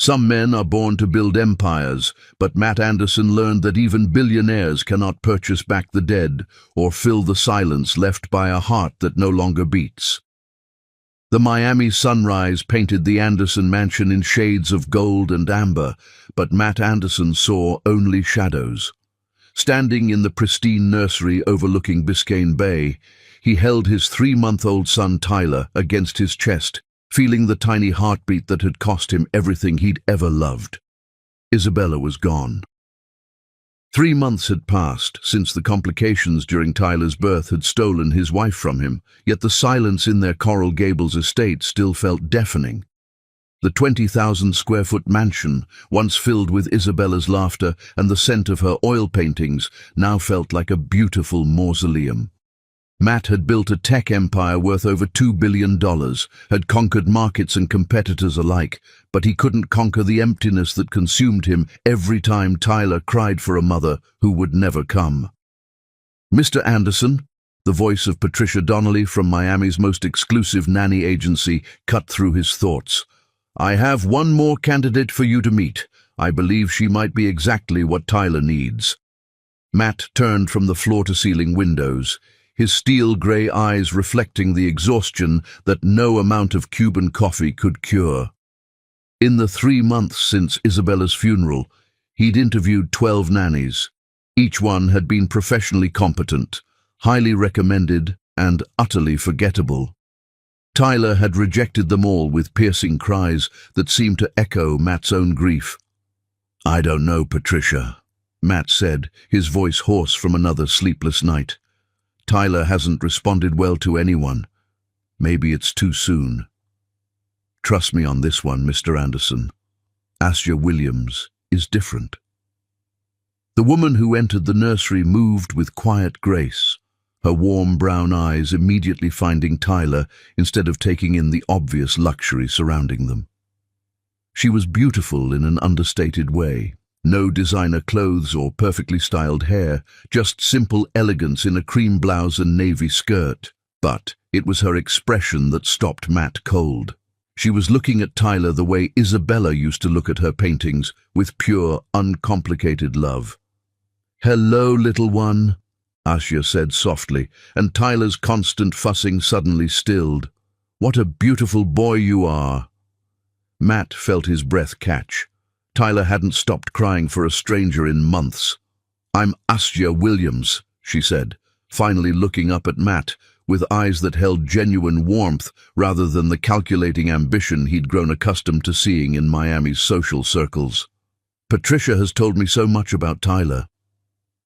Some men are born to build empires, but Matt Anderson learned that even billionaires cannot purchase back the dead or fill the silence left by a heart that no longer beats. The Miami sunrise painted the Anderson mansion in shades of gold and amber, but Matt Anderson saw only shadows. Standing in the pristine nursery overlooking Biscayne Bay, he held his 3-month-old son Tyler against his chest, feeling the tiny heartbeat that had cost him everything he'd ever loved. Isabella was gone. 3 months had passed since the complications during Tyler's birth had stolen his wife from him, yet the silence in their Coral Gables estate still felt deafening. The 20,000-square-foot mansion, once filled with Isabella's laughter and the scent of her oil paintings, now felt like a beautiful mausoleum. Matt had built a tech empire worth over $2 billion, had conquered markets and competitors alike, but he couldn't conquer the emptiness that consumed him every time Tyler cried for a mother who would never come. "Mr. Anderson," the voice of Patricia Donnelly from Miami's most exclusive nanny agency cut through his thoughts. "I have one more candidate for you to meet. I believe she might be exactly what Tyler needs." Matt turned from the floor-to-ceiling windows, his steel-grey eyes reflecting the exhaustion that no amount of Cuban coffee could cure. In the 3 months since Isabella's funeral, he'd interviewed 12 nannies. Each one had been professionally competent, highly recommended, and utterly forgettable. Tyler had rejected them all with piercing cries that seemed to echo Matt's own grief. "I don't know, Patricia," Matt said, his voice hoarse from another sleepless night. "Tyler hasn't responded well to anyone. Maybe it's too soon. Trust me on this one, Mr. Anderson. Asya Williams is different." The woman who entered the nursery moved with quiet grace, her warm brown eyes immediately finding Tyler instead of taking in the obvious luxury surrounding them. She was beautiful in an understated way. No designer clothes or perfectly styled hair, just simple elegance in a cream blouse and navy skirt. But it was her expression that stopped Matt cold. She was looking at Tyler the way Isabella used to look at her paintings, with pure, uncomplicated love. "Hello, little one," Asya said softly, and Tyler's constant fussing suddenly stilled. "What a beautiful boy you are." Matt felt his breath catch. Tyler hadn't stopped crying for a stranger in months. "I'm Asya Williams," she said, finally looking up at Matt, with eyes that held genuine warmth rather than the calculating ambition he'd grown accustomed to seeing in Miami's social circles. "Patricia has told me so much about Tyler."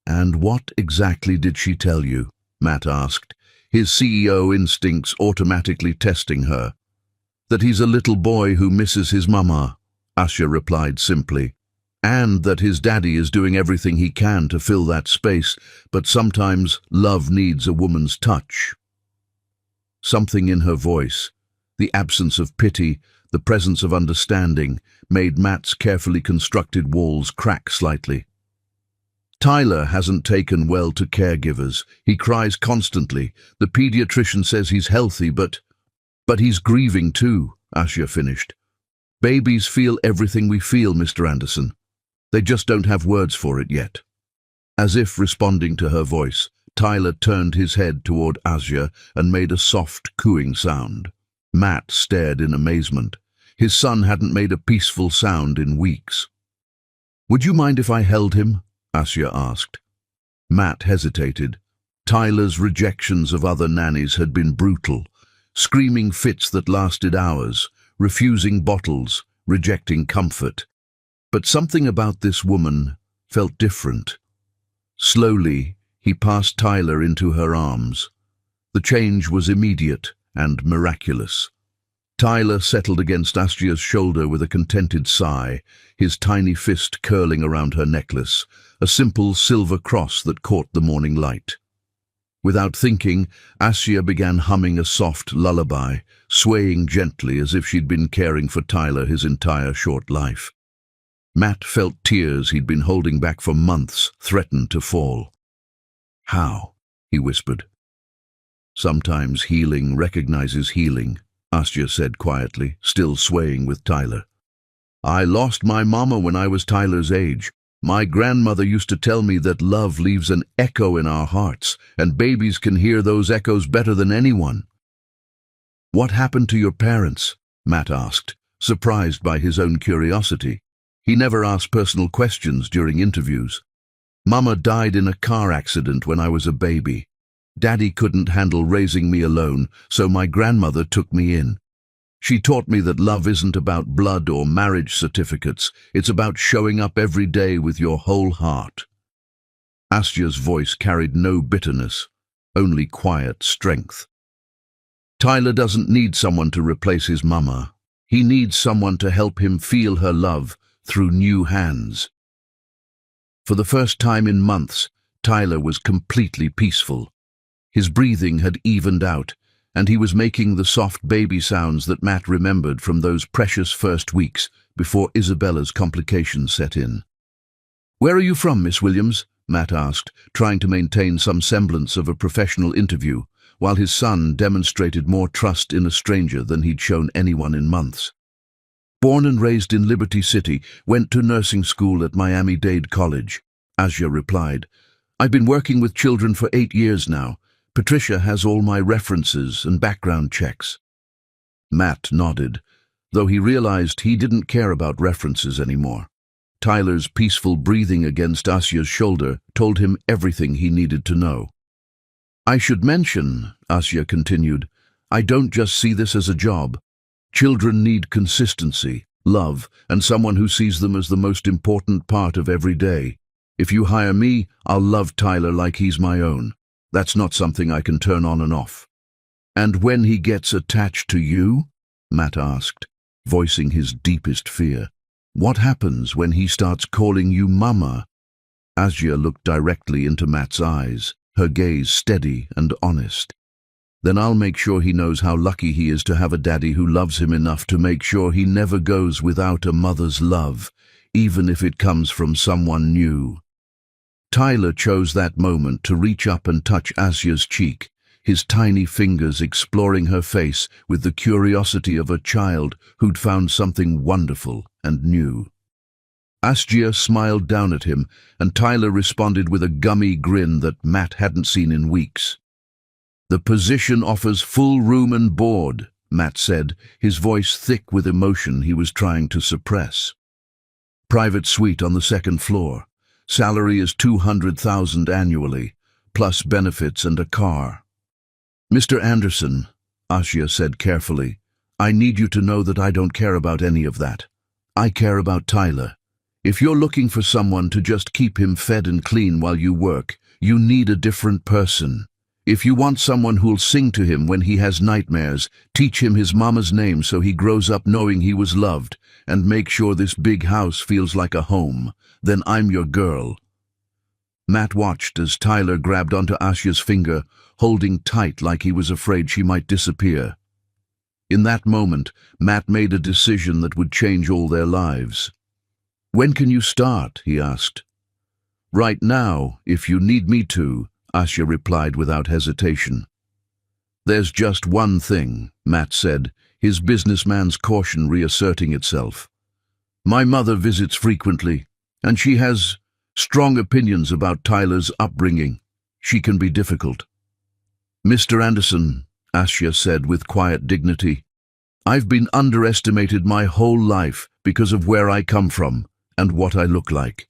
"And what exactly did she tell you?" Matt asked, his CEO instincts automatically testing her. "That he's a little boy who misses his mama," Asya replied simply, "and that his daddy is doing everything he can to fill that space, but sometimes love needs a woman's touch." Something in her voice, the absence of pity, the presence of understanding, made Matt's carefully constructed walls crack slightly. "Tyler hasn't taken well to caregivers. He cries constantly. The pediatrician says he's healthy, but he's grieving too," Asya finished. "Babies feel everything we feel, Mr. Anderson. They just don't have words for it yet." As if responding to her voice, Tyler turned his head toward Asya and made a soft, cooing sound. Matt stared in amazement. His son hadn't made a peaceful sound in weeks. "Would you mind if I held him?" Asya asked. Matt hesitated. Tyler's rejections of other nannies had been brutal, screaming fits that lasted hours, refusing bottles, rejecting comfort. But something about this woman felt different. Slowly, he passed Tyler into her arms. The change was immediate and miraculous. Tyler settled against Asya's shoulder with a contented sigh, his tiny fist curling around her necklace, a simple silver cross that caught the morning light. Without thinking, Asya began humming a soft lullaby, swaying gently as if she'd been caring for Tyler his entire short life. Matt felt tears he'd been holding back for months threaten to fall. "How?" he whispered. "Sometimes healing recognizes healing," Asya said quietly, still swaying with Tyler. I lost my mama when I was Tyler's age. My grandmother used to tell me that love leaves an echo in our hearts, and babies can hear those echoes better than anyone. What happened to your parents? Matt asked, surprised by his own curiosity. He never asked personal questions during interviews. Mama died in a car accident when I was a baby. Daddy couldn't handle raising me alone, so my grandmother took me in. She taught me that love isn't about blood or marriage certificates. It's about showing up every day with your whole heart. Asya's voice carried no bitterness, only quiet strength. Tyler doesn't need someone to replace his mama. He needs someone to help him feel her love through new hands. For the first time in months, Tyler was completely peaceful. His breathing had evened out, and he was making the soft baby sounds that Matt remembered from those precious first weeks before Isabella's complications set in. "Where are you from, Miss Williams?" Matt asked, trying to maintain some semblance of a professional interview, while his son demonstrated more trust in a stranger than he'd shown anyone in months. "Born and raised in Liberty City, went to nursing school at Miami-Dade College," Asya replied. "I've been working with children for 8 years now. Patricia has all my references and background checks." Matt nodded, though he realized he didn't care about references anymore. Tyler's peaceful breathing against Asya's shoulder told him everything he needed to know. "I should mention," Asya continued, "I don't just see this as a job. Children need consistency, love, and someone who sees them as the most important part of every day. If you hire me, I'll love Tyler like he's my own. That's not something I can turn on and off." "And when he gets attached to you?" Matt asked, voicing his deepest fear. "What happens when he starts calling you Mama?" Asya looked directly into Matt's eyes, her gaze steady and honest. "Then I'll make sure he knows how lucky he is to have a daddy who loves him enough to make sure he never goes without a mother's love, even if it comes from someone new." Tyler chose that moment to reach up and touch Asya's cheek, his tiny fingers exploring her face with the curiosity of a child who'd found something wonderful and new. Asya smiled down at him, and Tyler responded with a gummy grin that Matt hadn't seen in weeks. "The position offers full room and board," Matt said, his voice thick with emotion he was trying to suppress. "Private suite on the second floor. Salary is $200,000 annually, plus benefits and a car." "Mr. Anderson," Asya said carefully, "I need you to know that I don't care about any of that. I care about Tyler. If you're looking for someone to just keep him fed and clean while you work, you need a different person. If you want someone who'll sing to him when he has nightmares, teach him his mama's name so he grows up knowing he was loved, and make sure this big house feels like a home, then I'm your girl." Matt watched as Tyler grabbed onto Asya's finger, holding tight like he was afraid she might disappear. In that moment, Matt made a decision that would change all their lives. "When can you start?" he asked. "Right now, if you need me to," Asya replied without hesitation. "There's just one thing," Matt said, his businessman's caution reasserting itself. "My mother visits frequently, and she has strong opinions about Tyler's upbringing. She can be difficult." "Mr. Anderson," Asya said with quiet dignity, "I've been underestimated my whole life because of where I come from and what I look like.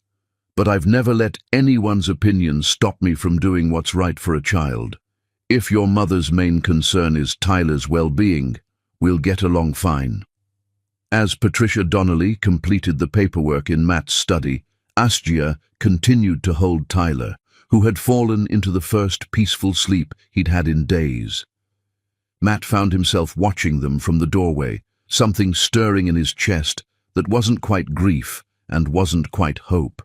But I've never let anyone's opinion stop me from doing what's right for a child. If your mother's main concern is Tyler's well-being, we'll get along fine." As Patricia Donnelly completed the paperwork in Matt's study, Asya continued to hold Tyler, who had fallen into the first peaceful sleep he'd had in days. Matt found himself watching them from the doorway, something stirring in his chest that wasn't quite grief and wasn't quite hope.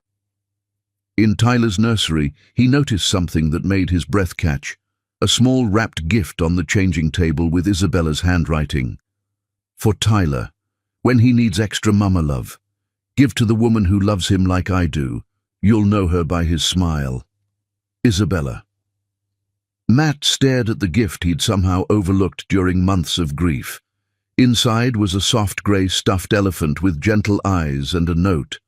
In Tyler's nursery, he noticed something that made his breath catch, a small wrapped gift on the changing table with Isabella's handwriting. "For Tyler, when he needs extra mama love. Give to the woman who loves him like I do. You'll know her by his smile. Isabella." Matt stared at the gift he'd somehow overlooked during months of grief. Inside was a soft grey stuffed elephant with gentle eyes and a note.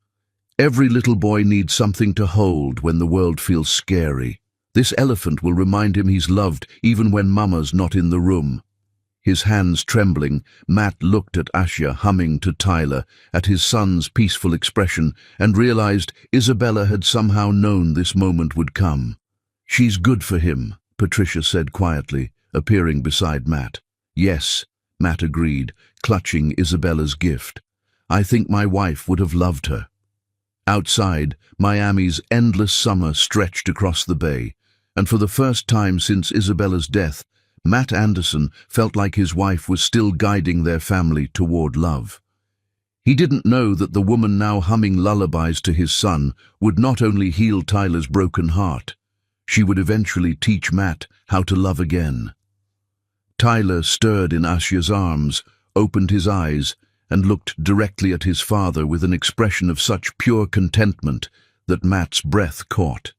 Every little boy needs something to hold when the world feels scary. This elephant will remind him he's loved even when Mama's not in the room. His hands trembling, Matt looked at Asya humming to Tyler, at his son's peaceful expression, and realized Isabella had somehow known this moment would come. "She's good for him," Patricia said quietly, appearing beside Matt. "Yes," Matt agreed, clutching Isabella's gift. "I think my wife would have loved her." Outside, Miami's endless summer stretched across the bay, and for the first time since Isabella's death, Matt Anderson felt like his wife was still guiding their family toward love. He didn't know that the woman now humming lullabies to his son would not only heal Tyler's broken heart, she would eventually teach Matt how to love again. Tyler stirred in Asya's arms, opened his eyes, and looked directly at his father with an expression of such pure contentment that Matt's breath caught.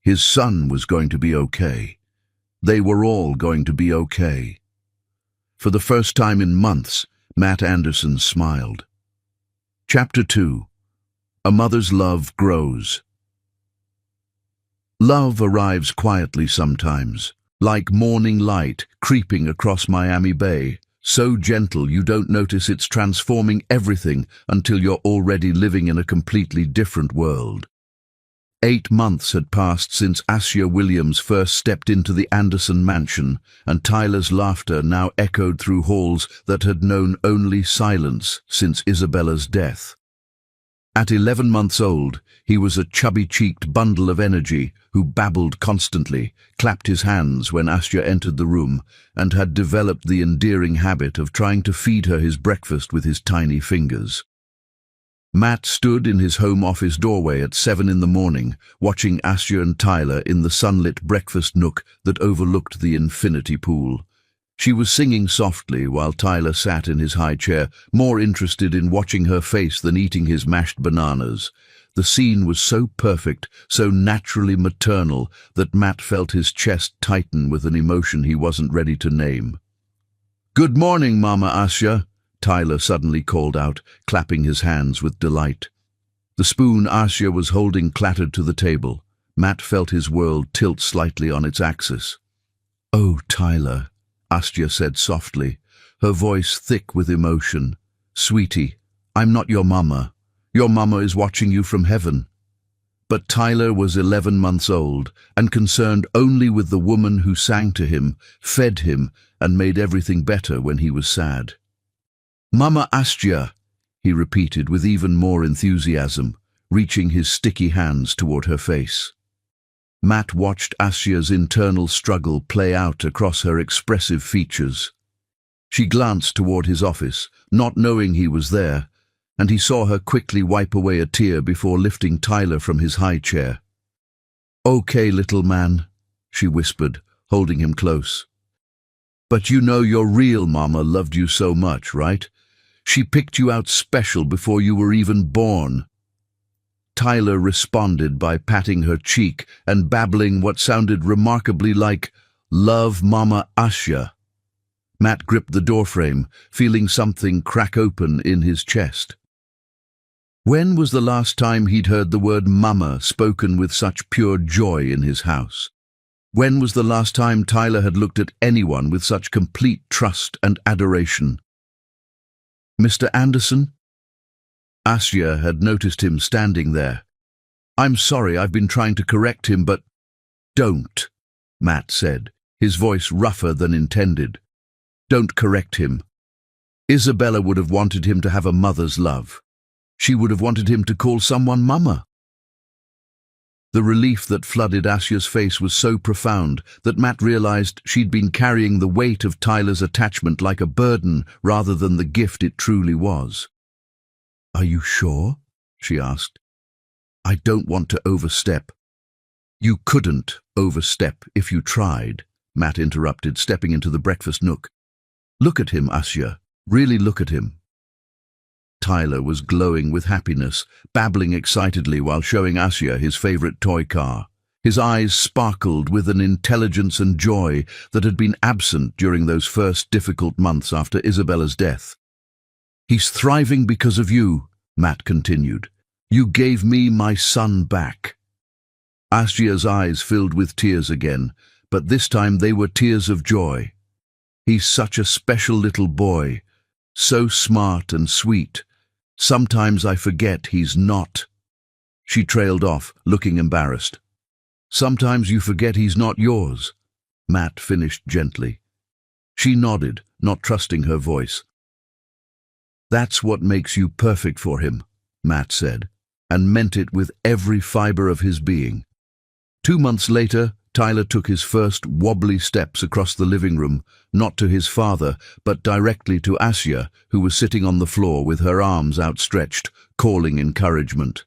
His son was going to be okay. They were all going to be okay. For the first time in months, Matt Anderson smiled. Chapter 2. A Mother's Love Grows. Love arrives quietly sometimes, like morning light creeping across Miami Bay, so gentle you don't notice it's transforming everything until you're already living in a completely different world. 8 months had passed since Asya Williams first stepped into the Anderson mansion, and Tyler's laughter now echoed through halls that had known only silence since Isabella's death. At 11 months old, he was a chubby-cheeked bundle of energy who babbled constantly, clapped his hands when Asya entered the room, and had developed the endearing habit of trying to feed her his breakfast with his tiny fingers. Matt stood in his home office doorway at 7 in the morning, watching Asya and Tyler in the sunlit breakfast nook that overlooked the infinity pool. She was singing softly while Tyler sat in his high chair, more interested in watching her face than eating his mashed bananas. The scene was so perfect, so naturally maternal, that Matt felt his chest tighten with an emotion he wasn't ready to name. "Good morning, Mama Asya," Tyler suddenly called out, clapping his hands with delight. The spoon Asya was holding clattered to the table. Matt felt his world tilt slightly on its axis. "Oh, Tyler," Asya said softly, her voice thick with emotion. "Sweetie, I'm not your mama. Your mama is watching you from heaven." But Tyler was 11 months old and concerned only with the woman who sang to him, fed him, and made everything better when he was sad. "Mama Asya," he repeated with even more enthusiasm, reaching his sticky hands toward her face. Matt watched Asya's internal struggle play out across her expressive features. She glanced toward his office, not knowing he was there, and he saw her quickly wipe away a tear before lifting Tyler from his high chair. "Okay, little man," she whispered, holding him close. "But you know your real mama loved you so much, right? She picked you out special before you were even born." Tyler responded by patting her cheek and babbling what sounded remarkably like, "Love Mama Asya." Matt gripped the doorframe, feeling something crack open in his chest. When was the last time he'd heard the word mama spoken with such pure joy in his house? When was the last time Tyler had looked at anyone with such complete trust and adoration? "Mr. Anderson?" Asya had noticed him standing there. "I'm sorry, I've been trying to correct him, but—" "Don't," Matt said, his voice rougher than intended. "Don't correct him. Isabella would have wanted him to have a mother's love. She would have wanted him to call someone Mama." The relief that flooded Asya's face was so profound that Matt realized she'd been carrying the weight of Tyler's attachment like a burden rather than the gift it truly was. "Are you sure?" she asked. "I don't want to overstep." "You couldn't overstep if you tried," Matt interrupted, stepping into the breakfast nook. "Look at him, Asya. Really look at him." Tyler was glowing with happiness, babbling excitedly while showing Asya his favorite toy car. His eyes sparkled with an intelligence and joy that had been absent during those first difficult months after Isabella's death. "He's thriving because of you," Matt continued. "You gave me my son back." Asgia's eyes filled with tears again, but this time they were tears of joy. "He's such a special little boy, so smart and sweet. Sometimes I forget he's not." She trailed off, looking embarrassed. "Sometimes you forget he's not yours," Matt finished gently. She nodded, not trusting her voice. "That's what makes you perfect for him," Matt said, and meant it with every fiber of his being. 2 months later, Tyler took his first wobbly steps across the living room, not to his father, but directly to Asya, who was sitting on the floor with her arms outstretched, calling encouragement.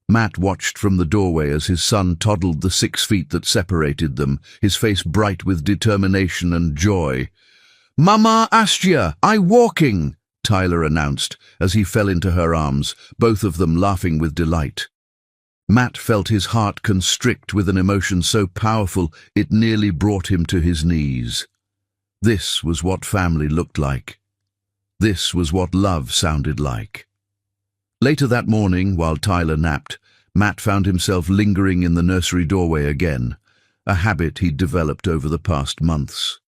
Matt watched from the doorway as his son toddled the 6 feet that separated them, his face bright with determination and joy. "Mama Asya, I walking," Tyler announced as he fell into her arms, both of them laughing with delight. Matt felt his heart constrict with an emotion so powerful it nearly brought him to his knees. This was what family looked like. This was what love sounded like. Later that morning, while Tyler napped, Matt found himself lingering in the nursery doorway again, a habit he'd developed over the past months.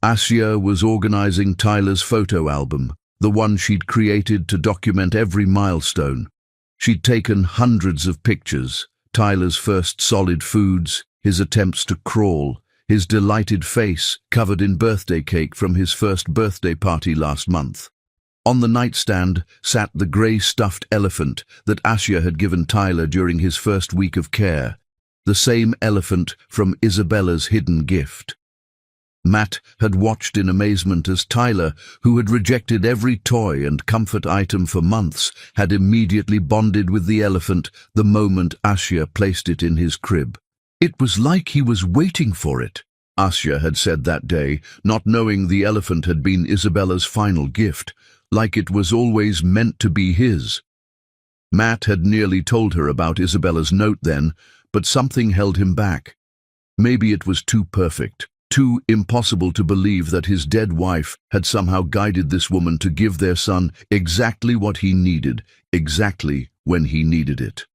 Asya was organizing Tyler's photo album, the one she'd created to document every milestone. She'd taken hundreds of pictures, Tyler's first solid foods, his attempts to crawl, his delighted face covered in birthday cake from his first birthday party last month. On the nightstand sat the grey stuffed elephant that Asya had given Tyler during his first week of care, the same elephant from Isabella's hidden gift. Matt had watched in amazement as Tyler, who had rejected every toy and comfort item for months, had immediately bonded with the elephant the moment Asya placed it in his crib. "It was like he was waiting for it," Asya had said that day, not knowing the elephant had been Isabella's final gift, like it was always meant to be his. Matt had nearly told her about Isabella's note then, but something held him back. Maybe it was too perfect, too impossible to believe that his dead wife had somehow guided this woman to give their son exactly what he needed, exactly when he needed it.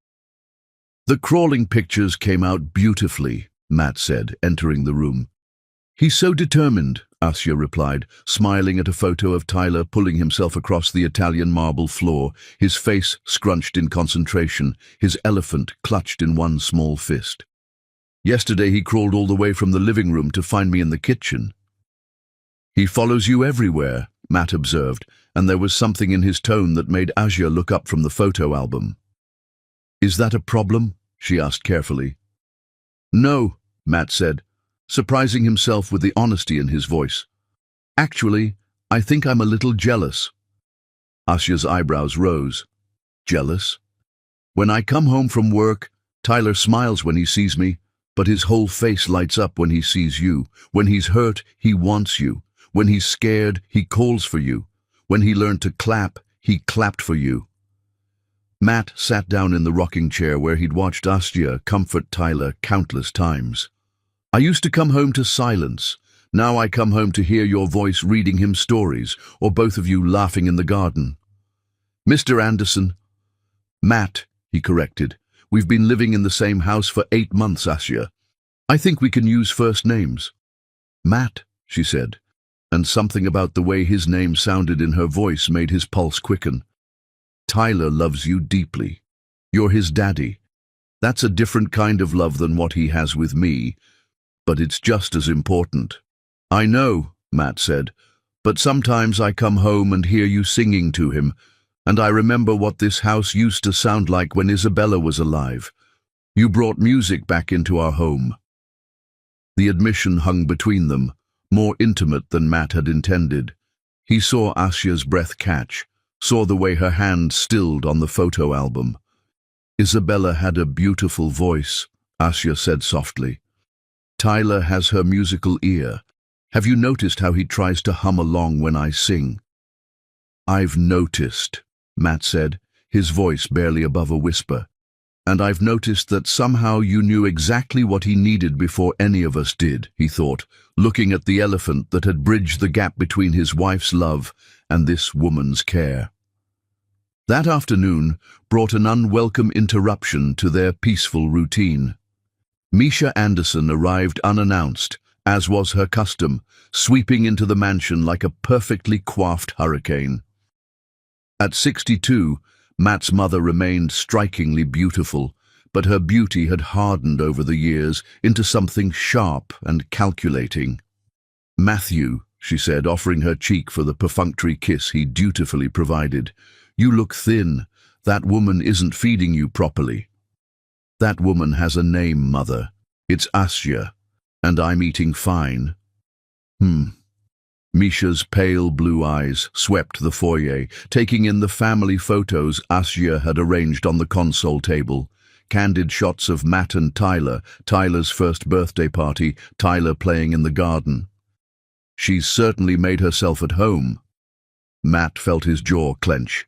"The crawling pictures came out beautifully," Matt said, entering the room. "He's so determined," Asya replied, smiling at a photo of Tyler pulling himself across the Italian marble floor, his face scrunched in concentration, his elephant clutched in one small fist. "Yesterday he crawled all the way from the living room to find me in the kitchen." "He follows you everywhere," Matt observed, and there was something in his tone that made Asya look up from the photo album. "Is that a problem?" she asked carefully. "No," Matt said, surprising himself with the honesty in his voice. "Actually, I think I'm a little jealous." Asya's eyebrows rose. "Jealous?" "When I come home from work, Tyler smiles when he sees me, but his whole face lights up when he sees you. When he's hurt, he wants you. When he's scared, he calls for you. When he learned to clap, he clapped for you." Matt sat down in the rocking chair where he'd watched Asya comfort Tyler countless times. "I used to come home to silence. Now I come home to hear your voice reading him stories, or both of you laughing in the garden." "Mr. Anderson." "Matt," he corrected. "We've been living in the same house for 8 months, Asya. I think we can use first names." "Matt," she said, and something about the way his name sounded in her voice made his pulse quicken. "Tyler loves you deeply. You're his daddy. That's a different kind of love than what he has with me, but it's just as important." "I know," Matt said, "but sometimes I come home and hear you singing to him, and I remember what this house used to sound like when Isabella was alive. You brought music back into our home." The admission hung between them, more intimate than Matt had intended. He saw Asya's breath catch, saw the way her hand stilled on the photo album. "Isabella had a beautiful voice," Asya said softly. "Tyler has her musical ear. Have you noticed how he tries to hum along when I sing?" "I've noticed," Matt said, his voice barely above a whisper. And I've noticed that somehow you knew exactly what he needed before any of us did, he thought, looking at the elephant that had bridged the gap between his wife's love and this woman's care. That afternoon brought an unwelcome interruption to their peaceful routine. Misha Anderson arrived unannounced, as was her custom, sweeping into the mansion like a perfectly coiffed hurricane. At 62, Matt's mother remained strikingly beautiful, but her beauty had hardened over the years into something sharp and calculating. "Matthew," she said, offering her cheek for the perfunctory kiss he dutifully provided, "you look thin. That woman isn't feeding you properly." "That woman has a name, Mother. It's Asya, and I'm eating fine." Misha's pale blue eyes swept the foyer, taking in the family photos Asya had arranged on the console table. Candid shots of Matt and Tyler, Tyler's first birthday party, Tyler playing in the garden. "She's certainly made herself at home." Matt felt his jaw clench.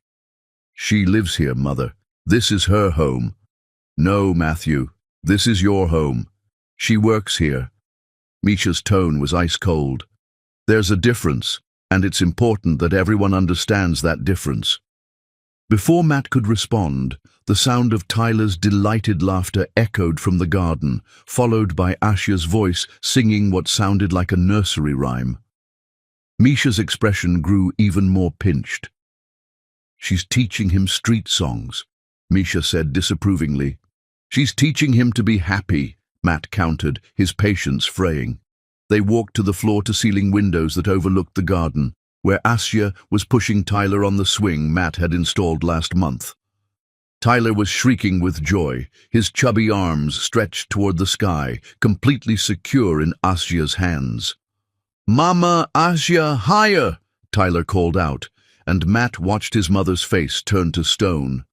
"She lives here, Mother. This is her home." "No, Matthew. This is your home. She works here." Misha's tone was ice cold. "There's a difference, and it's important that everyone understands that difference." Before Matt could respond, the sound of Tyler's delighted laughter echoed from the garden, followed by Asya's voice singing what sounded like a nursery rhyme. Misha's expression grew even more pinched. "She's teaching him street songs," Misha said disapprovingly. "She's teaching him to be happy," Matt countered, his patience fraying. They walked to the floor-to-ceiling windows that overlooked the garden, where Asya was pushing Tyler on the swing Matt had installed last month. Tyler was shrieking with joy, his chubby arms stretched toward the sky, completely secure in Asya's hands. "Mama, Asya, higher!" Tyler called out, and Matt watched his mother's face turn to stone.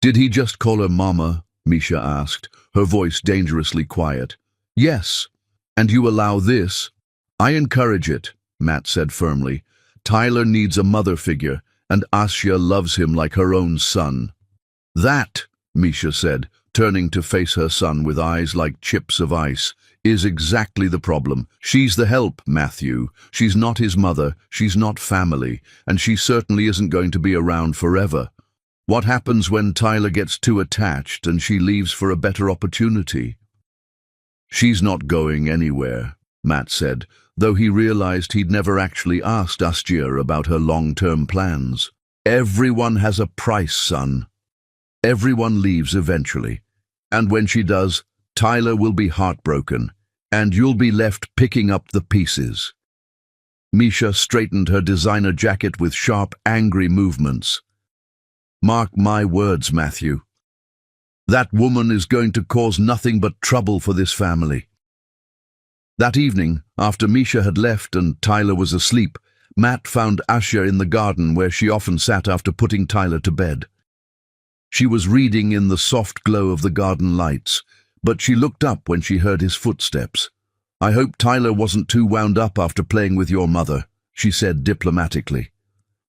"Did he just call her Mama?" Misha asked, her voice dangerously quiet. "Yes. And you allow this?" "I encourage it," Matt said firmly. "Tyler needs a mother figure, and Asya loves him like her own son." "That," Misha said, turning to face her son with eyes like chips of ice, "is exactly the problem. She's the help, Matthew. She's not his mother, she's not family, and she certainly isn't going to be around forever. What happens when Tyler gets too attached and she leaves for a better opportunity?" "She's not going anywhere," Matt said, though he realized he'd never actually asked Asya about her long-term plans. "Everyone has a price, son. Everyone leaves eventually. And when she does, Tyler will be heartbroken, and you'll be left picking up the pieces." Misha straightened her designer jacket with sharp, angry movements. "Mark my words, Matthew. That woman is going to cause nothing but trouble for this family." That evening, after Misha had left and Tyler was asleep, Matt found Asya in the garden where she often sat after putting Tyler to bed. She was reading in the soft glow of the garden lights, but she looked up when she heard his footsteps. "I hope Tyler wasn't too wound up after playing with your mother," she said diplomatically.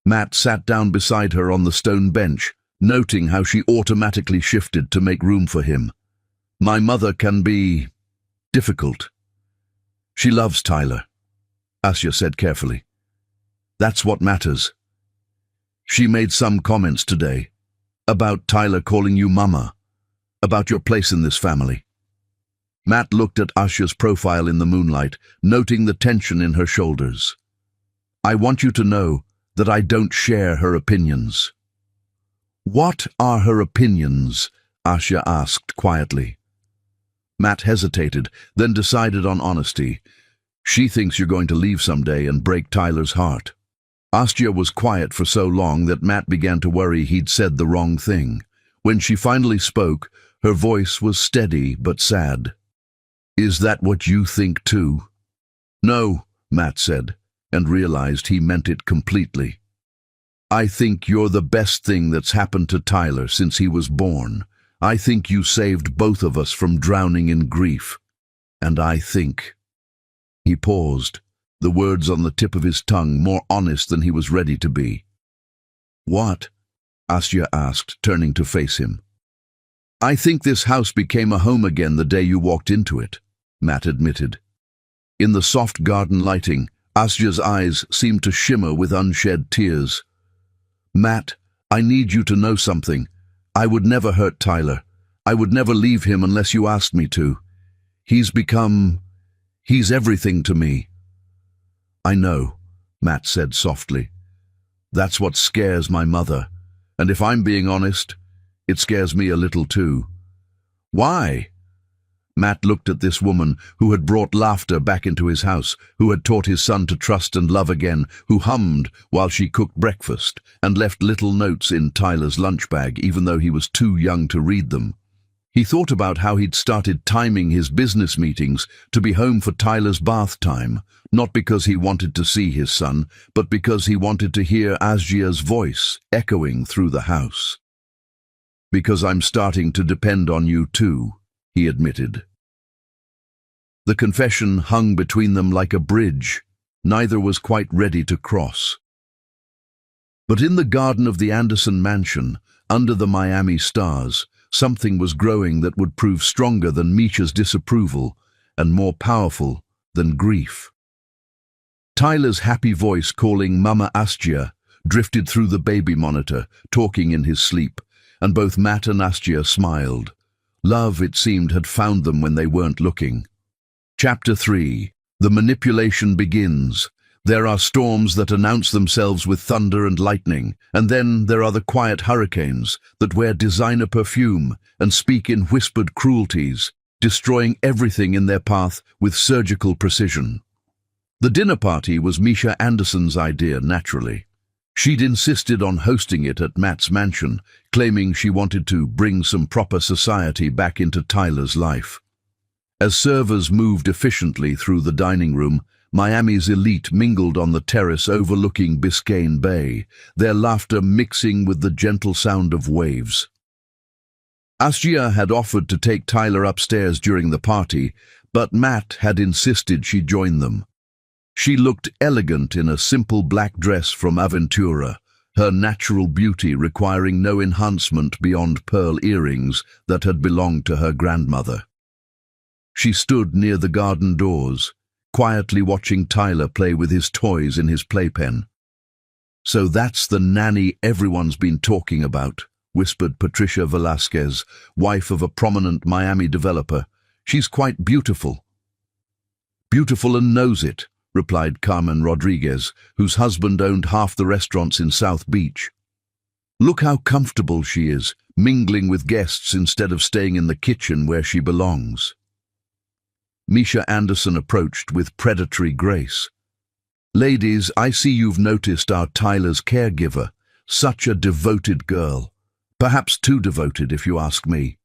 Matt sat down beside her on the stone bench, noting how she automatically shifted to make room for him. "My mother can be difficult." "She loves Tyler," Asya said carefully. "That's what matters. She made some comments today about Tyler calling you Mama, about your place in this family." Matt looked at Asya's profile in the moonlight, noting the tension in her shoulders. "I want you to know that I don't share her opinions." "What are her opinions?" Asya asked quietly. Matt hesitated, then decided on honesty. "She thinks you're going to leave someday and break Tyler's heart." Asya was quiet for so long that Matt began to worry he'd said the wrong thing. When she finally spoke, her voice was steady but sad. "Is that what you think too?" "No," Matt said, and realized he meant it completely. "I think you're the best thing that's happened to Tyler since he was born. I think you saved both of us from drowning in grief. And I think—" He paused, the words on the tip of his tongue more honest than he was ready to be. "What?" Asya asked, turning to face him. I think this house became a home again the day you walked into it, Matt admitted. In the soft garden lighting, Asya's eyes seemed to shimmer with unshed tears. Matt, I need you to know something. I would never hurt Tyler. I would never leave him unless you asked me to. He's everything to me. I know, Matt said softly. That's what scares my mother. And if I'm being honest, it scares me a little too. Why? Matt looked at this woman who had brought laughter back into his house, who had taught his son to trust and love again, who hummed while she cooked breakfast and left little notes in Tyler's lunch bag even though he was too young to read them. He thought about how he'd started timing his business meetings to be home for Tyler's bath time, not because he wanted to see his son, but because he wanted to hear Asya's voice echoing through the house. Because I'm starting to depend on you too, he admitted. The confession hung between them like a bridge. Neither was quite ready to cross. But in the garden of the Anderson mansion, under the Miami stars, something was growing that would prove stronger than Misha's disapproval and more powerful than grief. Tyler's happy voice calling Mama Asya drifted through the baby monitor, talking in his sleep, and both Matt and Asya smiled. Love, it seemed, had found them when they weren't looking. Chapter 3. The manipulation begins. There are storms that announce themselves with thunder and lightning, and then there are the quiet hurricanes that wear designer perfume and speak in whispered cruelties, destroying everything in their path with surgical precision. The dinner party was Misha Anderson's idea, naturally. She'd insisted on hosting it at Matt's mansion, claiming she wanted to bring some proper society back into Tyler's life. As servers moved efficiently through the dining room, Miami's elite mingled on the terrace overlooking Biscayne Bay, their laughter mixing with the gentle sound of waves. Asya had offered to take Tyler upstairs during the party, but Matt had insisted she join them. She looked elegant in a simple black dress from Aventura, her natural beauty requiring no enhancement beyond pearl earrings that had belonged to her grandmother. She stood near the garden doors, quietly watching Tyler play with his toys in his playpen. So that's the nanny everyone's been talking about, whispered Patricia Velasquez, wife of a prominent Miami developer. She's quite beautiful. Beautiful and knows it, replied Carmen Rodriguez, whose husband owned half the restaurants in South Beach. Look how comfortable she is, mingling with guests instead of staying in the kitchen where she belongs. Misha Anderson approached with predatory grace. Ladies, I see you've noticed our Tyler's caregiver. Such a devoted girl. Perhaps too devoted, if you ask me.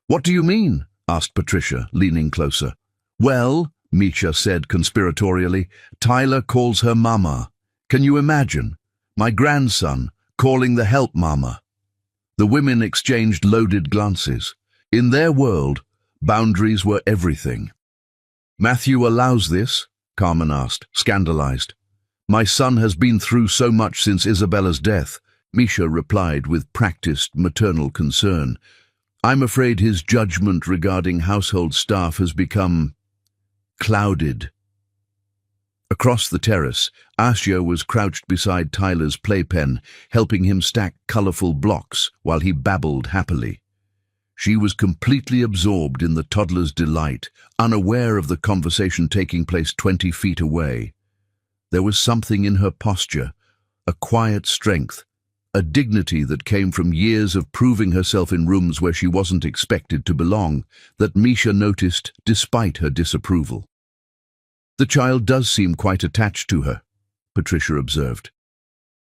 What do you mean? Asked Patricia, leaning closer. Well, Misha said conspiratorially, Tyler calls her Mama. Can you imagine? My grandson calling the help Mama. The women exchanged loaded glances. In their world, boundaries were everything. Matthew allows this? Carmen asked, scandalized. My son has been through so much since Isabella's death, Misha replied with practiced maternal concern. I'm afraid his judgment regarding household staff has become clouded. Across the terrace, Asya was crouched beside Tyler's playpen, helping him stack colorful blocks while he babbled happily. She was completely absorbed in the toddler's delight, unaware of the conversation taking place 20 feet away. There was something in her posture, a quiet strength, a dignity that came from years of proving herself in rooms where she wasn't expected to belong, that Misha noticed despite her disapproval. The child does seem quite attached to her, Patricia observed.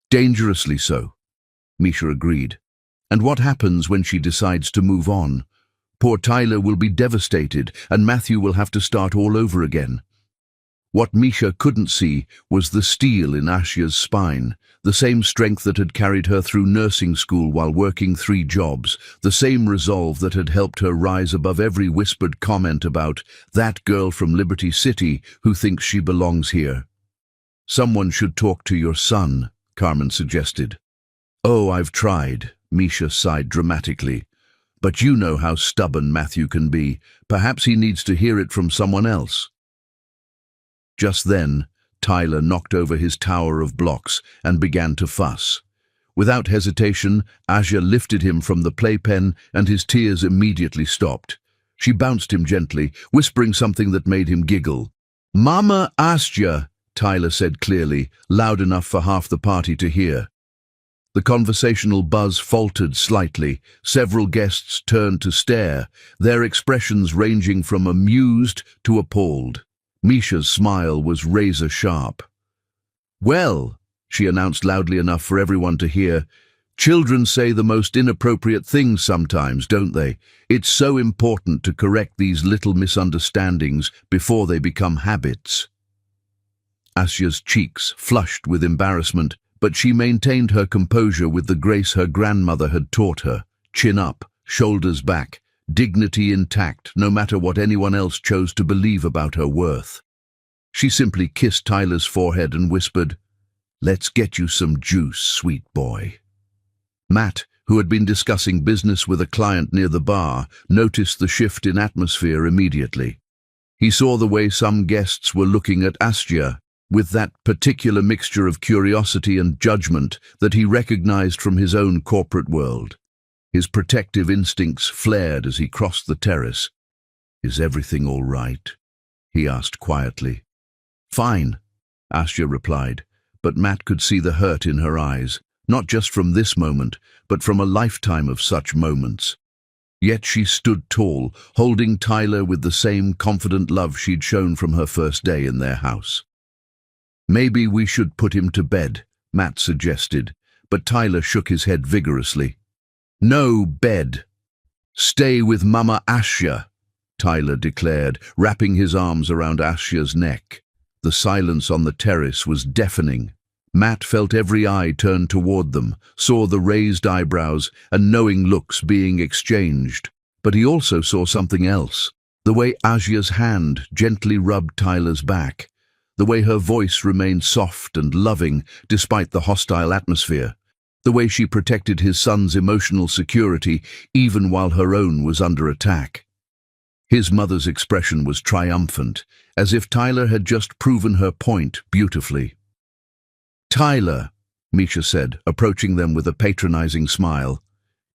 Dangerously so, Misha agreed. And what happens when she decides to move on? Poor Tyler will be devastated, and Matthew will have to start all over again. What Misha couldn't see was the steel in Asya's spine, the same strength that had carried her through nursing school while working 3 jobs, the same resolve that had helped her rise above every whispered comment about that girl from Liberty City who thinks she belongs here. Someone should talk to your son, Carmen suggested. Oh, I've tried, Misha sighed dramatically, But you know how stubborn Matthew can be. Perhaps he needs to hear it from someone else. Just then, Tyler knocked over his tower of blocks and began to fuss. Without hesitation, Asia lifted him from the playpen and his tears immediately stopped. She bounced him gently, whispering something that made him giggle. "Mama asked ya," Tyler said clearly, loud enough for half the party to hear. The conversational buzz faltered slightly. Several guests turned to stare, their expressions ranging from amused to appalled. Misha's smile was razor-sharp. "Well," she announced loudly enough for everyone to hear, "children say the most inappropriate things sometimes, don't they? It's so important to correct these little misunderstandings before they become habits." Asia's cheeks flushed with embarrassment, but she maintained her composure with the grace her grandmother had taught her, chin up, shoulders back, dignity intact, no matter what anyone else chose to believe about her worth. She simply kissed Tyler's forehead and whispered, "Let's get you some juice, sweet boy." Matt, who had been discussing business with a client near the bar, noticed the shift in atmosphere immediately. He saw the way some guests were looking at Astia, with that particular mixture of curiosity and judgment that he recognized from his own corporate world. His protective instincts flared as he crossed the terrace. "Is everything all right?" he asked quietly. "Fine," Astia replied, but Matt could see the hurt in her eyes, not just from this moment, but from a lifetime of such moments. Yet she stood tall, holding Tyler with the same confident love she'd shown from her first day in their house. "Maybe we should put him to bed," Matt suggested, but Tyler shook his head vigorously. "No bed. Stay with Mama Asya," Tyler declared, wrapping his arms around Asya's neck. The silence on the terrace was deafening. Matt felt every eye turn toward them, saw the raised eyebrows and knowing looks being exchanged. But he also saw something else, the way Asya's hand gently rubbed Tyler's back, the way her voice remained soft and loving despite the hostile atmosphere, the way she protected his son's emotional security even while her own was under attack. His mother's expression was triumphant, as if Tyler had just proven her point beautifully. "Tyler," Misha said, approaching them with a patronizing smile,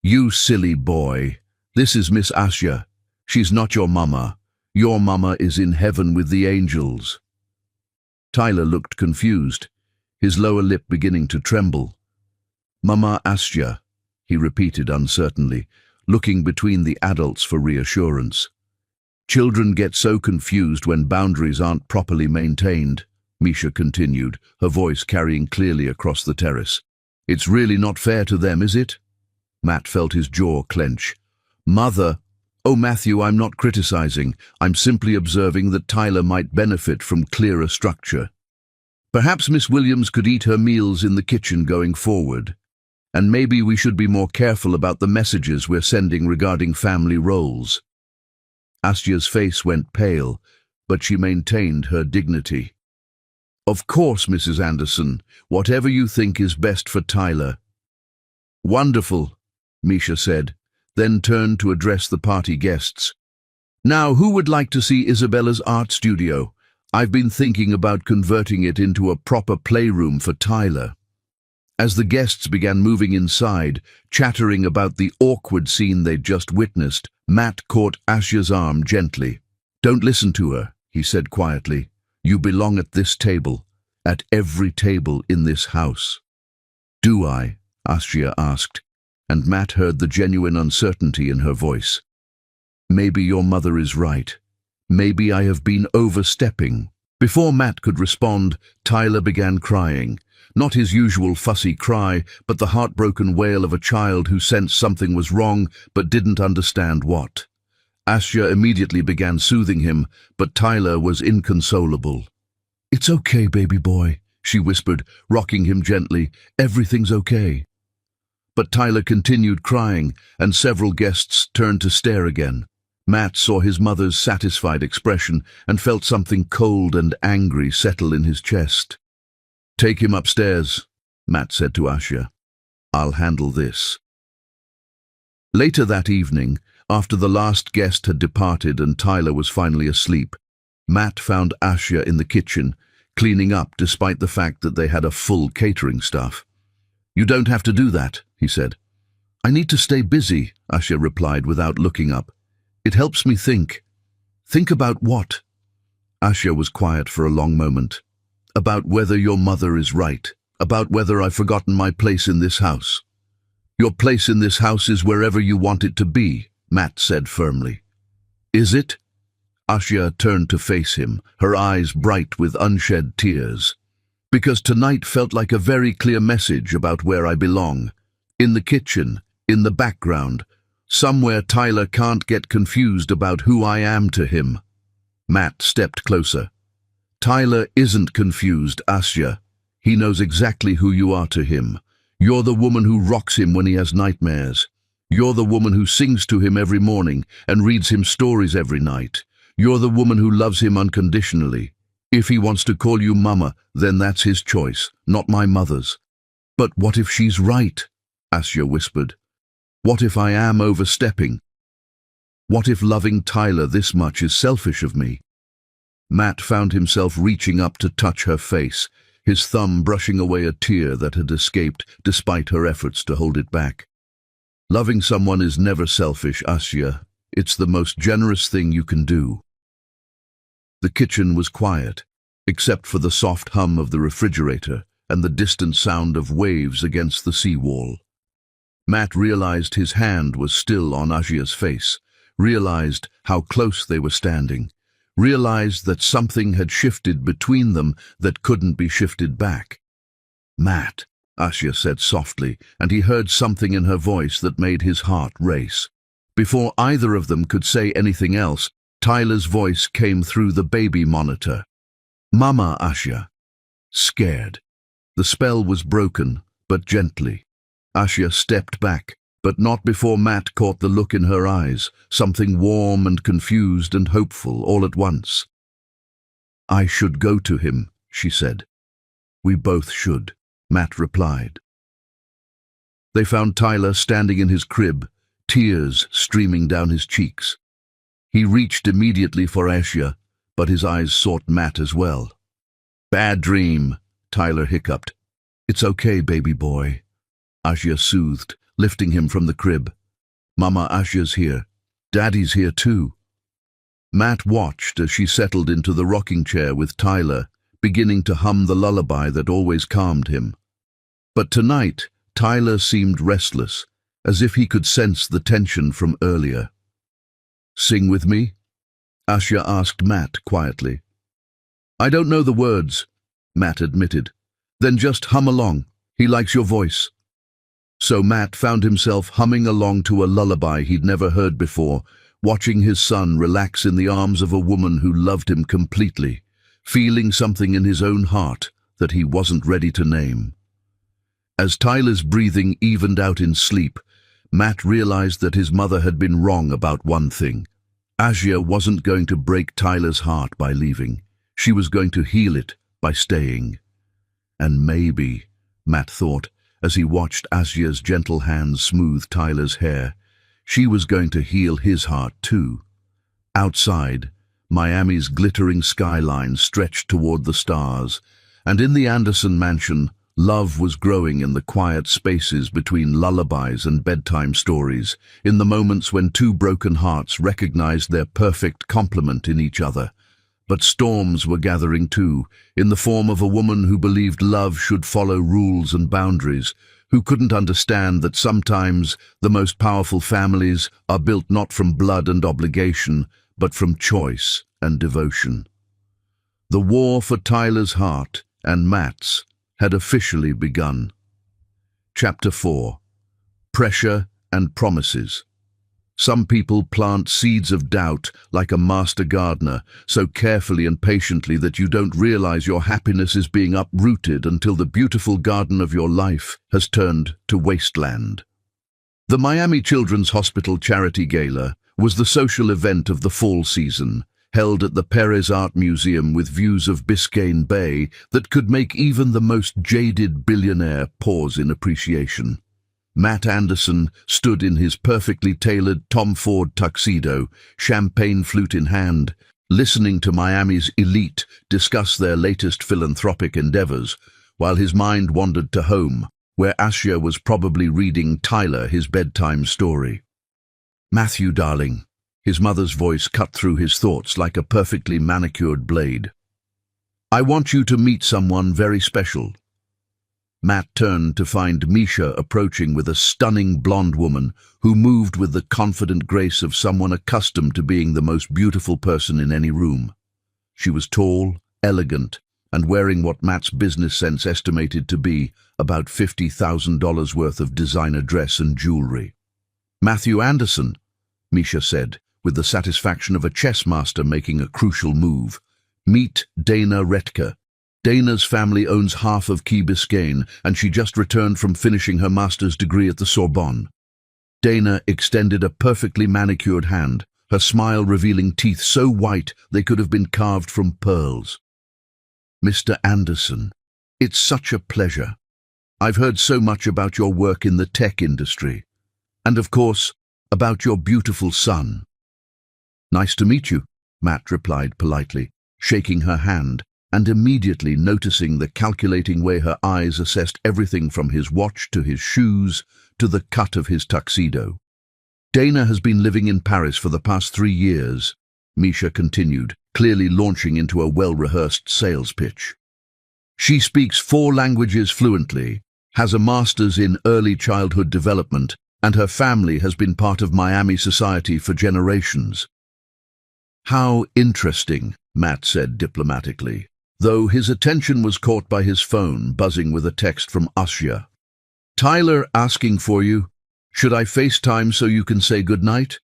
"you silly boy. This is Miss Asya. She's not your mama. Your mama is in heaven with the angels." Tyler looked confused, his lower lip beginning to tremble. "Mama Asya," he repeated uncertainly, looking between the adults for reassurance. "Children get so confused when boundaries aren't properly maintained," Misha continued, her voice carrying clearly across the terrace. "It's really not fair to them, is it?" Matt felt his jaw clench. "Mother, oh Matthew, I'm not criticizing. I'm simply observing that Tyler might benefit from clearer structure. Perhaps Miss Williams could eat her meals in the kitchen going forward. And maybe we should be more careful about the messages we're sending regarding family roles." Asya's face went pale, but she maintained her dignity. "Of course, Mrs. Anderson, whatever you think is best for Tyler." "Wonderful," Misha said, then turned to address the party guests. "Now, who would like to see Isabella's art studio? I've been thinking about converting it into a proper playroom for Tyler." As the guests began moving inside, chattering about the awkward scene they'd just witnessed, Matt caught Asya's arm gently. "Don't listen to her," he said quietly. "You belong at this table, at every table in this house." "Do I?" Asya asked, and Matt heard the genuine uncertainty in her voice. "Maybe your mother is right. Maybe I have been overstepping." Before Matt could respond, Tyler began crying. Not his usual fussy cry, but the heartbroken wail of a child who sensed something was wrong but didn't understand what. Asya immediately began soothing him, but Tyler was inconsolable. "It's okay, baby boy," she whispered, rocking him gently. "Everything's okay." But Tyler continued crying, and several guests turned to stare again. Matt saw his mother's satisfied expression and felt something cold and angry settle in his chest. "Take him upstairs," Matt said to Asya. "I'll handle this." Later that evening, after the last guest had departed and Tyler was finally asleep, Matt found Asya in the kitchen, cleaning up despite the fact that they had a full catering staff. "You don't have to do that," he said. "I need to stay busy," Asya replied without looking up. "It helps me think." "Think about what?" Asya was quiet for a long moment. "About whether your mother is right. About whether I've forgotten my place in this house." "Your place in this house is wherever you want it to be," Matt said firmly. "Is it?" Asya turned to face him, her eyes bright with unshed tears. "Because tonight felt like a very clear message about where I belong. In the kitchen, in the background, somewhere Tyler can't get confused about who I am to him." Matt stepped closer. "Tyler isn't confused, Asya. He knows exactly who you are to him. You're the woman who rocks him when he has nightmares. You're the woman who sings to him every morning and reads him stories every night. You're the woman who loves him unconditionally. If he wants to call you mama, then that's his choice, not my mother's." "But what if she's right?" Asya whispered. "What if I am overstepping? What if loving Tyler this much is selfish of me?" Matt found himself reaching up to touch her face, his thumb brushing away a tear that had escaped despite her efforts to hold it back. "Loving someone is never selfish, Asya. It's the most generous thing you can do." The kitchen was quiet, except for the soft hum of the refrigerator and the distant sound of waves against the seawall. Matt realized his hand was still on Asya's face, realized how close they were standing, realized that something had shifted between them that couldn't be shifted back. "Matt," Asya said softly, and he heard something in her voice that made his heart race. Before either of them could say anything else, Tyler's voice came through the baby monitor. "Mama, Asya." Scared. The spell was broken, but gently. Asya stepped back, but not before Matt caught the look in her eyes, something warm and confused and hopeful all at once. "I should go to him," she said. "We both should," Matt replied. They found Tyler standing in his crib, tears streaming down his cheeks. He reached immediately for Asya, but his eyes sought Matt as well. "Bad dream," Tyler hiccuped. "It's okay, baby boy," Asya soothed, lifting him from the crib. "Mama, Asya's here. Daddy's here too." Matt watched as she settled into the rocking chair with Tyler, beginning to hum the lullaby that always calmed him. But tonight, Tyler seemed restless, as if he could sense the tension from earlier. "Sing with me?" Asya asked Matt quietly. "I don't know the words," Matt admitted. "Then just hum along. He likes your voice." So Matt found himself humming along to a lullaby he'd never heard before, watching his son relax in the arms of a woman who loved him completely, feeling something in his own heart that he wasn't ready to name. As Tyler's breathing evened out in sleep, Matt realized that his mother had been wrong about one thing. Asya wasn't going to break Tyler's heart by leaving. She was going to heal it by staying. And maybe, Matt thought, as he watched Asya's gentle hands smooth Tyler's hair, she was going to heal his heart too. Outside, Miami's glittering skyline stretched toward the stars, and in the Anderson mansion, love was growing in the quiet spaces between lullabies and bedtime stories, in the moments when two broken hearts recognized their perfect complement in each other. But storms were gathering too, in the form of a woman who believed love should follow rules and boundaries, who couldn't understand that sometimes the most powerful families are built not from blood and obligation, but from choice and devotion. The war for Tyler's heart and Matt's had officially begun. Chapter 4. Pressure and Promises. Some people plant seeds of doubt like a master gardener, so carefully and patiently that you don't realize your happiness is being uprooted until the beautiful garden of your life has turned to wasteland. The Miami Children's Hospital Charity Gala was the social event of the fall season, held at the Perez Art Museum with views of Biscayne Bay that could make even the most jaded billionaire pause in appreciation. Matt Anderson stood in his perfectly tailored Tom Ford tuxedo, champagne flute in hand, listening to Miami's elite discuss their latest philanthropic endeavors, while his mind wandered to home, where Asya was probably reading Tyler his bedtime story. "Matthew, darling," his mother's voice cut through his thoughts like a perfectly manicured blade. "I want you to meet someone very special." Matt turned to find Misha approaching with a stunning blonde woman who moved with the confident grace of someone accustomed to being the most beautiful person in any room. She was tall, elegant, and wearing what Matt's business sense estimated to be about $50,000 worth of designer dress and jewelry. "Matthew Anderson," Misha said, with the satisfaction of a chess master making a crucial move. "Meet Dana Retka. Dana's family owns half of Key Biscayne, and she just returned from finishing her master's degree at the Sorbonne." Dana extended a perfectly manicured hand, her smile revealing teeth so white they could have been carved from pearls. "Mr. Anderson, it's such a pleasure. I've heard so much about your work in the tech industry, and of course, about your beautiful son." "Nice to meet you," Matt replied politely, shaking her hand, and immediately noticing the calculating way her eyes assessed everything from his watch to his shoes to the cut of his tuxedo. "Dana has been living in Paris for the past 3 years, Misha continued, clearly launching into a well-rehearsed sales pitch. "She speaks 4 languages fluently, has a master's in early childhood development, and her family has been part of Miami society for generations." "How interesting," Matt said diplomatically, though his attention was caught by his phone buzzing with a text from Asya. "Tyler asking for you. Should I FaceTime so you can say goodnight?"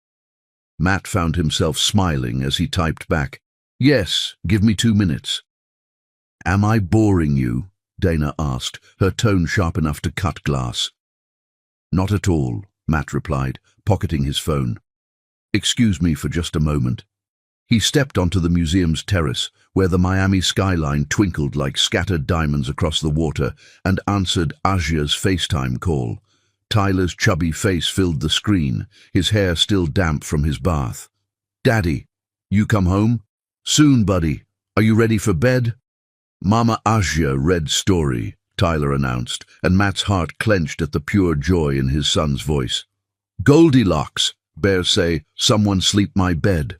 Matt found himself smiling as he typed back, "Yes, give me 2 minutes." "Am I boring you?" Dana asked, her tone sharp enough to cut glass. "Not at all," Matt replied, pocketing his phone. "Excuse me for just a moment." He stepped onto the museum's terrace, where the Miami skyline twinkled like scattered diamonds across the water, and answered Asya's FaceTime call. Tyler's chubby face filled the screen, his hair still damp from his bath. "Daddy, you come home? Soon, buddy. Are you ready for bed?" "Mama Asya read story," Tyler announced, and Matt's heart clenched at the pure joy in his son's voice. "Goldilocks, bear say, someone sleep my bed."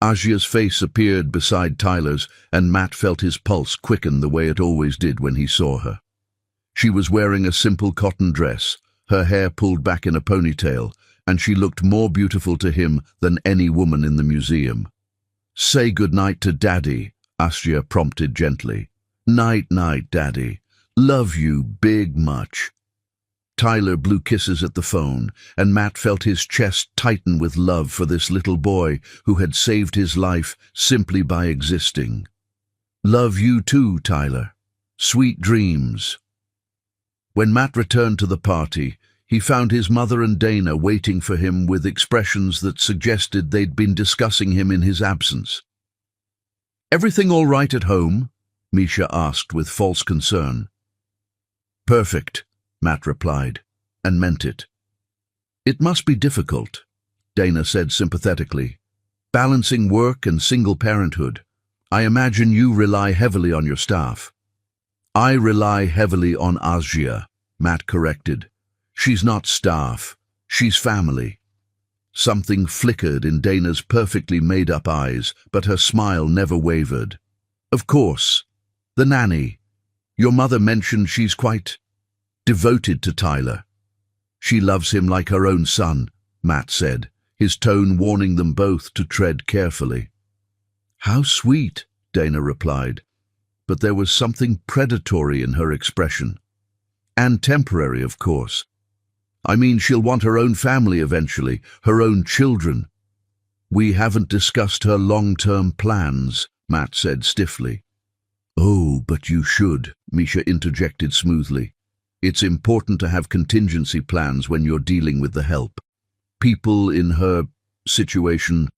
Asya's face appeared beside Tyler's, and Matt felt his pulse quicken the way it always did when he saw her. She was wearing a simple cotton dress, her hair pulled back in a ponytail, and she looked more beautiful to him than any woman in the museum. "Say goodnight to Daddy," Asya prompted gently. "Night-night, Daddy. Love you big much." Tyler blew kisses at the phone, and Matt felt his chest tighten with love for this little boy who had saved his life simply by existing. "Love you too, Tyler. Sweet dreams." When Matt returned to the party, he found his mother and Dana waiting for him with expressions that suggested they'd been discussing him in his absence. "Everything all right at home?" Misha asked with false concern. "Perfect," Matt replied, and meant it. "It must be difficult," Dana said sympathetically. "Balancing work and single parenthood. I imagine you rely heavily on your staff." "I rely heavily on Asya," Matt corrected. "She's not staff, she's family." Something flickered in Dana's perfectly made-up eyes, but her smile never wavered. "Of course. The nanny. Your mother mentioned she's quite devoted to Tyler." "She loves him like her own son," Matt said, his tone warning them both to tread carefully. "How sweet," Dana replied, but there was something predatory in her expression. "And temporary, of course. I mean, she'll want her own family eventually, her own children." "We haven't discussed her long-term plans," Matt said stiffly. "Oh, but you should," Misha interjected smoothly. "It's important to have contingency plans when you're dealing with the help. People in her situation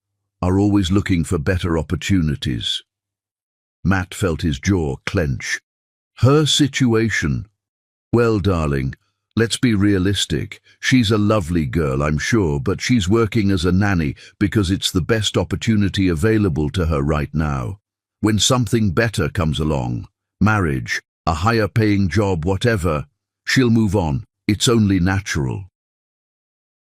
are always looking for better opportunities." Matt felt his jaw clench. "Her situation? Well, darling, Let's be realistic. She's a lovely girl, I'm sure, but she's working as a nanny because it's the best opportunity available to her right now. When something better comes along, marriage, a higher paying job, whatever, she'll move on. It's only natural.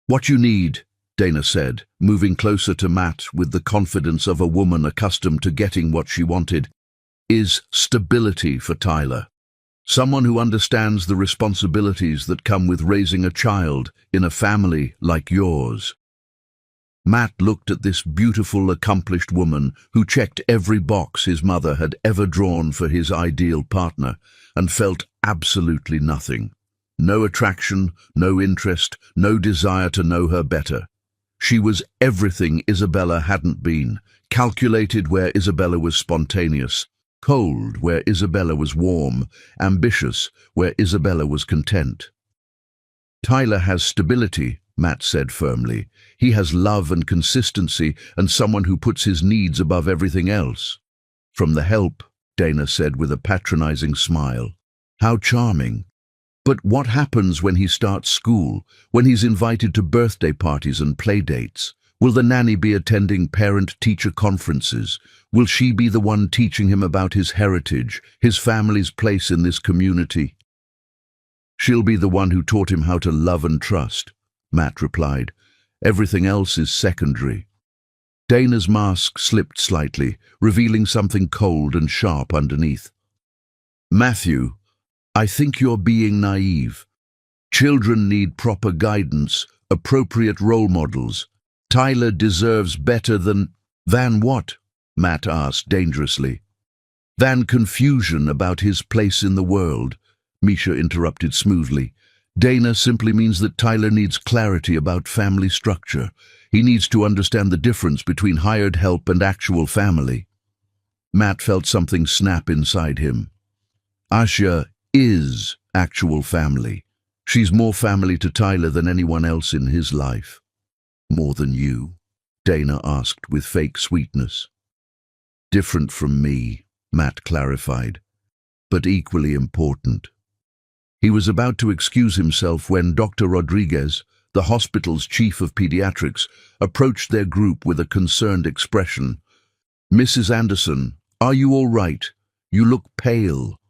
What you need, Dana said, moving closer to Matt with the confidence of a woman accustomed to getting what she wanted, is stability for Tyler. Someone who understands the responsibilities that come with raising a child in a family like yours. Matt looked at this beautiful, accomplished woman who checked every box his mother had ever drawn for his ideal partner and felt absolutely nothing. No attraction, no interest, no desire to know her better. She was everything Isabella hadn't been, calculated where Isabella was spontaneous, cold where Isabella was warm, ambitious where Isabella was content. Tyler has stability, Matt said firmly. He has love and consistency and someone who puts his needs above everything else. From the help, Dana said with a patronizing smile. How charming. But what happens when he starts school, when he's invited to birthday parties and play dates? Will the nanny be attending parent-teacher conferences? Will she be the one teaching him about his heritage, his family's place in this community? She'll be the one who taught him how to love and trust, Matt replied. Everything else is secondary. Dana's mask slipped slightly, revealing something cold and sharp underneath. Matthew, I think you're being naive. Children need proper guidance, appropriate role models. Tyler deserves better than what? Matt asked dangerously. Than confusion about his place in the world, Misha interrupted smoothly. Dana simply means that Tyler needs clarity about family structure. He needs to understand the difference between hired help and actual family. Matt felt something snap inside him. Asha is actual family. She's more family to Tyler than anyone else in his life. More than you? Dana asked with fake sweetness. Different from me, Matt clarified, but equally important. He was about to excuse himself when Dr. Rodriguez, the hospital's chief of pediatrics, approached their group with a concerned expression. Mrs. Anderson, are you all right? You look pale.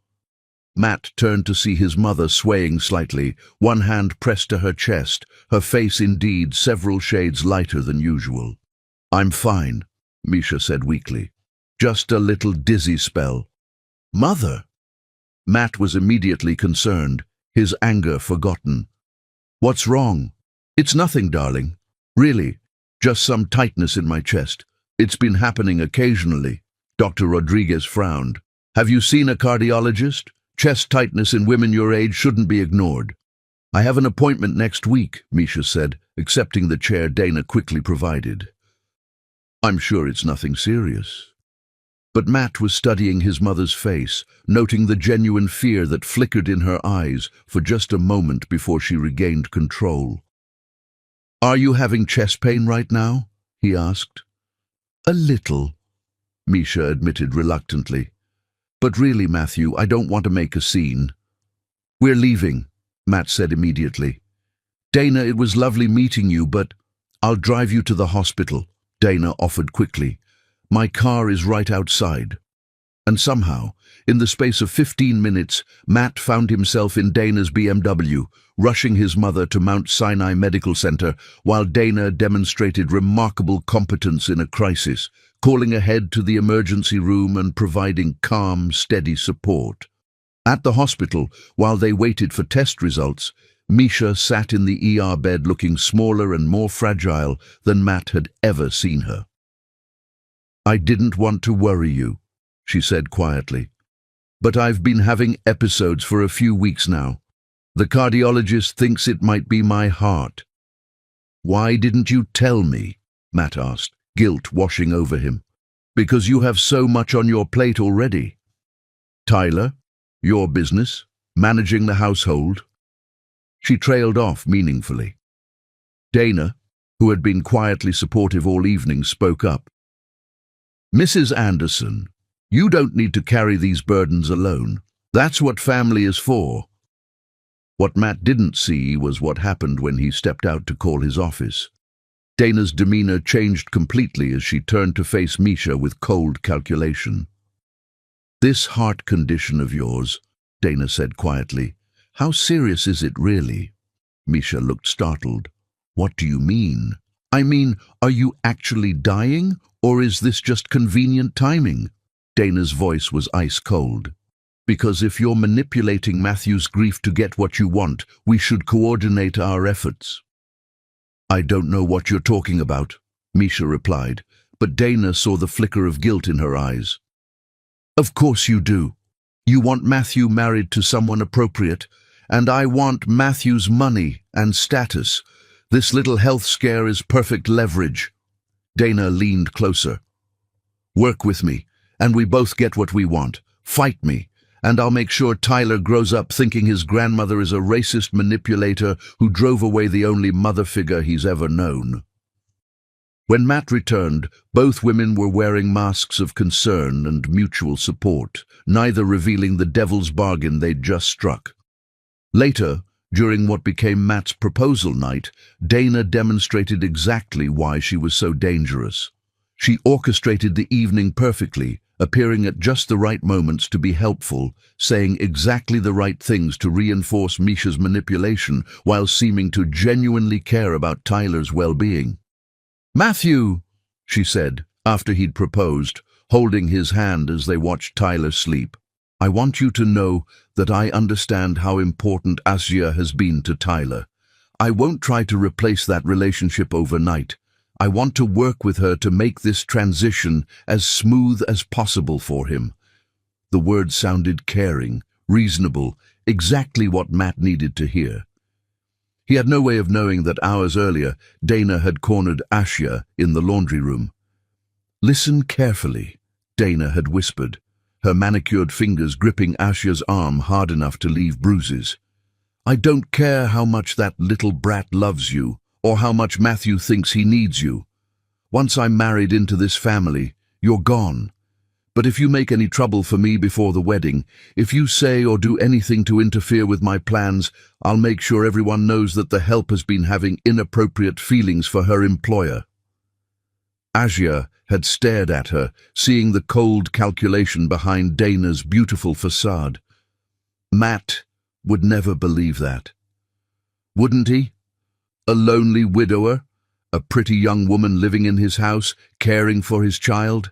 Matt turned to see his mother swaying slightly, one hand pressed to her chest, her face indeed several shades lighter than usual. I'm fine, Misha said weakly. Just a little dizzy spell. Mother! Matt was immediately concerned, his anger forgotten. What's wrong? It's nothing, darling. Really, just some tightness in my chest. It's been happening occasionally. Dr. Rodriguez frowned. Have you seen a cardiologist? Chest tightness in women your age shouldn't be ignored. I have an appointment next week, Misha said, accepting the chair Dana quickly provided. I'm sure it's nothing serious. But Matt was studying his mother's face, noting the genuine fear that flickered in her eyes for just a moment before she regained control. Are you having chest pain right now? He asked. A little, Misha admitted reluctantly. But really, Matthew, I don't want to make a scene. We're leaving, Matt said immediately. Dana, it was lovely meeting you, but I'll drive you to the hospital, Dana offered quickly. My car is right outside. And somehow, in the space of 15 minutes, Matt found himself in Dana's BMW, rushing his mother to Mount Sinai Medical Center, while Dana demonstrated remarkable competence in a crisis, calling ahead to the emergency room and providing calm, steady support. At the hospital, while they waited for test results, Misha sat in the ER bed looking smaller and more fragile than Matt had ever seen her. I didn't want to worry you, she said quietly, but I've been having episodes for a few weeks now. The cardiologist thinks it might be my heart. Why didn't you tell me? Matt asked, guilt washing over him. Because you have so much on your plate already. Tyler, your business, managing the household. She trailed off meaningfully. Dana, who had been quietly supportive all evening, spoke up. Mrs. Anderson, you don't need to carry these burdens alone. That's what family is for. What Matt didn't see was what happened when he stepped out to call his office. Dana's demeanor changed completely as she turned to face Misha with cold calculation. "This heart condition of yours," Dana said quietly, "how serious is it really?" Misha looked startled. "What do you mean?" "I mean, are you actually dying, or is this just convenient timing?" Dana's voice was ice cold. "Because if you're manipulating Matthew's grief to get what you want, we should coordinate our efforts." "I don't know what you're talking about," Misha replied, but Dana saw the flicker of guilt in her eyes. "Of course you do. You want Matthew married to someone appropriate, and I want Matthew's money and status. This little health scare is perfect leverage." Dana leaned closer. "Work with me, and we both get what we want. Fight me, and I'll make sure Tyler grows up thinking his grandmother is a racist manipulator who drove away the only mother figure he's ever known." When Matt returned, both women were wearing masks of concern and mutual support, neither revealing the devil's bargain they'd just struck. Later, during what became Matt's proposal night, Dana demonstrated exactly why she was so dangerous. She orchestrated the evening perfectly, appearing at just the right moments to be helpful, saying exactly the right things to reinforce Misha's manipulation while seeming to genuinely care about Tyler's well-being. "Matthew," she said, after he'd proposed, holding his hand as they watched Tyler sleep, "I want you to know that I understand how important Asya has been to Tyler. I won't try to replace that relationship overnight. I want to work with her to make this transition as smooth as possible for him." The words sounded caring, reasonable, exactly what Matt needed to hear. He had no way of knowing that hours earlier, Dana had cornered Asya in the laundry room. "Listen carefully," Dana had whispered, her manicured fingers gripping Asya's arm hard enough to leave bruises. "I don't care how much that little brat loves you, or how much Matthew thinks he needs you. Once I'm married into this family, you're gone. But if you make any trouble for me before the wedding, if you say or do anything to interfere with my plans, I'll make sure everyone knows that the help has been having inappropriate feelings for her employer." Asya had stared at her, seeing the cold calculation behind Dana's beautiful facade. Matt would never believe that. Wouldn't he? A lonely widower, a pretty young woman living in his house, caring for his child.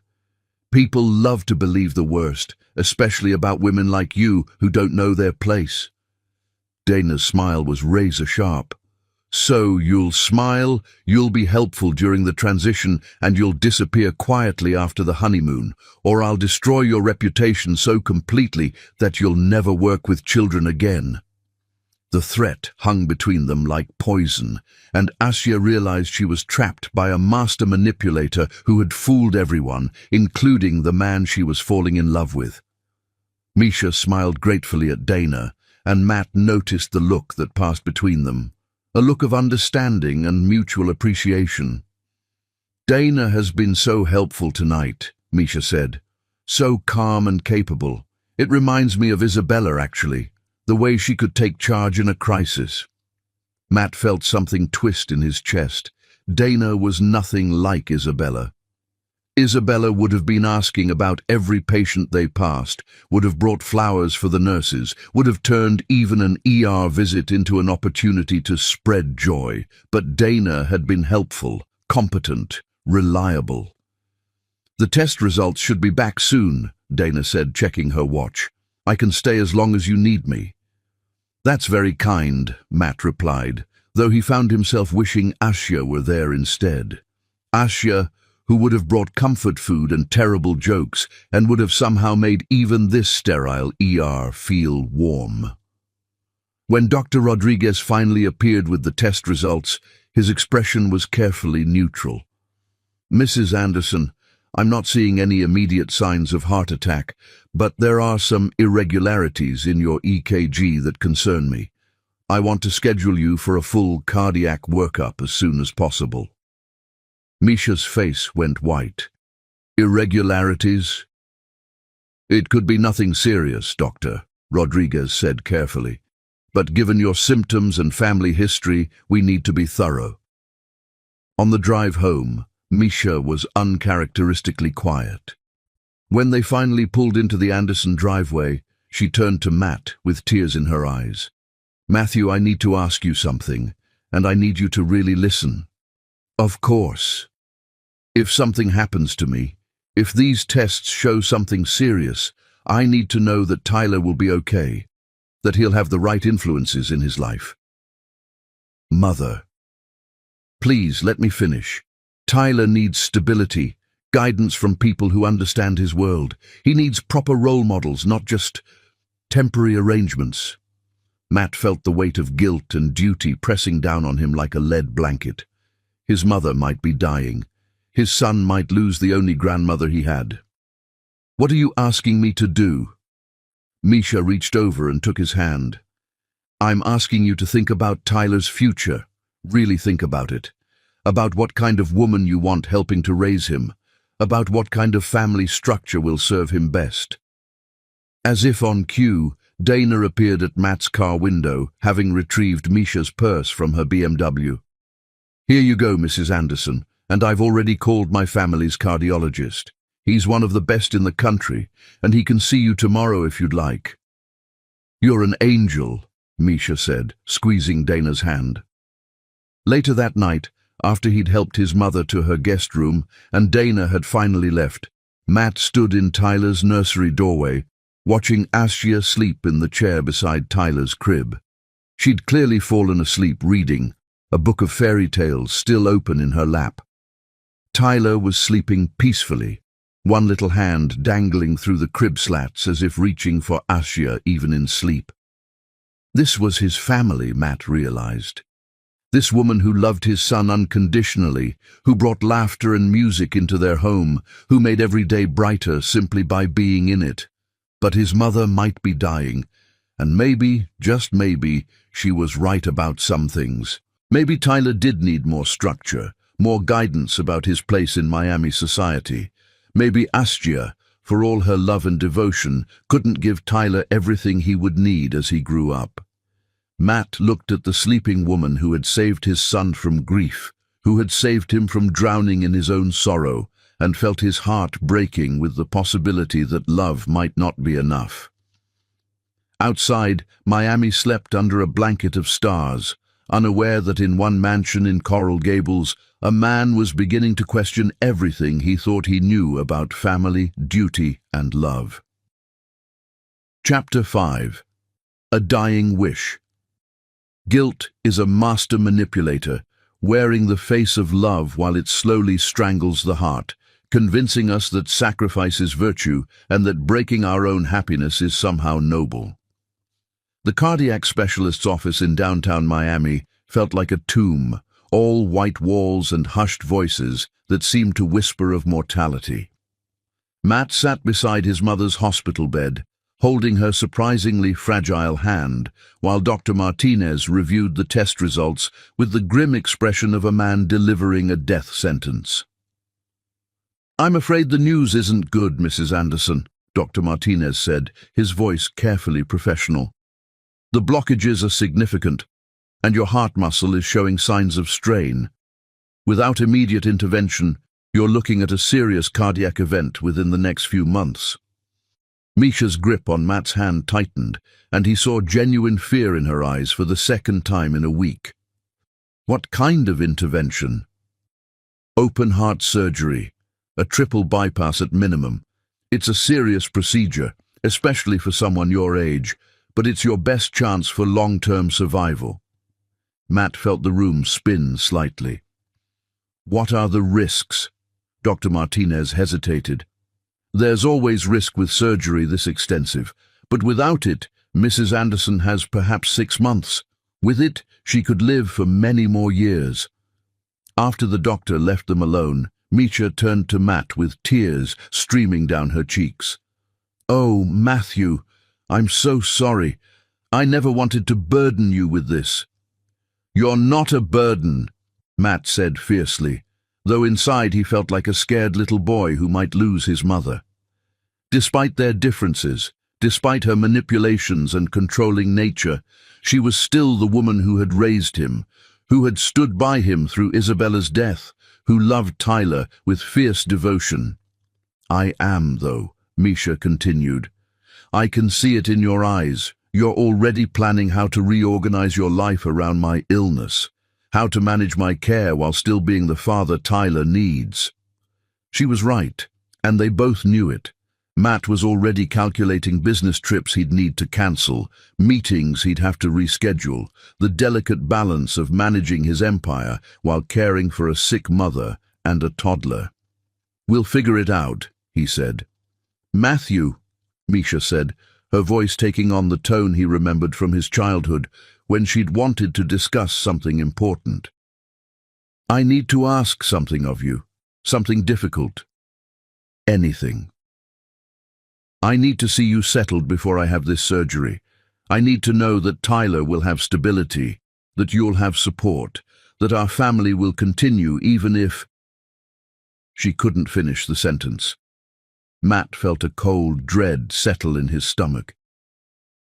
People love to believe the worst, especially about women like you who don't know their place. Dana's smile was razor sharp. "So you'll smile, you'll be helpful during the transition, and you'll disappear quietly after the honeymoon, or I'll destroy your reputation so completely that you'll never work with children again." The threat hung between them like poison, and Asya realized she was trapped by a master manipulator who had fooled everyone, including the man she was falling in love with. Misha smiled gratefully at Dana, and Matt noticed the look that passed between them, a look of understanding and mutual appreciation. "Dana has been so helpful tonight," Misha said. "So calm and capable. It reminds me of Isabella, actually. The way she could take charge in a crisis." Matt felt something twist in his chest. Dana was nothing like Isabella. Isabella would have been asking about every patient they passed, would have brought flowers for the nurses, would have turned even an ER visit into an opportunity to spread joy. But Dana had been helpful, competent, reliable. "The test results should be back soon," Dana said, checking her watch. "I can stay as long as you need me." "That's very kind," Matt replied, though he found himself wishing Asya were there instead. Asya, who would have brought comfort food and terrible jokes, and would have somehow made even this sterile ER feel warm. When Dr. Rodriguez finally appeared with the test results, his expression was carefully neutral. "Mrs. Anderson, I'm not seeing any immediate signs of heart attack, but there are some irregularities in your EKG that concern me. I want to schedule you for a full cardiac workup as soon as possible." Misha's face went white. "Irregularities?" "It could be nothing serious, Doctor," Rodriguez said carefully. but given your symptoms and family history, we need to be thorough." On the drive home, Misha was uncharacteristically quiet. When they finally pulled into the Anderson driveway, she turned to Matt with tears in her eyes. "Matthew, I need to ask you something, and I need you to really listen." "Of course. If something happens to me, if these tests show something serious, I need to know that Tyler will be okay, that he'll have the right influences in his life." "Mother, please let me finish. Tyler needs stability, guidance from people who understand his world. He needs proper role models, not just temporary arrangements." Matt felt the weight of guilt and duty pressing down on him like a lead blanket. His mother might be dying. His son might lose the only grandmother he had. "What are you asking me to do?" Misha reached over and took his hand. "I'm asking you to think about Tyler's future. Really think about it. About what kind of woman you want helping to raise him. About what kind of family structure will serve him best." As if on cue, Dana appeared at Matt's car window, having retrieved Misha's purse from her BMW. "Here you go, Mrs. Anderson, and I've already called my family's cardiologist. He's one of the best in the country, and he can see you tomorrow if you'd like." "You're an angel," Misha said, squeezing Dana's hand. Later that night, after he'd helped his mother to her guest room and Dana had finally left, Matt stood in Tyler's nursery doorway, watching Asya sleep in the chair beside Tyler's crib. She'd clearly fallen asleep reading, a book of fairy tales still open in her lap. Tyler was sleeping peacefully, one little hand dangling through the crib slats as if reaching for Asya even in sleep. This was his family, Matt realized. This woman who loved his son unconditionally, who brought laughter and music into their home, who made every day brighter simply by being in it. But his mother might be dying, and maybe, just maybe, she was right about some things. Maybe Tyler did need more structure, more guidance about his place in Miami society. Maybe Asya, for all her love and devotion, couldn't give Tyler everything he would need as he grew up. Matt looked at the sleeping woman who had saved his son from grief, who had saved him from drowning in his own sorrow, and felt his heart breaking with the possibility that love might not be enough. Outside, Miami slept under a blanket of stars, unaware that in one mansion in Coral Gables, a man was beginning to question everything he thought he knew about family, duty, and love. Chapter 5. A Dying Wish. Guilt is a master manipulator, wearing the face of love while it slowly strangles the heart, convincing us that sacrifice is virtue and that breaking our own happiness is somehow noble. The cardiac specialist's office in downtown Miami felt like a tomb, all white walls and hushed voices that seemed to whisper of mortality. Matt sat beside his mother's hospital bed, holding her surprisingly fragile hand, while Dr. Martinez reviewed the test results with the grim expression of a man delivering a death sentence. "I'm afraid the news isn't good, Mrs. Anderson," Dr. Martinez said, his voice carefully professional. "The blockages are significant, and your heart muscle is showing signs of strain. Without immediate intervention, you're looking at a serious cardiac event within the next few months." Misha's grip on Matt's hand tightened, and he saw genuine fear in her eyes for the second time in a week. "What kind of intervention?" "Open heart surgery, a triple bypass at minimum. It's a serious procedure, especially for someone your age, but it's your best chance for long-term survival." Matt felt the room spin slightly. "What are the risks?" Dr. Martinez hesitated. "There's always risk with surgery this extensive, but without it, Mrs. Anderson has perhaps 6 months. With it, she could live for many more years." After the doctor left them alone, Misha turned to Matt with tears streaming down her cheeks. "Oh, Matthew, I'm so sorry. I never wanted to burden you with this." "You're not a burden," Matt said fiercely, though inside he felt like a scared little boy who might lose his mother. Despite their differences, Despite her manipulations and controlling nature, she was still the woman who had raised him, who had stood by him through Isabella's death, who loved Tyler with fierce devotion. "I am, though," Misha continued. "I can see it in your eyes. You're already planning how to reorganize your life around my illness, how to manage my care while still being the father Tyler needs." She was right, and they both knew it. Matt was already calculating business trips he'd need to cancel, meetings he'd have to reschedule, the delicate balance of managing his empire while caring for a sick mother and a toddler. "We'll figure it out," he said. "Matthew," Misha said, her voice taking on the tone he remembered from his childhood when she'd wanted to discuss something important. "I need to ask something of you, something difficult. Anything. I need to see you settled before I have this surgery. I need to know that Tyler will have stability, that you'll have support, that our family will continue even if—" She couldn't finish the sentence. Matt felt a cold dread settle in his stomach.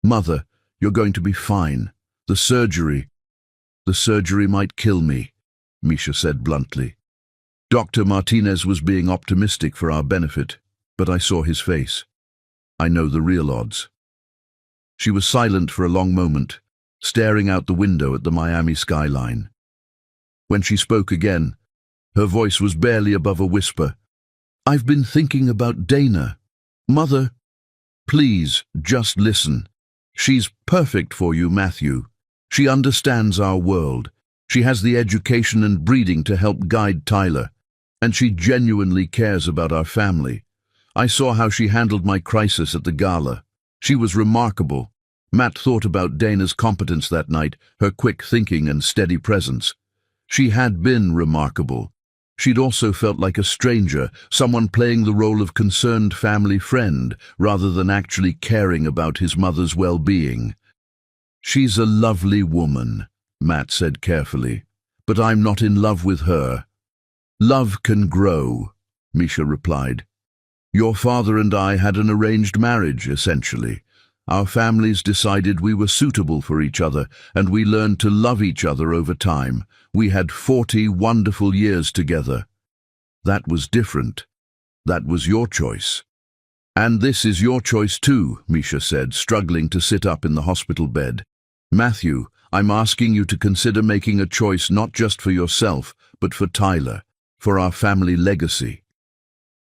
"Mother, you're going to be fine. The surgery might kill me," Misha said bluntly. "Dr. Martinez was being optimistic for our benefit, but I saw his face. I know the real odds." She was silent for a long moment, staring out the window at the Miami skyline. When she spoke again, her voice was barely above a whisper. "I've been thinking about Dana. Mother, please, just listen. She's perfect for you, Matthew. She understands our world. She has the education and breeding to help guide Tyler, and she genuinely cares about our family. I saw how she handled my crisis at the gala. She was remarkable." Matt thought about Dana's competence that night, her quick thinking and steady presence. She had been remarkable. She'd also felt like a stranger, someone playing the role of concerned family friend, rather than actually caring about his mother's well-being. "She's a lovely woman," Matt said carefully, "but I'm not in love with her." "Love can grow," Misha replied. "Your father and I had an arranged marriage, essentially. Our families decided we were suitable for each other, and we learned to love each other over time. We had 40 wonderful years together. That was different. That was your choice." "And this is your choice too," Misha said, struggling to sit up in the hospital bed. "Matthew, I'm asking you to consider making a choice not just for yourself, but for Tyler, for our family legacy."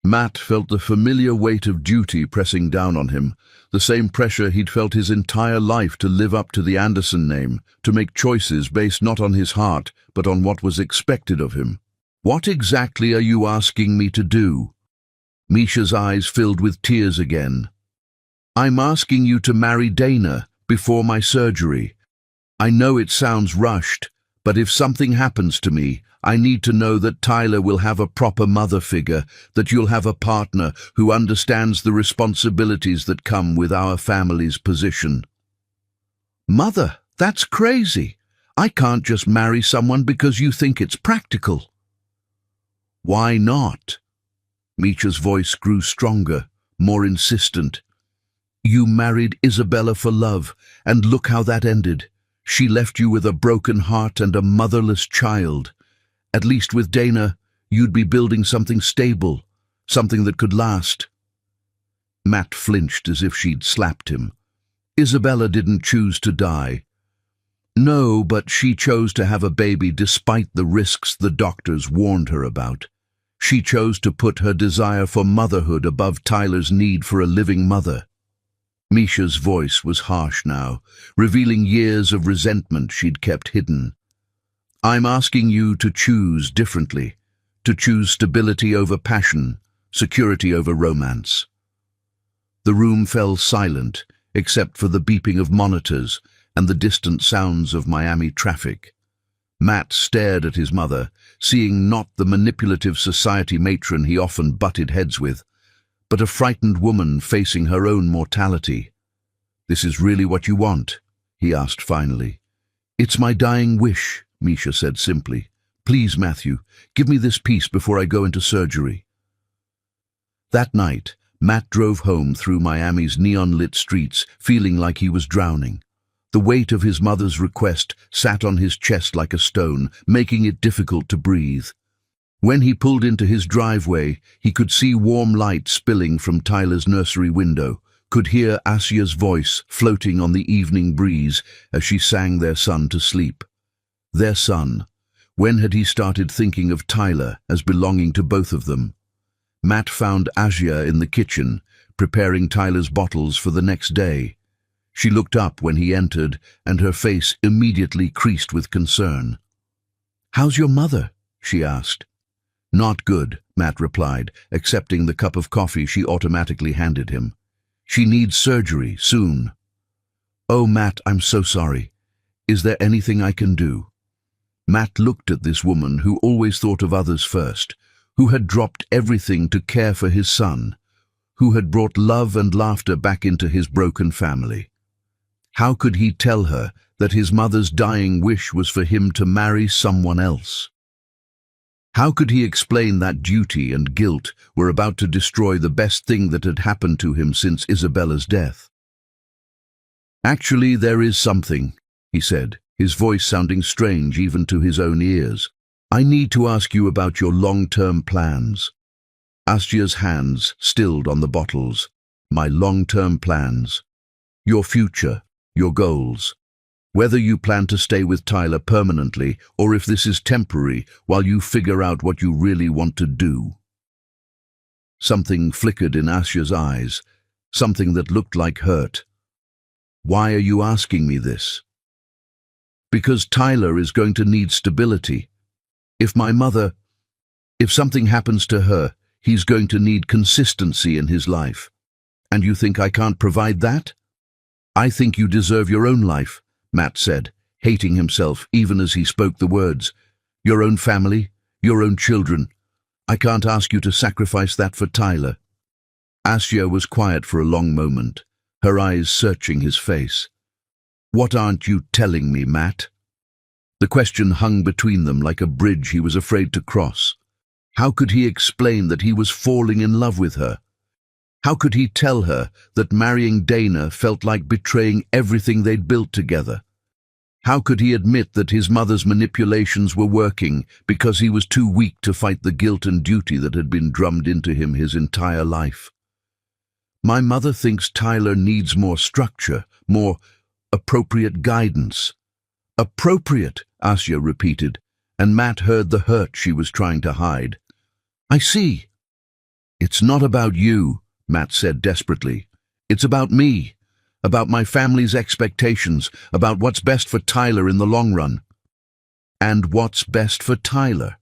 Matt felt the familiar weight of duty pressing down on him, the same pressure he'd felt his entire life to live up to the Anderson name, to make choices based not on his heart, but on what was expected of him. "What exactly are you asking me to do?" Misha's eyes filled with tears again. "I'm asking you to marry Dana before my surgery. I know it sounds rushed, but if something happens to me, I need to know that Tyler will have a proper mother figure, that you'll have a partner who understands the responsibilities that come with our family's position." "Mother, that's crazy. I can't just marry someone because you think it's practical." "Why not?" Misha's voice grew stronger, more insistent. "You married Isabella for love, and look how that ended. She left you with a broken heart and a motherless child. At least with Dana, you'd be building something stable, something that could last." Matt flinched as if she'd slapped him. "Isabella didn't choose to die." "No, but she chose to have a baby despite the risks the doctors warned her about. She chose to put her desire for motherhood above Tyler's need for a living mother." Misha's voice was harsh now, revealing years of resentment she'd kept hidden. "I'm asking you to choose differently, to choose stability over passion, security over romance." The room fell silent, except for the beeping of monitors and the distant sounds of Miami traffic. Matt stared at his mother, seeing not the manipulative society matron he often butted heads with, but a frightened woman facing her own mortality. "This is really what you want?" he asked finally. "It's my dying wish," Misha said simply. "Please, Matthew, give me this piece before I go into surgery." That night, Matt drove home through Miami's neon-lit streets, feeling like he was drowning. The weight of his mother's request sat on his chest like a stone, making it difficult to breathe. When he pulled into his driveway, he could see warm light spilling from Tyler's nursery window, could hear Asia's voice floating on the evening breeze as she sang their son to sleep. Their son. When had he started thinking of Tyler as belonging to both of them? Matt found Asia in the kitchen, preparing Tyler's bottles for the next day. She looked up when he entered, and her face immediately creased with concern. "How's your mother?" she asked. "Not good," Matt replied, accepting the cup of coffee she automatically handed him. "She needs surgery, soon." "Oh, Matt, I'm so sorry. Is there anything I can do?" Matt looked at this woman who always thought of others first, who had dropped everything to care for his son, who had brought love and laughter back into his broken family. How could he tell her that his mother's dying wish was for him to marry someone else? How could he explain that duty and guilt were about to destroy the best thing that had happened to him since Isabella's death? "Actually, there is something," he said, his voice sounding strange even to his own ears. "I need to ask you about your long-term plans." Asia's hands stilled on the bottles. "My long-term plans. Your future, your goals. Whether you plan to stay with Tyler permanently or if this is temporary while you figure out what you really want to do." Something flickered in Asia's eyes, something that looked like hurt. "Why are you asking me this?" "Because Tyler is going to need stability. If something happens to her, he's going to need consistency in his life. And you think I can't provide that?" "I think you deserve your own life," Matt said, hating himself even as he spoke the words. "Your own family, your own children. I can't ask you to sacrifice that for Tyler." Asia was quiet for a long moment, her eyes searching his face. "What aren't you telling me, Matt?" The question hung between them like a bridge he was afraid to cross. How could he explain that he was falling in love with her? How could he tell her that marrying Dana felt like betraying everything they'd built together? How could he admit that his mother's manipulations were working because he was too weak to fight the guilt and duty that had been drummed into him his entire life? "My mother thinks Tyler needs more structure, more appropriate guidance." "Appropriate," Asia repeated, and Matt heard the hurt she was trying to hide. "I see." "It's not about you," Matt said desperately. "It's about me, about my family's expectations, about what's best for Tyler in the long run." "And what's best for Tyler?"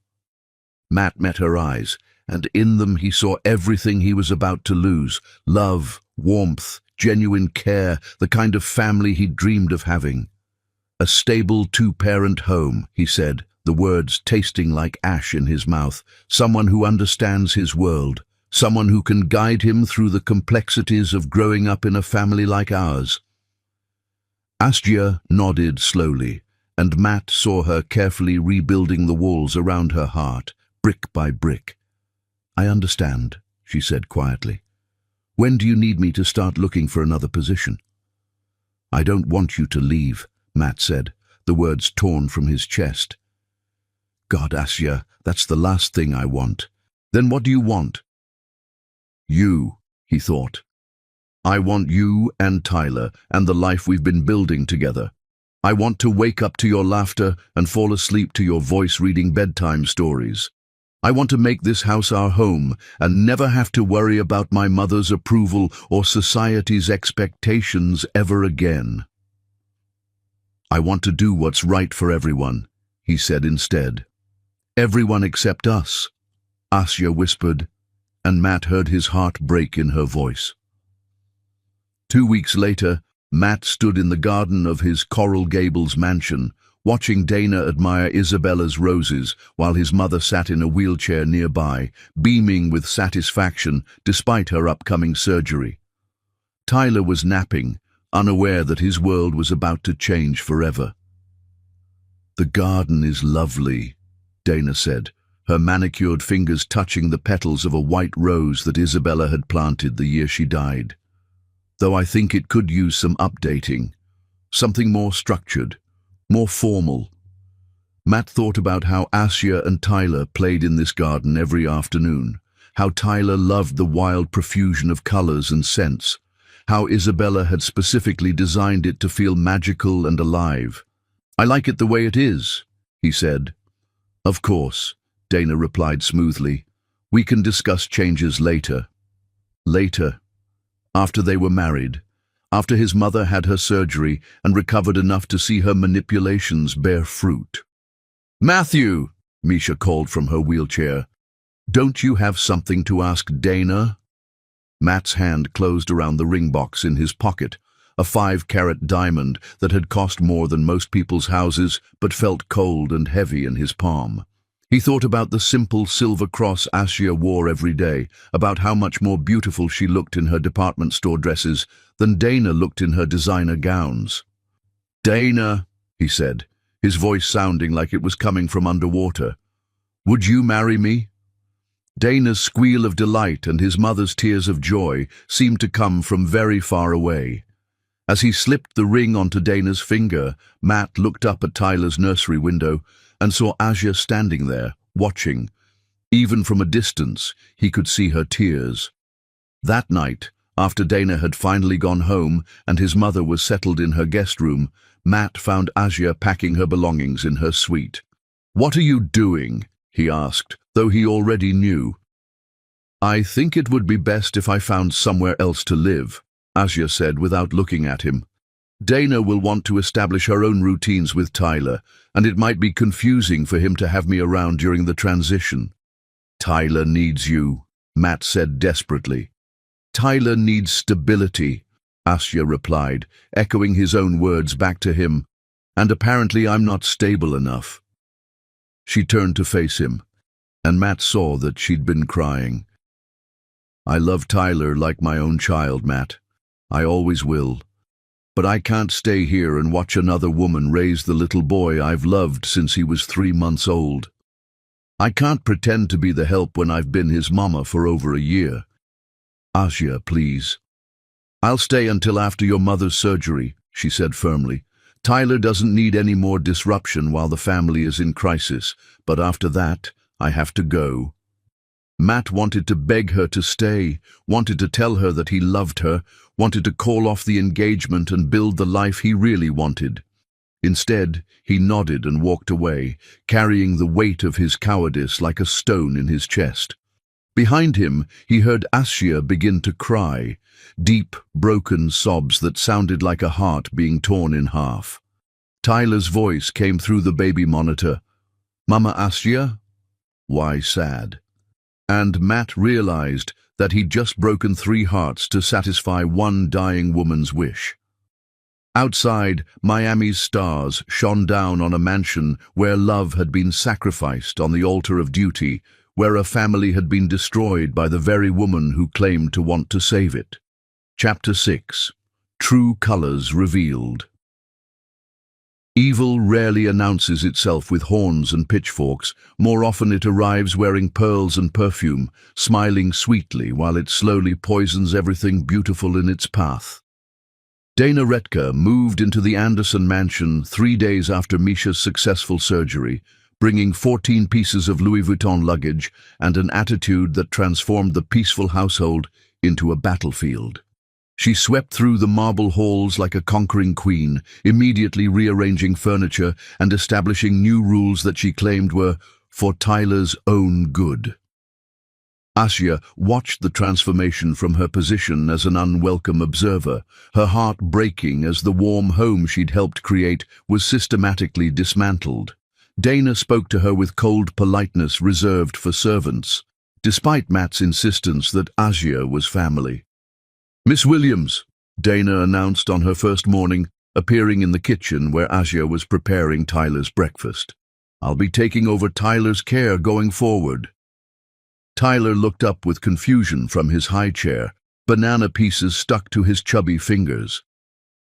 Matt met her eyes, and in them he saw everything he was about to lose: love, warmth, genuine care, the kind of family he'd dreamed of having. "A stable two-parent home," he said, the words tasting like ash in his mouth. "Someone who understands his world. Someone who can guide him through the complexities of growing up in a family like ours." Asia nodded slowly, and Matt saw her carefully rebuilding the walls around her heart, brick by brick. "I understand," she said quietly. "When do you need me to start looking for another position?" "I don't want you to leave," Matt said, the words torn from his chest. "God, Asia, that's the last thing I want." "Then what do you want?" "You," he thought. "I want you and Tyler and the life we've been building together. I want to wake up to your laughter and fall asleep to your voice reading bedtime stories. I want to make this house our home and never have to worry about my mother's approval or society's expectations ever again." "I want to do what's right for everyone," he said instead. "Everyone except us," Asia whispered, and Matt heard his heart break in her voice. 2 weeks later, Matt stood in the garden of his Coral Gables mansion, watching Dana admire Isabella's roses while his mother sat in a wheelchair nearby, beaming with satisfaction despite her upcoming surgery. Tyler was napping, unaware that his world was about to change forever. "The garden is lovely," Dana said, her manicured fingers touching the petals of a white rose that Isabella had planted the year she died. Though I think it could use some updating, something more structured, more formal. Matt thought about how Asya and Tyler played in this garden every afternoon, how Tyler loved the wild profusion of colors and scents, how Isabella had specifically designed it to feel magical and alive. "I like it the way it is," he said. "Of course," Dana replied smoothly. "We can discuss changes later." Later, after they were married, after his mother had her surgery and recovered enough to see her manipulations bear fruit. "Matthew," Misha called from her wheelchair, "don't you have something to ask Dana?" Matt's hand closed around the ring box in his pocket, a 5-carat diamond that had cost more than most people's houses but felt cold and heavy in his palm. He thought about the simple silver cross Asya wore every day, about how much more beautiful she looked in her department store dresses than Dana looked in her designer gowns. "Dana," he said, his voice sounding like it was coming from underwater, "would you marry me?" Dana's squeal of delight and his mother's tears of joy seemed to come from very far away. As he slipped the ring onto Dana's finger, Matt looked up at Tyler's nursery window and saw Asya standing there, watching. Even from a distance, he could see her tears. That night, after Dana had finally gone home and his mother was settled in her guest room, Matt found Asya packing her belongings in her suite. "What are you doing?" he asked, though he already knew. "I think it would be best if I found somewhere else to live," Asya said without looking at him. "Dana will want to establish her own routines with Tyler, and it might be confusing for him to have me around during the transition." "Tyler needs you," Matt said desperately. "Tyler needs stability," Asya replied, echoing his own words back to him, "and apparently I'm not stable enough." She turned to face him, and Matt saw that she'd been crying. "I love Tyler like my own child, Matt. I always will. But I can't stay here and watch another woman raise the little boy I've loved since he was 3 months old. I can't pretend to be the help when I've been his mama for over a year. Asya, please." "I'll stay until after your mother's surgery," she said firmly. "Tyler doesn't need any more disruption while the family is in crisis, but after that, I have to go." Matt wanted to beg her to stay, wanted to tell her that he loved her, wanted to call off the engagement and build the life he really wanted. Instead, he nodded and walked away, carrying the weight of his cowardice like a stone in his chest. Behind him, he heard Asya begin to cry, deep, broken sobs that sounded like a heart being torn in half. Tyler's voice came through the baby monitor. "Mama Asya? Why sad?" And Matt realized that he'd just broken 3 hearts to satisfy one dying woman's wish. Outside, Miami's stars shone down on a mansion where love had been sacrificed on the altar of duty, where a family had been destroyed by the very woman who claimed to want to save it. Chapter 6. True Colors Revealed. Evil rarely announces itself with horns and pitchforks. More often it arrives wearing pearls and perfume, smiling sweetly while it slowly poisons everything beautiful in its path. Dana Retka moved into the Anderson mansion 3 days after Misha's successful surgery, bringing 14 pieces of Louis Vuitton luggage and an attitude that transformed the peaceful household into a battlefield. She swept through the marble halls like a conquering queen, immediately rearranging furniture and establishing new rules that she claimed were for Tyler's own good. Asya watched the transformation from her position as an unwelcome observer, her heart breaking as the warm home she'd helped create was systematically dismantled. Dana spoke to her with cold politeness reserved for servants, despite Matt's insistence that Asya was family. "Miss Williams," Dana announced on her first morning, appearing in the kitchen where Asya was preparing Tyler's breakfast. "I'll be taking over Tyler's care going forward." Tyler looked up with confusion from his high chair, banana pieces stuck to his chubby fingers.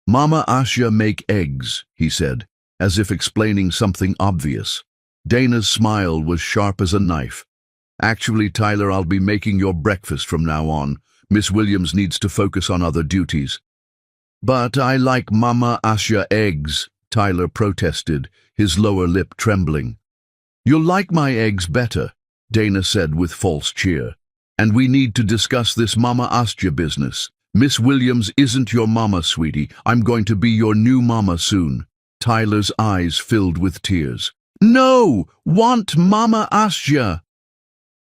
"Mama Asya make eggs," he said, as if explaining something obvious. Dana's smile was sharp as a knife. Actually, Tyler, I'll be making your breakfast from now on. Miss Williams needs to focus on other duties. But I like Mama Asya eggs, Tyler protested, his lower lip trembling. You'll like my eggs better, Dana said with false cheer. And we need to discuss this Mama Asya business. Miss Williams isn't your mama, sweetie. I'm going to be your new mama soon. Tyler's eyes filled with tears. No! Want Mama Asya!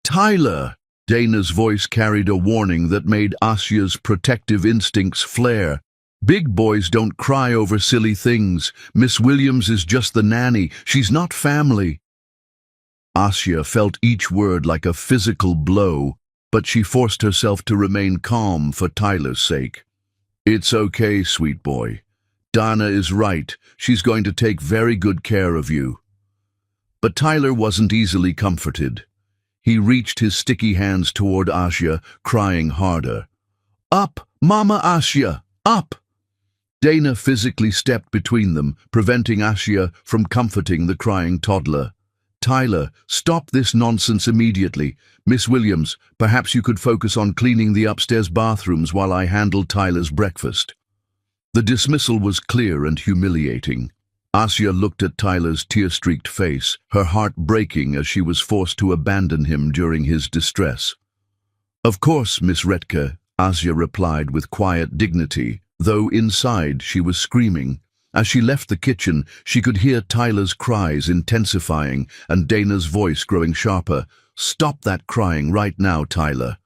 Tyler! Dana's voice carried a warning that made Asya's protective instincts flare. Big boys don't cry over silly things. Miss Williams is just the nanny. She's not family. Asya felt each word like a physical blow, but she forced herself to remain calm for Tyler's sake. It's okay, sweet boy. Dana is right. She's going to take very good care of you. But Tyler wasn't easily comforted. He reached his sticky hands toward Asya, crying harder. Up, Mama Asya, up! Dana physically stepped between them, preventing Asya from comforting the crying toddler. Tyler, stop this nonsense immediately. Miss Williams, perhaps you could focus on cleaning the upstairs bathrooms while I handle Tyler's breakfast. The dismissal was clear and humiliating. Asya looked at Tyler's tear-streaked face, her heart breaking as she was forced to abandon him during his distress. Of course, Miss Retka, Asya replied with quiet dignity, though inside she was screaming. As she left the kitchen, she could hear Tyler's cries intensifying and Dana's voice growing sharper. Stop that crying right now, Tyler.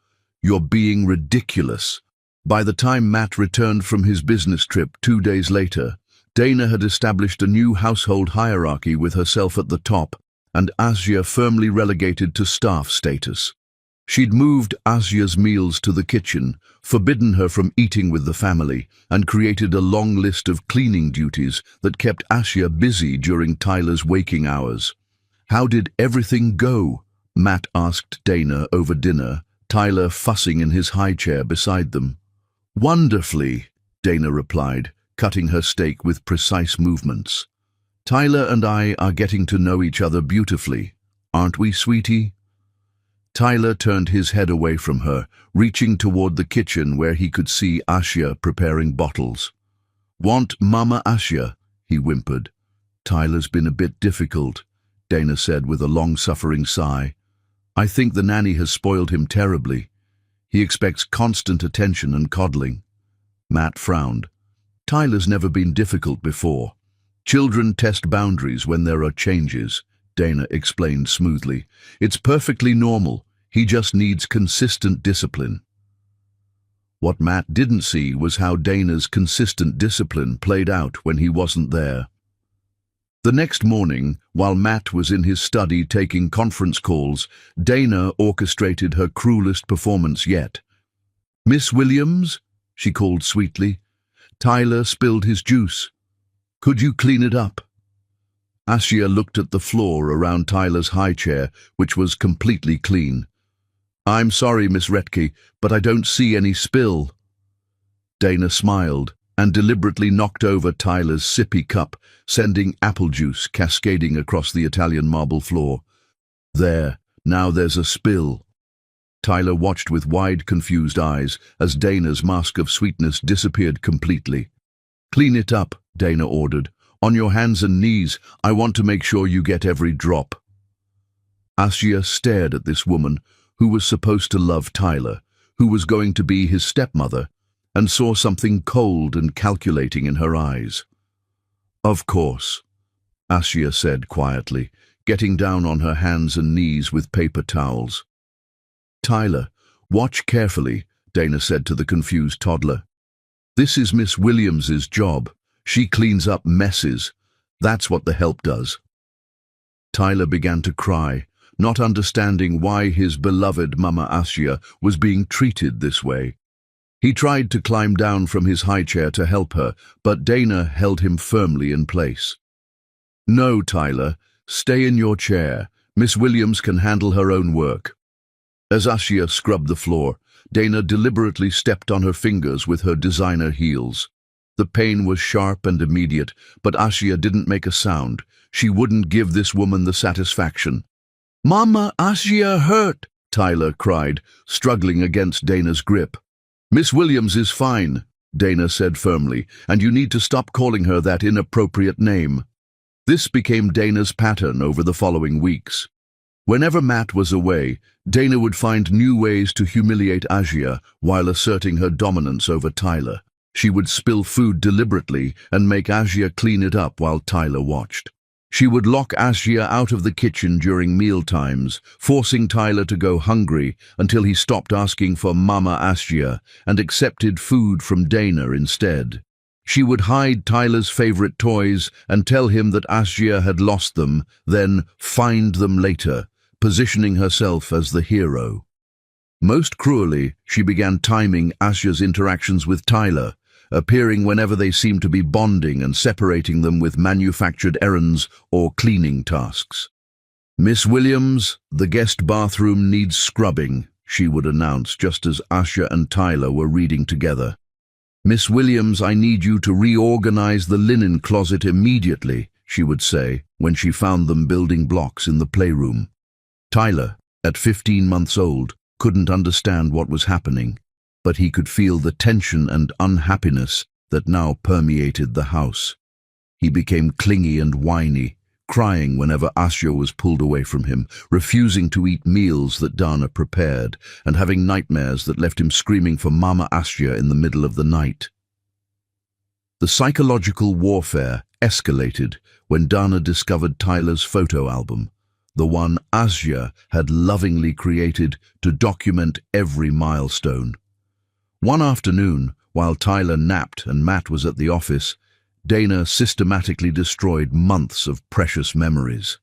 You're being ridiculous. By the time Matt returned from his business trip 2 days later, Dana had established a new household hierarchy with herself at the top and Asya firmly relegated to staff status. She'd moved Asya's meals to the kitchen, forbidden her from eating with the family, and created a long list of cleaning duties that kept Asya busy during Tyler's waking hours. How did everything go? Matt asked Dana over dinner, Tyler fussing in his high chair beside them. Wonderfully, Dana replied, cutting her steak with precise movements. Tyler and I are getting to know each other beautifully, aren't we, sweetie? Tyler turned his head away from her, reaching toward the kitchen where he could see Asya preparing bottles. Want Mama Asya? He whimpered. Tyler's been a bit difficult, Dana said with a long-suffering sigh. I think the nanny has spoiled him terribly. He expects constant attention and coddling. Matt frowned. Tyler's never been difficult before. Children test boundaries when there are changes, Dana explained smoothly. It's perfectly normal. He just needs consistent discipline. What Matt didn't see was how Dana's consistent discipline played out when he wasn't there. The next morning, while Matt was in his study taking conference calls, Dana orchestrated her cruelest performance yet. Miss Williams, she called sweetly. Tyler spilled his juice. Could you clean it up? Asya looked at the floor around Tyler's high chair, which was completely clean. I'm sorry, Miss Retke, but I don't see any spill. Dana smiled and deliberately knocked over Tyler's sippy cup, sending apple juice cascading across the Italian marble floor. There, now there's a spill. Tyler watched with wide, confused eyes as Dana's mask of sweetness disappeared completely. Clean it up, Dana ordered. On your hands and knees, I want to make sure you get every drop. Asya stared at this woman, who was supposed to love Tyler, who was going to be his stepmother, and saw something cold and calculating in her eyes. Of course, Asya said quietly, getting down on her hands and knees with paper towels. Tyler, watch carefully, Dana said to the confused toddler. This is Miss Williams's job. She cleans up messes. That's what the help does. Tyler began to cry, not understanding why his beloved Mama Asya was being treated this way. He tried to climb down from his high chair to help her, but Dana held him firmly in place. No, Tyler, stay in your chair. Miss Williams can handle her own work. As Asya scrubbed the floor, Dana deliberately stepped on her fingers with her designer heels. The pain was sharp and immediate, but Asya didn't make a sound. She wouldn't give this woman the satisfaction. "Mama, Asya hurt," Tyler cried, struggling against Dana's grip. "Miss Williams is fine," Dana said firmly, "and you need to stop calling her that inappropriate name." This became Dana's pattern over the following weeks. Whenever Matt was away, Dana would find new ways to humiliate Asya while asserting her dominance over Tyler. She would spill food deliberately and make Asya clean it up while Tyler watched. She would lock Asya out of the kitchen during meal times, forcing Tyler to go hungry until he stopped asking for Mama Asya and accepted food from Dana instead. She would hide Tyler's favorite toys and tell him that Asya had lost them, then find them later, positioning herself as the hero. Most cruelly, she began timing Asya's interactions with Tyler, appearing whenever they seemed to be bonding and separating them with manufactured errands or cleaning tasks. "Miss Williams, the guest bathroom needs scrubbing," she would announce just as Asya and Tyler were reading together. "Miss Williams, I need you to reorganize the linen closet immediately," she would say when she found them building blocks in the playroom. Tyler, at 15 months old, couldn't understand what was happening, but he could feel the tension and unhappiness that now permeated the house. He became clingy and whiny, crying whenever Asya was pulled away from him, refusing to eat meals that Dana prepared, and having nightmares that left him screaming for Mama Asya in the middle of the night. The psychological warfare escalated when Dana discovered Tyler's photo album, the one Asya had lovingly created to document every milestone. One afternoon, while Tyler napped and Matt was at the office, Dana systematically destroyed months of precious memories.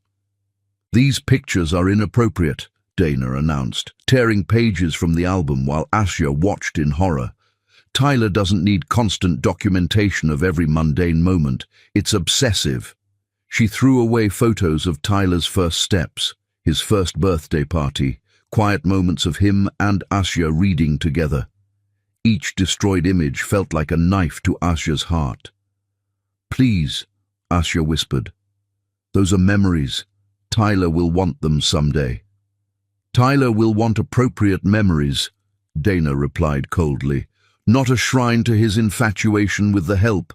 "These pictures are inappropriate," Dana announced, tearing pages from the album while Asya watched in horror. "Tyler doesn't need constant documentation of every mundane moment. It's obsessive." She threw away photos of Tyler's first steps, his first birthday party, quiet moments of him and Asya reading together. Each destroyed image felt like a knife to Asya's heart. "Please," Asya whispered. "Those are memories. Tyler will want them someday." "Tyler will want appropriate memories," Dana replied coldly, "not a shrine to his infatuation with the help."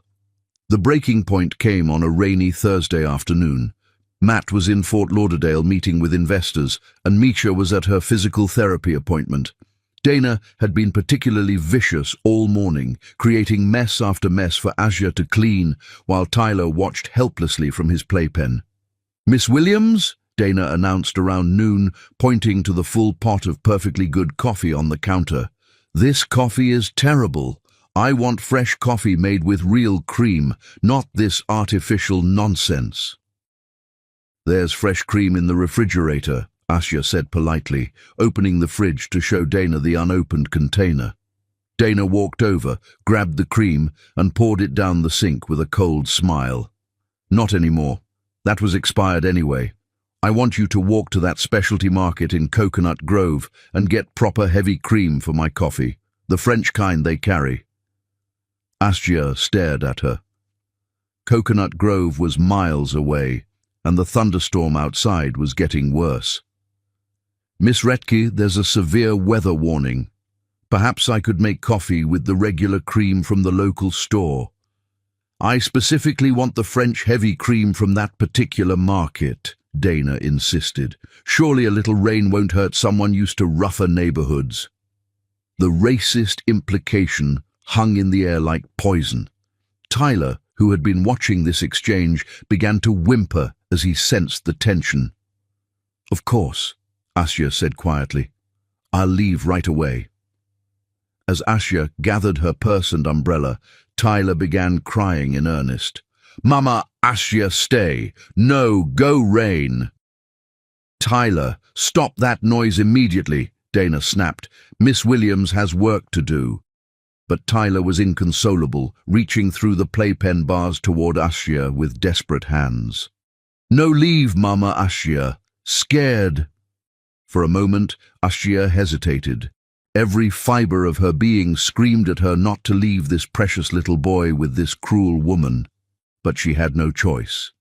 The breaking point came on a rainy Thursday afternoon. Matt was in Fort Lauderdale meeting with investors, and Misha was at her physical therapy appointment. Dana had been particularly vicious all morning, creating mess after mess for Asya to clean, while Tyler watched helplessly from his playpen. "Miss Williams," Dana announced around noon, pointing to the full pot of perfectly good coffee on the counter. "This coffee is terrible. I want fresh coffee made with real cream, not this artificial nonsense." "There's fresh cream in the refrigerator," Asya said politely, opening the fridge to show Dana the unopened container. Dana walked over, grabbed the cream, and poured it down the sink with a cold smile. "Not anymore. That was expired anyway. I want you to walk to that specialty market in Coconut Grove and get proper heavy cream for my coffee, the French kind they carry." Asya stared at her. Coconut Grove was miles away, and the thunderstorm outside was getting worse. "Miss Retke, there's a severe weather warning. Perhaps I could make coffee with the regular cream from the local store." "I specifically want the French heavy cream from that particular market," Dana insisted. "Surely a little rain won't hurt someone used to rougher neighborhoods." The racist implication hung in the air like poison. Tyler, who had been watching this exchange, began to whimper as he sensed the tension. "Of course," Asya said quietly. "I'll leave right away." As Asya gathered her purse and umbrella, Tyler began crying in earnest. "Mama, Asya, stay. No, go rain." "Tyler, stop that noise immediately," Dana snapped. "Miss Williams has work to do." But Tyler was inconsolable, reaching through the playpen bars toward Asya with desperate hands. "No leave, Mama Asya. Scared." For a moment, Asya hesitated. Every fiber of her being screamed at her not to leave this precious little boy with this cruel woman, but she had no choice.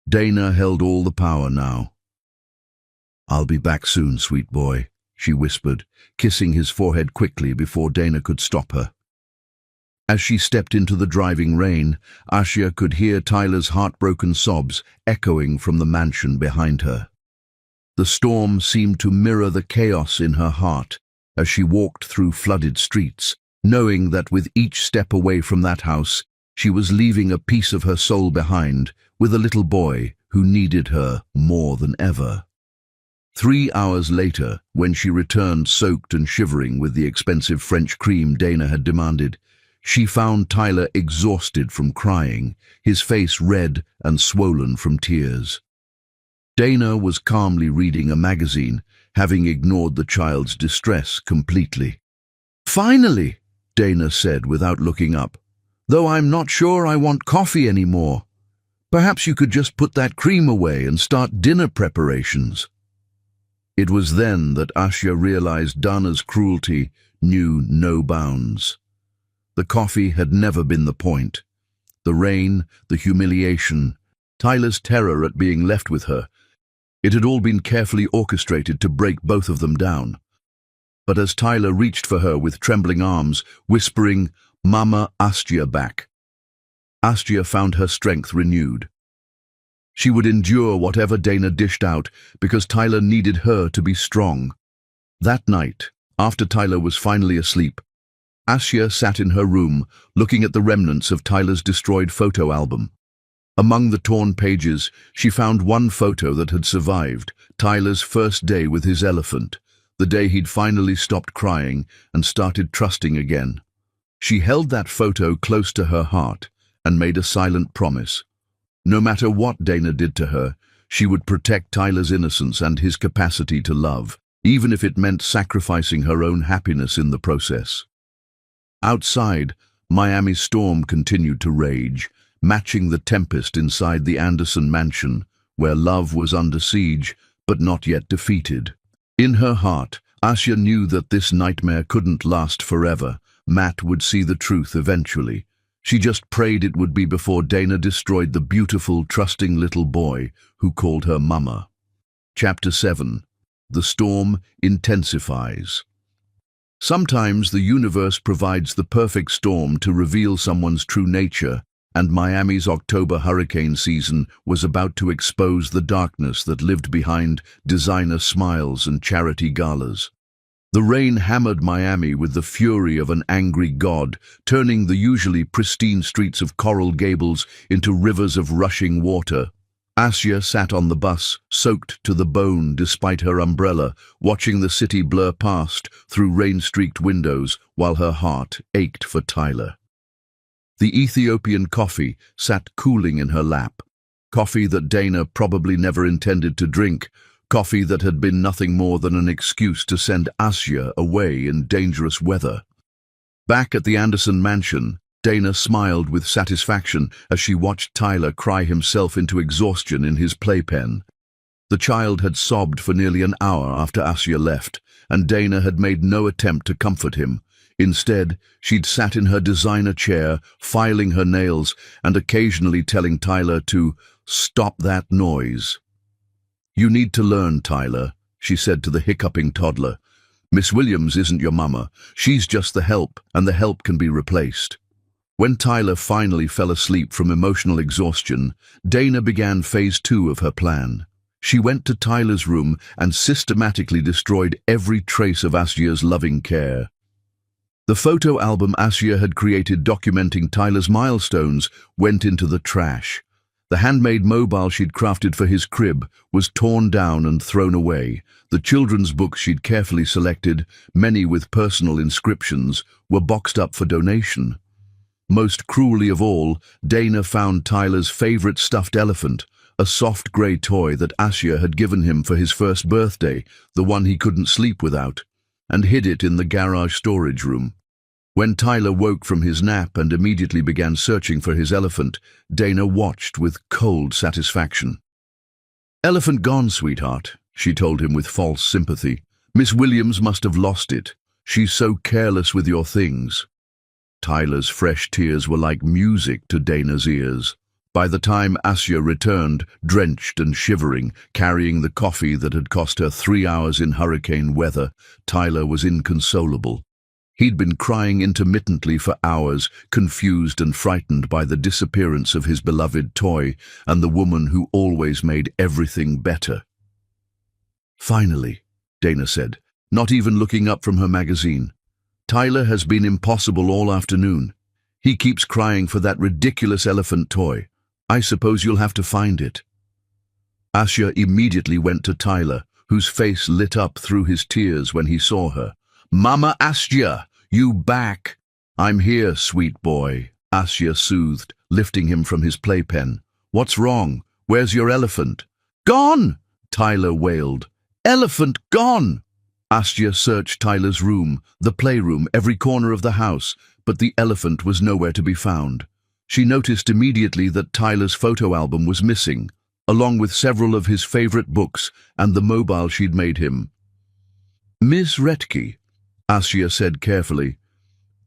Dana held all the power now. "I'll be back soon, sweet boy," she whispered, kissing his forehead quickly before Dana could stop her. As she stepped into the driving rain, Asya could hear Tyler's heartbroken sobs echoing from the mansion behind her. The storm seemed to mirror the chaos in her heart as she walked through flooded streets, knowing that with each step away from that house, she was leaving a piece of her soul behind, with a little boy who needed her more than ever. 3 hours later, when she returned soaked and shivering with the expensive French cream Dana had demanded, she found Tyler exhausted from crying, his face red and swollen from tears. Dana was calmly reading a magazine, having ignored the child's distress completely. "Finally," Dana said without looking up, "though I'm not sure I want coffee anymore. Perhaps you could just put that cream away and start dinner preparations." It was then that Asya realized Dana's cruelty knew no bounds. The coffee had never been the point. The rain, the humiliation, Tyler's terror at being left with her, it had all been carefully orchestrated to break both of them down. But as Tyler reached for her with trembling arms, whispering, "Mama, Asya back," Asya found her strength renewed. She would endure whatever Dana dished out because Tyler needed her to be strong. That night, after Tyler was finally asleep, Asya sat in her room, looking at the remnants of Tyler's destroyed photo album. Among the torn pages, she found one photo that had survived, Tyler's first day with his elephant, the day he'd finally stopped crying and started trusting again. She held that photo close to her heart and made a silent promise. No matter what Dana did to her, she would protect Tyler's innocence and his capacity to love, even if it meant sacrificing her own happiness in the process. Outside, Miami's storm continued to rage, matching the tempest inside the Anderson mansion, where love was under siege, but not yet defeated. In her heart, Asya knew that this nightmare couldn't last forever. Matt would see the truth eventually. She just prayed it would be before Dana destroyed the beautiful, trusting little boy who called her Mama. Chapter 7. The Storm Intensifies. Sometimes the universe provides the perfect storm to reveal someone's true nature, and Miami's October hurricane season was about to expose the darkness that lived behind designer smiles and charity galas. The rain hammered Miami with the fury of an angry god, turning the usually pristine streets of Coral Gables into rivers of rushing water. Asya sat on the bus, soaked to the bone despite her umbrella, watching the city blur past through rain-streaked windows while her heart ached for Tyler. The Ethiopian coffee sat cooling in her lap, coffee that Dana probably never intended to drink, coffee that had been nothing more than an excuse to send Asya away in dangerous weather. Back at the Anderson mansion, Dana smiled with satisfaction as she watched Tyler cry himself into exhaustion in his playpen. The child had sobbed for nearly an hour after Asya left, and Dana had made no attempt to comfort him. Instead, she'd sat in her designer chair, filing her nails and occasionally telling Tyler to stop that noise. "You need to learn, Tyler," she said to the hiccuping toddler. "Miss Williams isn't your mama. She's just the help, and the help can be replaced." When Tyler finally fell asleep from emotional exhaustion, Dana began phase 2 of her plan. She went to Tyler's room and systematically destroyed every trace of Asya's loving care. The photo album Asya had created documenting Tyler's milestones went into the trash. The handmade mobile she'd crafted for his crib was torn down and thrown away. The children's books she'd carefully selected, many with personal inscriptions, were boxed up for donation. Most cruelly of all, Dana found Tyler's favorite stuffed elephant, a soft grey toy that Asya had given him for his first birthday, the one he couldn't sleep without, and hid it in the garage storage room. When Tyler woke from his nap and immediately began searching for his elephant, Dana watched with cold satisfaction. "Elephant gone, sweetheart," she told him with false sympathy. "Miss Williams must have lost it. She's so careless with your things." Tyler's fresh tears were like music to Dana's ears. By the time Asya returned, drenched and shivering, carrying the coffee that had cost her 3 hours in hurricane weather, Tyler was inconsolable. He'd been crying intermittently for hours, confused and frightened by the disappearance of his beloved toy and the woman who always made everything better. "Finally," Dana said, not even looking up from her magazine. "Tyler has been impossible all afternoon. He keeps crying for that ridiculous elephant toy. I suppose you'll have to find it." Asya immediately went to Tyler, whose face lit up through his tears when he saw her. "Mama Asya, you back?" "I'm here, sweet boy," Asya soothed, lifting him from his playpen. "What's wrong? Where's your elephant?" "Gone!" Tyler wailed. "Elephant gone!" Asya searched Tyler's room, the playroom, every corner of the house, but the elephant was nowhere to be found. She noticed immediately that Tyler's photo album was missing, along with several of his favorite books and the mobile she'd made him. "Miss Retke," Asya said carefully,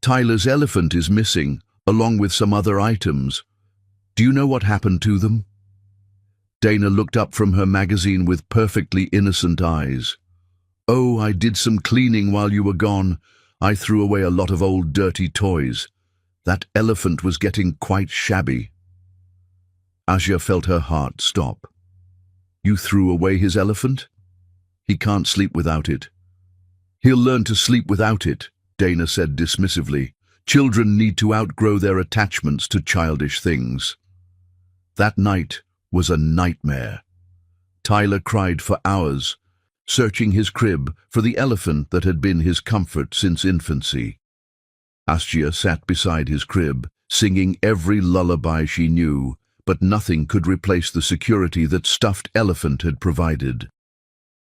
"Tyler's elephant is missing, along with some other items. Do you know what happened to them?" Dana looked up from her magazine with perfectly innocent eyes. "Oh, I did some cleaning while you were gone. I threw away a lot of old dirty toys. That elephant was getting quite shabby." Asya felt her heart stop. "You threw away his elephant? He can't sleep without it." "He'll learn to sleep without it," Dana said dismissively. "Children need to outgrow their attachments to childish things." That night was a nightmare. Tyler cried for hours, searching his crib for the elephant that had been his comfort since infancy. Asya sat beside his crib, singing every lullaby she knew, but nothing could replace the security that stuffed elephant had provided.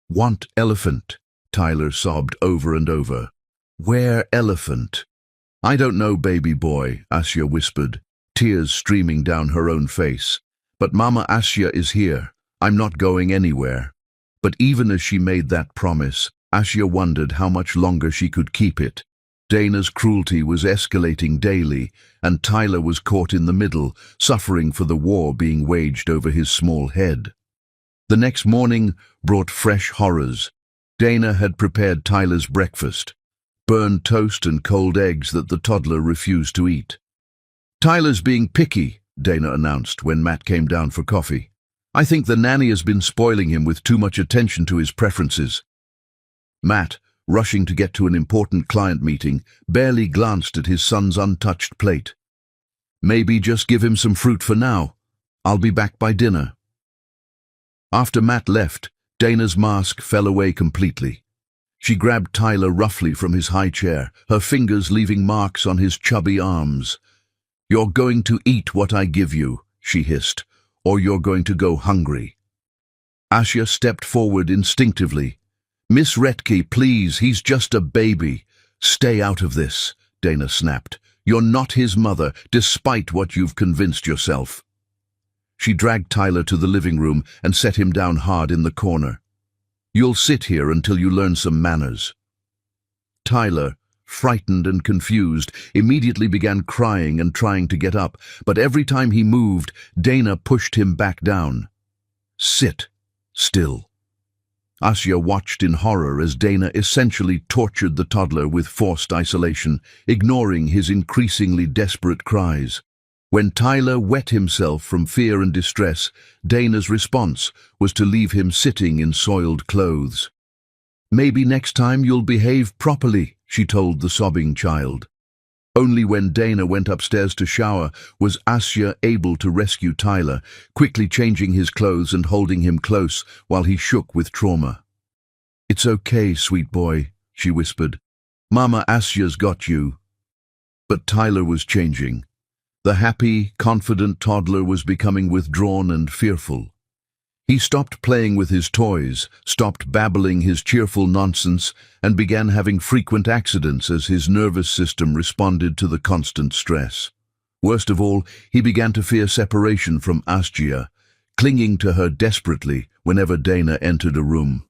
"Want elephant," Tyler sobbed over and over. "Where elephant?" "I don't know, baby boy," Asya whispered, tears streaming down her own face. "But Mama Asya is here. I'm not going anywhere." But even as she made that promise, Asya wondered how much longer she could keep it. Dana's cruelty was escalating daily, and Tyler was caught in the middle, suffering for the war being waged over his small head. The next morning brought fresh horrors. Dana had prepared Tyler's breakfast, burned toast and cold eggs that the toddler refused to eat. "Tyler's being picky," Dana announced when Matt came down for coffee. "I think the nanny has been spoiling him with too much attention to his preferences." Matt, rushing to get to an important client meeting, barely glanced at his son's untouched plate. "Maybe just give him some fruit for now. I'll be back by dinner." After Matt left, Dana's mask fell away completely. She grabbed Tyler roughly from his high chair, her fingers leaving marks on his chubby arms. "You're going to eat what I give you," she hissed, "or you're going to go hungry." Asya stepped forward instinctively. "Miss Retke, please, he's just a baby." "Stay out of this," Dana snapped. "You're not his mother, despite what you've convinced yourself." She dragged Tyler to the living room and set him down hard in the corner. "You'll sit here until you learn some manners." Tyler, frightened and confused, immediately began crying and trying to get up, but every time he moved, Dana pushed him back down. "Sit still." Asya watched in horror as Dana essentially tortured the toddler with forced isolation, ignoring his increasingly desperate cries. When Tyler wet himself from fear and distress, Dana's response was to leave him sitting in soiled clothes. "Maybe next time you'll behave properly," she told the sobbing child. Only when Dana went upstairs to shower was Asya able to rescue Tyler, quickly changing his clothes and holding him close while he shook with trauma. "It's okay, sweet boy," she whispered. "Mama Asya's got you." But Tyler was changing. The happy, confident toddler was becoming withdrawn and fearful. He stopped playing with his toys, stopped babbling his cheerful nonsense, and began having frequent accidents as his nervous system responded to the constant stress. Worst of all, he began to fear separation from Asya, clinging to her desperately whenever Dana entered a room.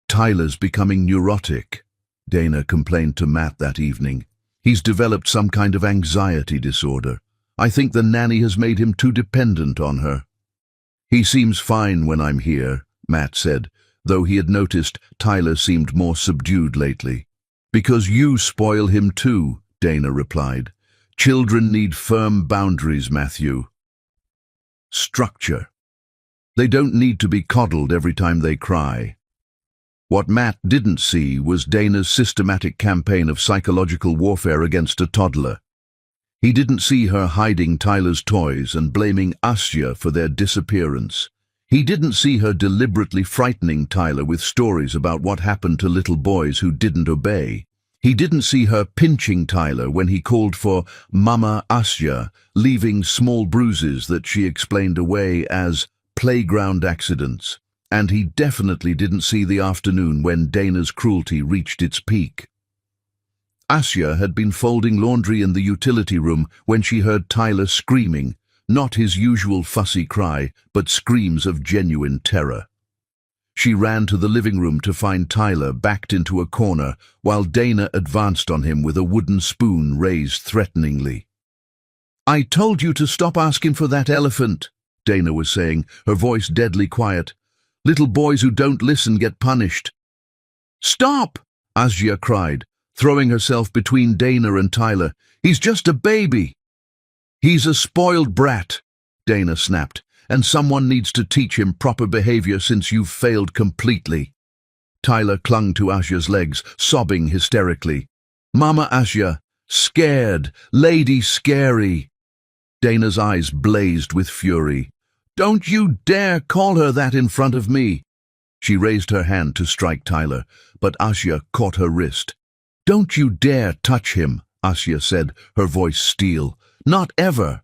"Tyler's becoming neurotic," Dana complained to Matt that evening. He's developed some kind of anxiety disorder. I think the nanny has made him too dependent on her. He seems fine when I'm here, Matt said, though he had noticed Tyler seemed more subdued lately. Because you spoil him too, Dana replied. Children need firm boundaries, Matthew. Structure. They don't need to be coddled every time they cry. What Matt didn't see was Dana's systematic campaign of psychological warfare against a toddler. He didn't see her hiding Tyler's toys and blaming Asya for their disappearance. He didn't see her deliberately frightening Tyler with stories about what happened to little boys who didn't obey. He didn't see her pinching Tyler when he called for Mama Asya, leaving small bruises that she explained away as playground accidents. And he definitely didn't see the afternoon when Dana's cruelty reached its peak. Asya had been folding laundry in the utility room when she heard Tyler screaming, not his usual fussy cry, but screams of genuine terror. She ran to the living room to find Tyler backed into a corner while Dana advanced on him with a wooden spoon raised threateningly. "I told you to stop asking for that elephant," Dana was saying, her voice deadly quiet. "Little boys who don't listen get punished." "Stop!" Asya cried, throwing herself between Dana and Tyler. "He's just a baby." "He's a spoiled brat," Dana snapped, "and someone needs to teach him proper behavior since you've failed completely." Tyler clung to Asya's legs, sobbing hysterically. "Mama Asya, scared, lady scary." Dana's eyes blazed with fury. "Don't you dare call her that in front of me." She raised her hand to strike Tyler, but Asya caught her wrist. "Don't you dare touch him," Asya said, her voice steel. "Not ever."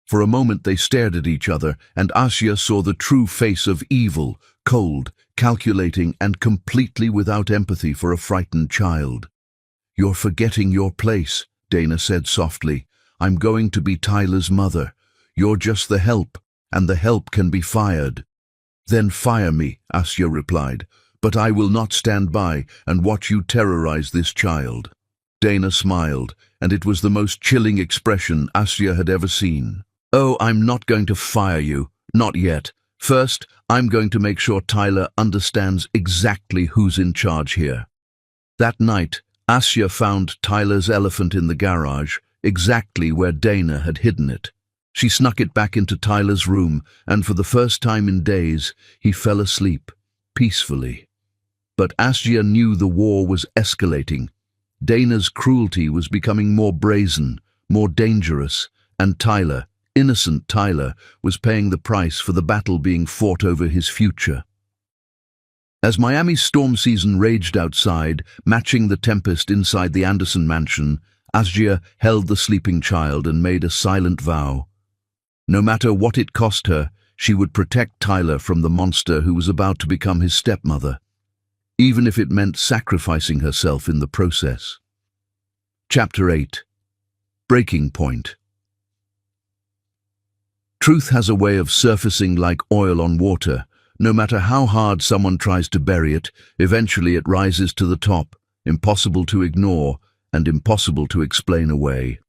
For a moment they stared at each other, and Asya saw the true face of evil, cold, calculating, and completely without empathy for a frightened child. "You're forgetting your place," Dana said softly. "I'm going to be Tyler's mother. You're just the help, and the help can be fired." "Then fire me," Asya replied, "but I will not stand by and watch you terrorize this child." Dana smiled, and it was the most chilling expression Asya had ever seen. "Oh, I'm not going to fire you. Not yet. First, I'm going to make sure Tyler understands exactly who's in charge here." That night, Asya found Tyler's elephant in the garage, exactly where Dana had hidden it. She snuck it back into Tyler's room, and for the first time in days, he fell asleep, peacefully. But Asya knew the war was escalating. Dana's cruelty was becoming more brazen, more dangerous, and Tyler, innocent Tyler, was paying the price for the battle being fought over his future. As Miami's storm season raged outside, matching the tempest inside the Anderson mansion, Asya held the sleeping child and made a silent vow. No matter what it cost her, she would protect Tyler from the monster who was about to become his stepmother, even if it meant sacrificing herself in the process. Chapter 8. Breaking Point. Truth has a way of surfacing like oil on water. No matter how hard someone tries to bury it, eventually it rises to the top, impossible to ignore and impossible to explain away.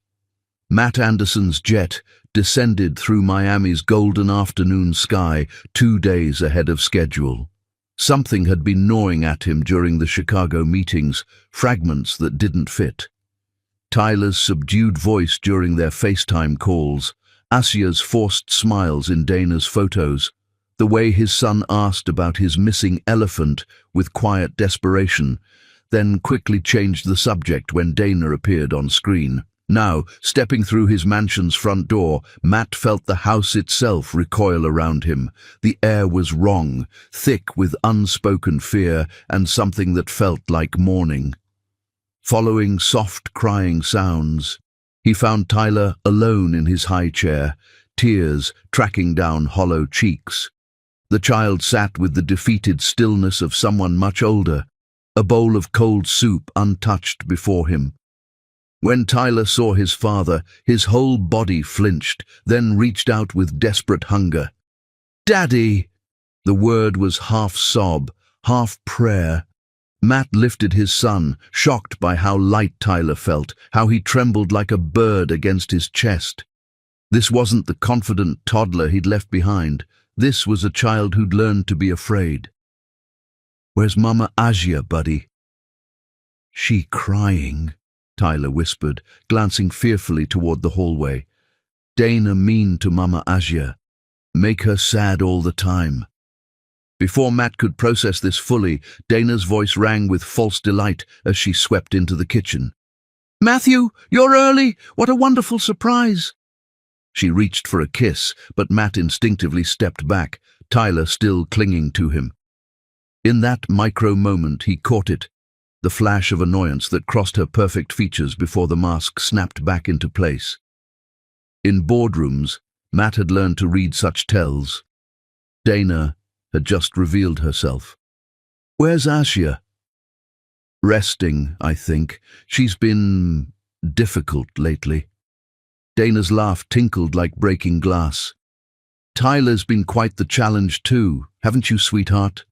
Matt Anderson's jet descended through Miami's golden afternoon sky 2 days ahead of schedule. Something had been gnawing at him during the Chicago meetings, fragments that didn't fit. Tyler's subdued voice during their FaceTime calls, Asya's forced smiles in Dana's photos, the way his son asked about his missing elephant with quiet desperation, then quickly changed the subject when Dana appeared on screen. Now, stepping through his mansion's front door, Matt felt the house itself recoil around him. The air was wrong, thick with unspoken fear and something that felt like mourning. Following soft crying sounds, he found Tyler alone in his high chair, tears tracking down hollow cheeks. The child sat with the defeated stillness of someone much older, a bowl of cold soup untouched before him. When Tyler saw his father, his whole body flinched, then reached out with desperate hunger. "Daddy!" The word was half sob, half prayer. Matt lifted his son, shocked by how light Tyler felt, how he trembled like a bird against his chest. This wasn't the confident toddler he'd left behind. This was a child who'd learned to be afraid. "Where's Mama Asia, buddy?" "She crying," Tyler whispered, glancing fearfully toward the hallway. "Dana mean to Mama Asia. Make her sad all the time." Before Matt could process this fully, Dana's voice rang with false delight as she swept into the kitchen. "Matthew, you're early! What a wonderful surprise!" She reached for a kiss, but Matt instinctively stepped back, Tyler still clinging to him. In that micro moment he caught it, the flash of annoyance that crossed her perfect features before the mask snapped back into place. In boardrooms, Matt had learned to read such tells. Dana had just revealed herself. "Where's Asia?" "Resting, I think. She's been difficult lately." Dana's laugh tinkled like breaking glass. "Tyler's been quite the challenge too, haven't you, sweetheart?"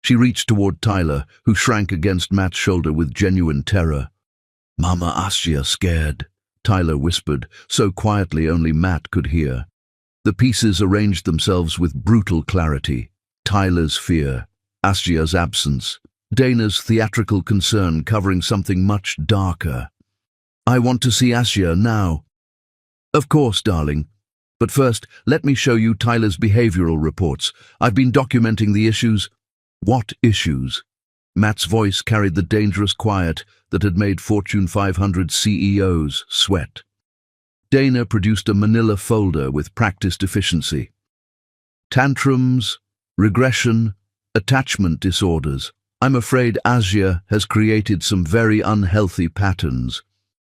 She reached toward Tyler, who shrank against Matt's shoulder with genuine terror. "Mama Asia scared," Tyler whispered, so quietly only Matt could hear. The pieces arranged themselves with brutal clarity. Tyler's fear, Asia's absence, Dana's theatrical concern covering something much darker. "I want to see Asia now." "Of course, darling. But first, let me show you Tyler's behavioral reports. I've been documenting the issues." "What issues?" Matt's voice carried the dangerous quiet that had made Fortune 500 CEOs sweat. Dana produced a manila folder with practiced efficiency. "Tantrums, regression, attachment disorders. I'm afraid Asia has created some very unhealthy patterns.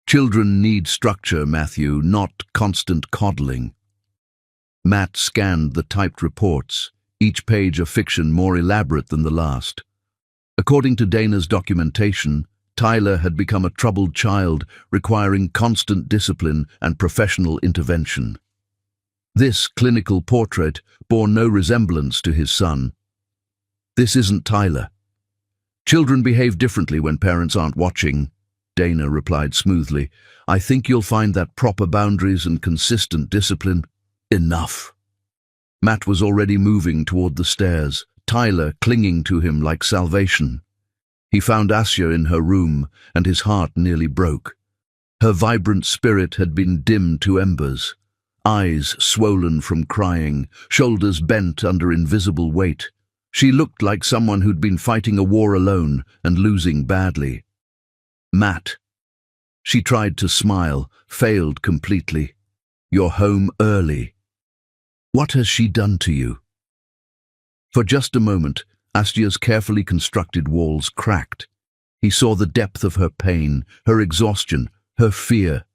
Children need structure, Matthew, not constant coddling." Matt scanned the typed reports, each page a fiction more elaborate than the last. According to Dana's documentation, Tyler had become a troubled child, requiring constant discipline and professional intervention. This clinical portrait bore no resemblance to his son. "This isn't Tyler. Children behave differently when parents aren't watching," Dana replied smoothly. "I think you'll find that proper boundaries and consistent discipline." "Enough." Matt was already moving toward the stairs, Tyler clinging to him like salvation. He found Asia in her room, and his heart nearly broke. Her vibrant spirit had been dimmed to embers, eyes swollen from crying, shoulders bent under invisible weight. She looked like someone who'd been fighting a war alone and losing badly. "Matt." She tried to smile, failed completely. "You're home early. What has she done to you?" For just a moment, Asia's carefully constructed walls cracked. He saw the depth of her pain, her exhaustion, her fear.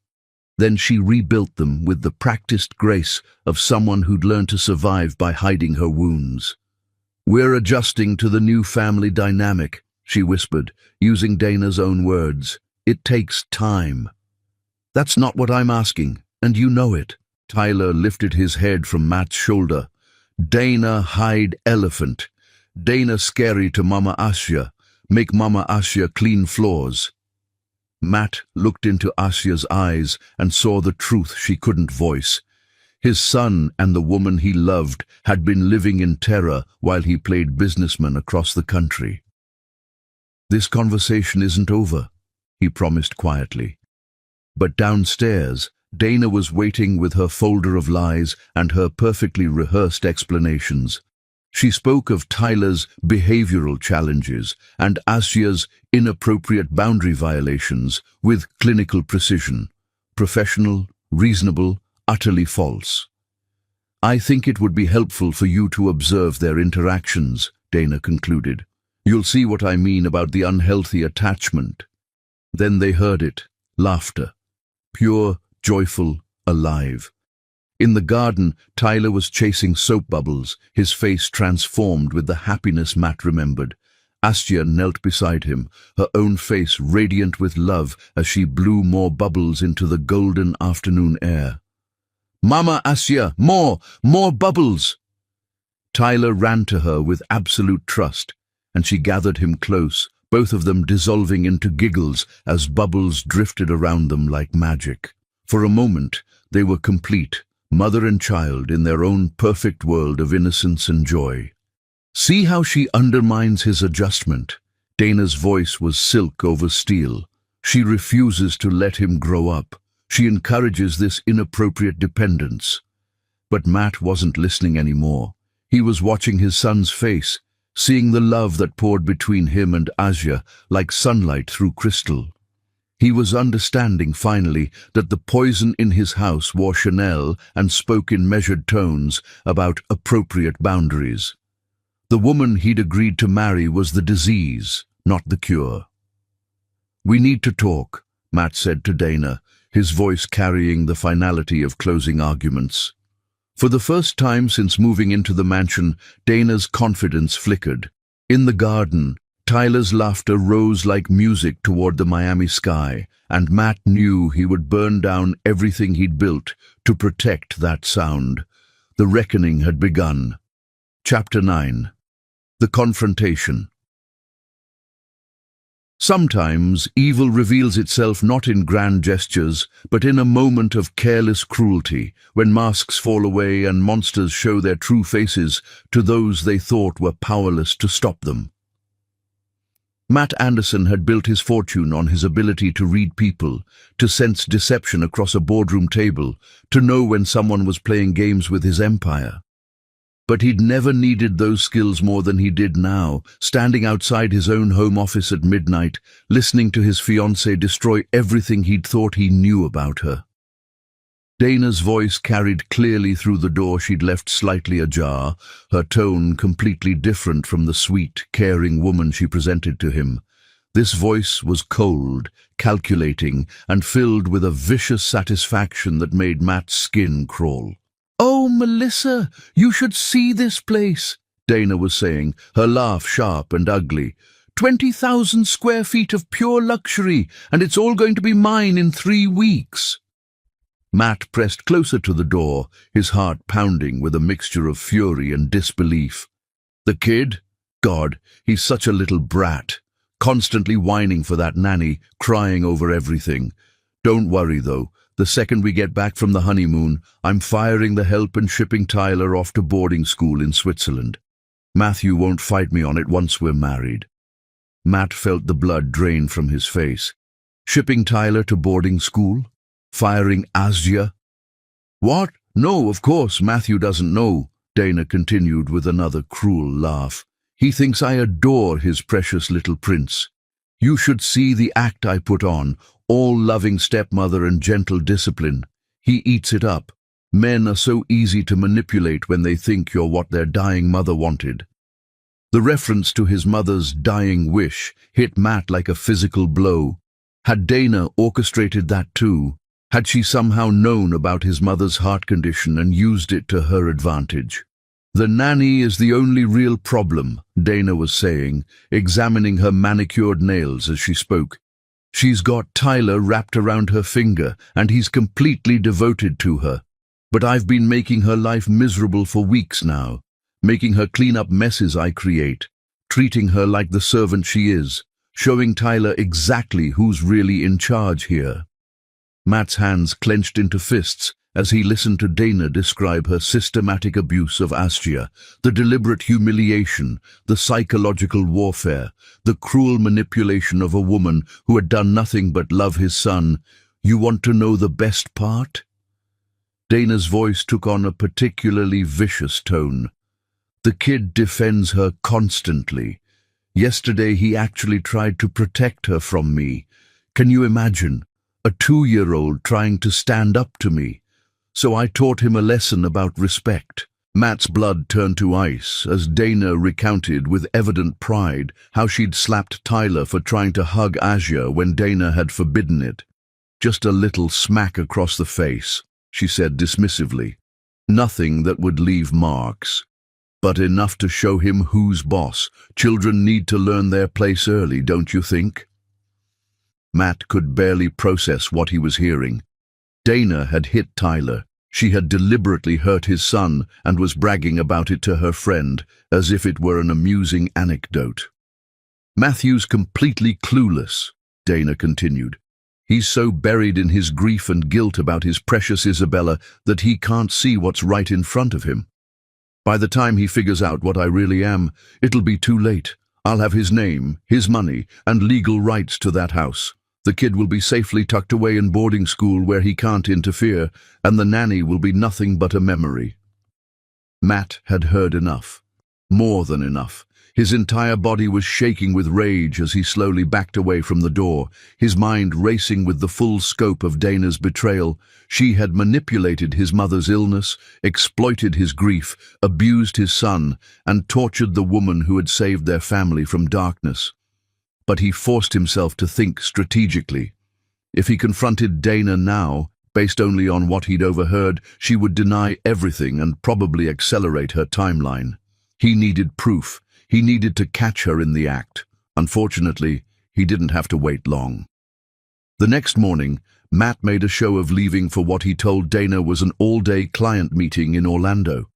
Then she rebuilt them with the practiced grace of someone who'd learned to survive by hiding her wounds. "We're adjusting to the new family dynamic," she whispered, using Dana's own words. "It takes time." "That's not what I'm asking, and you know it." Tyler lifted his head from Matt's shoulder. "Dana hide elephant. Dana scary to Mama Asia. Make Mama Asia clean floors." Matt looked into Asia's eyes and saw the truth she couldn't voice. His son and the woman he loved had been living in terror while he played businessman across the country. "This conversation isn't over," he promised quietly. But downstairs, Dana was waiting with her folder of lies and her perfectly rehearsed explanations. She spoke of Tyler's behavioral challenges and Asia's inappropriate boundary violations with clinical precision. Professional, reasonable, utterly false. "I think it would be helpful for you to observe their interactions," Dana concluded. "You'll see what I mean about the unhealthy attachment." Then they heard it, laughter. Pure, joyful, alive. In the garden, Tyler was chasing soap bubbles, his face transformed with the happiness Matt remembered. Asia knelt beside him, her own face radiant with love as she blew more bubbles into the golden afternoon air. "Mama Asia, more bubbles!" Tyler ran to her with absolute trust, and she gathered him close, both of them dissolving into giggles as bubbles drifted around them like magic. For a moment, they were complete, mother and child in their own perfect world of innocence and joy. "See how she undermines his adjustment." Dana's voice was silk over steel. "She refuses to let him grow up. She encourages this inappropriate dependence." But Matt wasn't listening anymore. He was watching his son's face, seeing the love that poured between him and Asia like sunlight through crystal. He was understanding finally that the poison in his house wore Chanel and spoke in measured tones about appropriate boundaries. The woman he'd agreed to marry was the disease, not the cure. "We need to talk," Matt said to Dana, his voice carrying the finality of closing arguments. For the first time since moving into the mansion, Dana's confidence flickered. In the garden, Tyler's laughter rose like music toward the Miami sky, and Matt knew he would burn down everything he'd built to protect that sound. The reckoning had begun. Chapter 9. The Confrontation. Sometimes evil reveals itself not in grand gestures, but in a moment of careless cruelty, when masks fall away and monsters show their true faces to those they thought were powerless to stop them. Matt Anderson had built his fortune on his ability to read people, to sense deception across a boardroom table, to know when someone was playing games with his empire. But he'd never needed those skills more than he did now, standing outside his own home office at midnight, listening to his fiancée destroy everything he'd thought he knew about her. Dana's voice carried clearly through the door she'd left slightly ajar, her tone completely different from the sweet, caring woman she presented to him. This voice was cold, calculating, and filled with a vicious satisfaction that made Matt's skin crawl. "Oh, Melissa, you should see this place," Dana was saying, her laugh sharp and ugly. 20,000 square feet of pure luxury, and it's all going to be mine in 3 weeks. Matt pressed closer to the door, his heart pounding with a mixture of fury and disbelief. The kid? God, he's such a little brat, constantly whining for that nanny, crying over everything. Don't worry, though. The second we get back from the honeymoon, I'm firing the help and shipping Tyler off to boarding school in Switzerland. Matthew won't fight me on it once we're married. Matt felt the blood drain from his face. Shipping Tyler to boarding school? Firing Asia? What? No, of course, Matthew doesn't know, Dana continued with another cruel laugh. He thinks I adore his precious little prince. You should see the act I put on, all loving stepmother and gentle discipline. He eats it up. Men are so easy to manipulate when they think you're what their dying mother wanted. The reference to his mother's dying wish hit Matt like a physical blow. Had Dana orchestrated that too? Had she somehow known about his mother's heart condition and used it to her advantage? The nanny is the only real problem, Dana was saying, examining her manicured nails as she spoke. She's got Tyler wrapped around her finger, and he's completely devoted to her. But I've been making her life miserable for weeks now, making her clean up messes I create, treating her like the servant she is, showing Tyler exactly who's really in charge here. Matt's hands clenched into fists as he listened to Dana describe her systematic abuse of Astia, the deliberate humiliation, the psychological warfare, the cruel manipulation of a woman who had done nothing but love his son. You want to know the best part? Dana's voice took on a particularly vicious tone. The kid defends her constantly. Yesterday he actually tried to protect her from me. Can you imagine? A 2-year-old trying to stand up to me. So I taught him a lesson about respect. Matt's blood turned to ice as Dana recounted with evident pride how she'd slapped Tyler for trying to hug Asia when Dana had forbidden it. Just a little smack across the face, she said dismissively. Nothing that would leave marks, but enough to show him who's boss. Children need to learn their place early, don't you think? Matt could barely process what he was hearing. Dana had hit Tyler. She had deliberately hurt his son and was bragging about it to her friend, as if it were an amusing anecdote. Matthew's completely clueless, Dana continued. He's so buried in his grief and guilt about his precious Isabella that he can't see what's right in front of him. By the time he figures out what I really am, it'll be too late. I'll have his name, his money, and legal rights to that house. The kid will be safely tucked away in boarding school where he can't interfere, and the nanny will be nothing but a memory. Matt had heard enough. More than enough. His entire body was shaking with rage as he slowly backed away from the door, his mind racing with the full scope of Dana's betrayal. She had manipulated his mother's illness, exploited his grief, abused his son, and tortured the woman who had saved their family from darkness. But he forced himself to think strategically. If he confronted Dana now, based only on what he'd overheard, she would deny everything and probably accelerate her timeline. He needed proof. He needed to catch her in the act. Unfortunately, he didn't have to wait long. The next morning, Matt made a show of leaving for what he told Dana was an all-day client meeting in Orlando.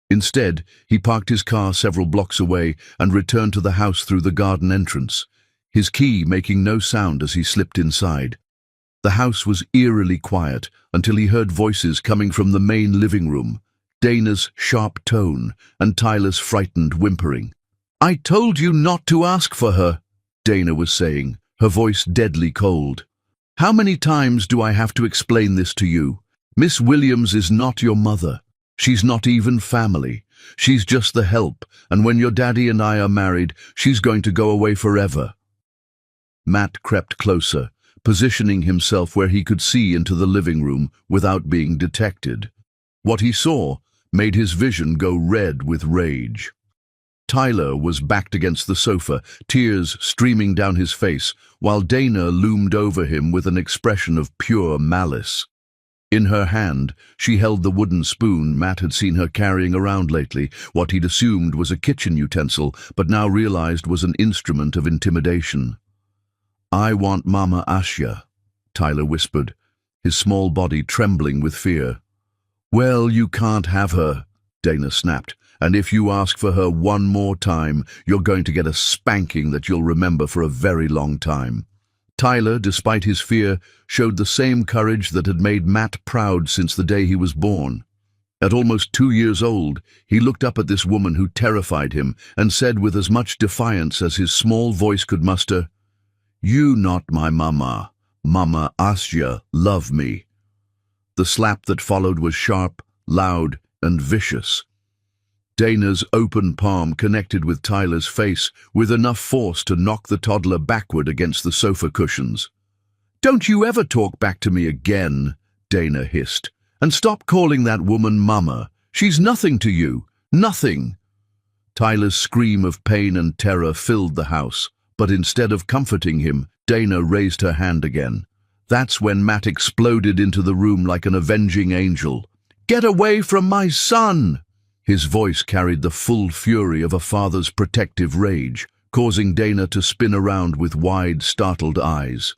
Instead, he parked his car several blocks away and returned to the house through the garden entrance, his key making no sound as he slipped inside. The house was eerily quiet until he heard voices coming from the main living room, Dana's sharp tone and Tyler's frightened whimpering. "I told you not to ask for her," Dana was saying, her voice deadly cold. "How many times do I have to explain this to you? Miss Williams is not your mother. She's not even family. She's just the help, and when your daddy and I are married, she's going to go away forever." Matt crept closer, positioning himself where he could see into the living room without being detected. What he saw made his vision go red with rage. Tyler was backed against the sofa, tears streaming down his face, while Dana loomed over him with an expression of pure malice. In her hand, she held the wooden spoon Matt had seen her carrying around lately, what he'd assumed was a kitchen utensil, but now realized was an instrument of intimidation. "I want Mama Asya," Tyler whispered, his small body trembling with fear. "Well, you can't have her," Dana snapped. "And if you ask for her one more time, you're going to get a spanking that you'll remember for a very long time." Tyler, despite his fear, showed the same courage that had made Matt proud since the day he was born. At almost 2 years old, he looked up at this woman who terrified him and said with as much defiance as his small voice could muster, "You not my mama. Mama Asya love me." The slap that followed was sharp, loud, and vicious. Dana's open palm connected with Tyler's face with enough force to knock the toddler backward against the sofa cushions. "Don't you ever talk back to me again," Dana hissed. "And stop calling that woman Mama. She's nothing to you. Nothing." Tyler's scream of pain and terror filled the house, but instead of comforting him, Dana raised her hand again. That's when Matt exploded into the room like an avenging angel. "Get away from my son!" His voice carried the full fury of a father's protective rage, causing Dana to spin around with wide, startled eyes.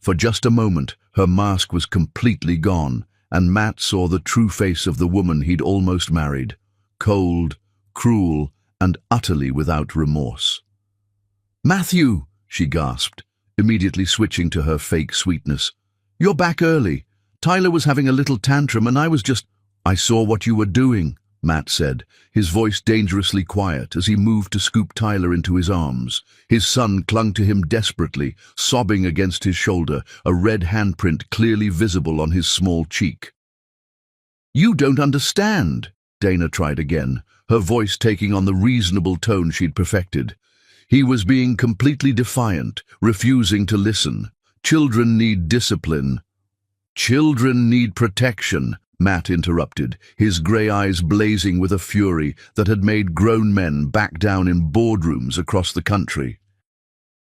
For just a moment, her mask was completely gone, and Matt saw the true face of the woman he'd almost married, cold, cruel, and utterly without remorse. "Matthew," she gasped, immediately switching to her fake sweetness. "You're back early. Tyler was having a little tantrum and I saw what you were doing," Matt said, his voice dangerously quiet as he moved to scoop Tyler into his arms. His son clung to him desperately, sobbing against his shoulder, a red handprint clearly visible on his small cheek. "You don't understand," Dana tried again, her voice taking on the reasonable tone she'd perfected. He was being completely defiant, refusing to listen. "Children need discipline." "Children need protection," Matt interrupted, his grey eyes blazing with a fury that had made grown men back down in boardrooms across the country.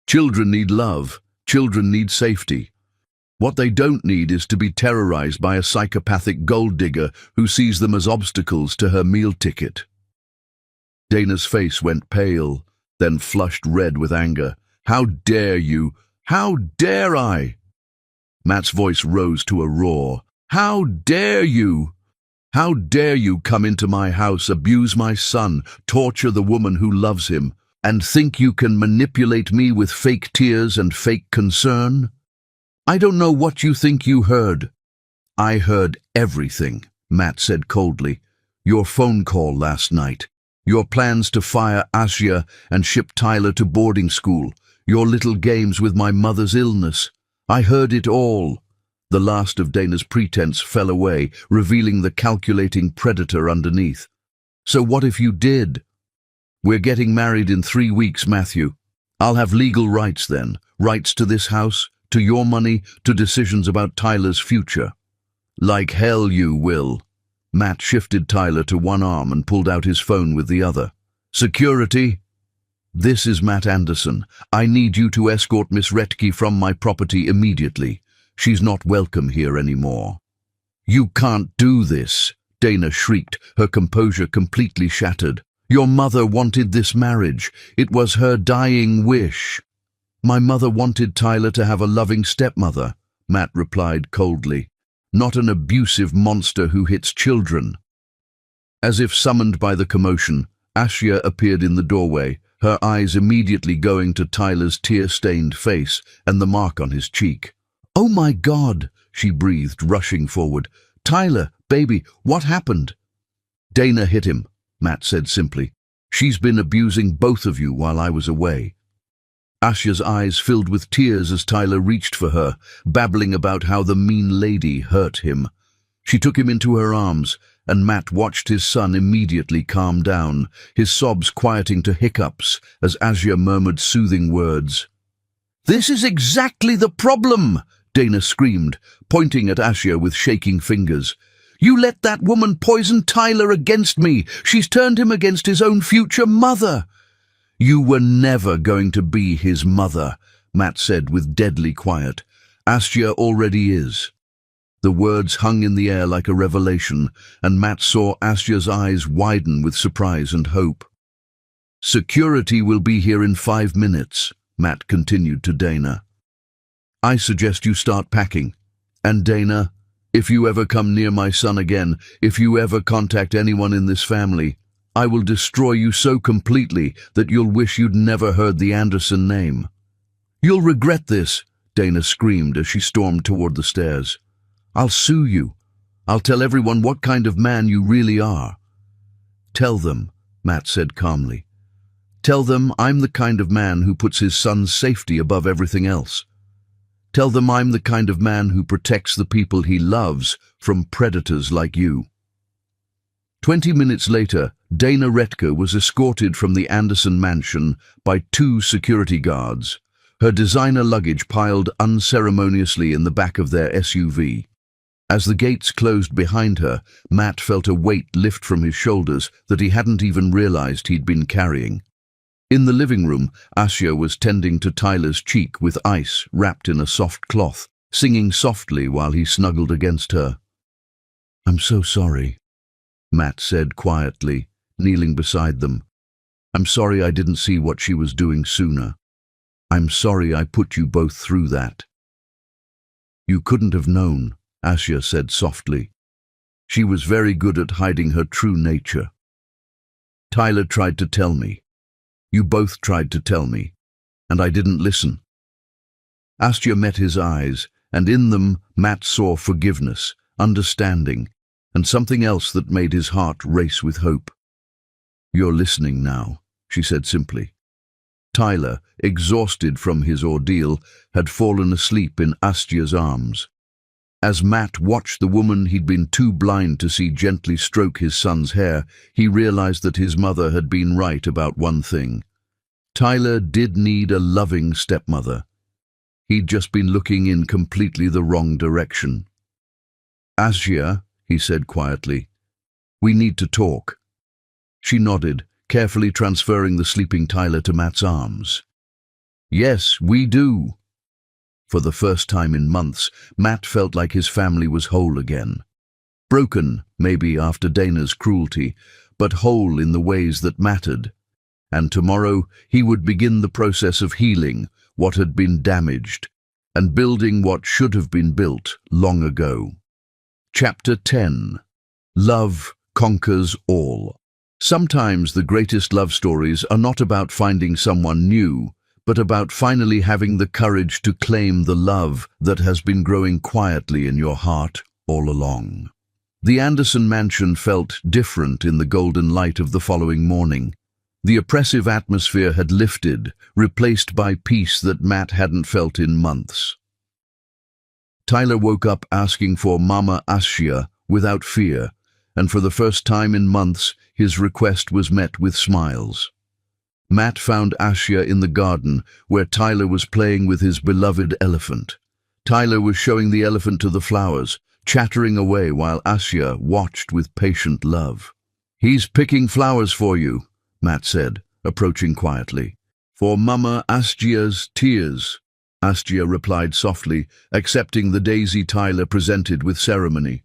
"Children need love. Children need safety. What they don't need is to be terrorized by a psychopathic gold digger who sees them as obstacles to her meal ticket." Dana's face went pale, then flushed red with anger. "How dare you? How dare I?" Matt's voice rose to a roar. "How dare you? How dare you come into my house, abuse my son, torture the woman who loves him? And think you can manipulate me with fake tears and fake concern? I don't know what you think you heard. I heard everything, Matt said coldly. Your phone call last night. Your plans to fire Asya and ship Tyler to boarding school. Your little games with my mother's illness. I heard it all. The last of Dana's pretense fell away, revealing the calculating predator underneath. So what if you did? We're getting married in 3 weeks, Matthew. I'll have legal rights then. Rights to this house, to your money, to decisions about Tyler's future. Like hell you will. Matt shifted Tyler to one arm and pulled out his phone with the other. Security? This is Matt Anderson. I need you to escort Miss Retke from my property immediately. She's not welcome here anymore. You can't do this, Dana shrieked, her composure completely shattered. Your mother wanted this marriage. It was her dying wish. My mother wanted Tyler to have a loving stepmother, Matt replied coldly. Not an abusive monster who hits children. As if summoned by the commotion, Asya appeared in the doorway, her eyes immediately going to Tyler's tear-stained face and the mark on his cheek. Oh my God, she breathed, rushing forward. Tyler, baby, what happened? Dana hit him, Matt said simply. She's been abusing both of you while I was away. Asya's eyes filled with tears as Tyler reached for her, babbling about how the mean lady hurt him. She took him into her arms, and Matt watched his son immediately calm down, his sobs quieting to hiccups as Asya murmured soothing words. This is exactly the problem, Dana screamed, pointing at Asya with shaking fingers. You let that woman poison Tyler against me. She's turned him against his own future mother. You were never going to be his mother, Matt said with deadly quiet. Asya already is. The words hung in the air like a revelation, and Matt saw Asya's eyes widen with surprise and hope. Security will be here in 5 minutes, Matt continued to Dana. I suggest you start packing. And Dana, if you ever come near my son again, if you ever contact anyone in this family, I will destroy you so completely that you'll wish you'd never heard the Anderson name. You'll regret this, Dana screamed as she stormed toward the stairs. I'll sue you. I'll tell everyone what kind of man you really are. Tell them, Matt said calmly. Tell them I'm the kind of man who puts his son's safety above everything else. Tell them I'm the kind of man who protects the people he loves from predators like you. 20 minutes later, Dana Retke was escorted from the Anderson mansion by 2 security guards, her designer luggage piled unceremoniously in the back of their SUV. As the gates closed behind her, Matt felt a weight lift from his shoulders that he hadn't even realized he'd been carrying. In the living room, Asya was tending to Tyler's cheek with ice wrapped in a soft cloth, singing softly while he snuggled against her. I'm so sorry, Matt said quietly, kneeling beside them. I'm sorry I didn't see what she was doing sooner. I'm sorry I put you both through that. You couldn't have known, Asya said softly. She was very good at hiding her true nature. Tyler tried to tell me. You both tried to tell me, and I didn't listen. Asya met his eyes, and in them Matt saw forgiveness, understanding, and something else that made his heart race with hope. You're listening now, she said simply. Tyler, exhausted from his ordeal, had fallen asleep in Asya's arms. As Matt watched the woman he'd been too blind to see gently stroke his son's hair, he realized that his mother had been right about one thing. Tyler did need a loving stepmother. He'd just been looking in completely the wrong direction. Asya, he said quietly, we need to talk. She nodded, carefully transferring the sleeping Tyler to Matt's arms. Yes, we do. For the first time in months, Matt felt like his family was whole again. Broken, maybe after Dana's cruelty, but whole in the ways that mattered. And tomorrow he would begin the process of healing what had been damaged and building what should have been built long ago. Chapter 10. Love Conquers All. Sometimes the greatest love stories are not about finding someone new, but about finally having the courage to claim the love that has been growing quietly in your heart all along. The Anderson mansion felt different in the golden light of the following morning. The oppressive atmosphere had lifted, replaced by peace that Matt hadn't felt in months. Tyler woke up asking for Mama Asya without fear, and for the first time in months, his request was met with smiles. Matt found Asya in the garden, where Tyler was playing with his beloved elephant. Tyler was showing the elephant to the flowers, chattering away while Asya watched with patient love. "He's picking flowers for you," Matt said, approaching quietly. "For Mama Asya's tears," Asya replied softly, accepting the daisy Tyler presented with ceremony.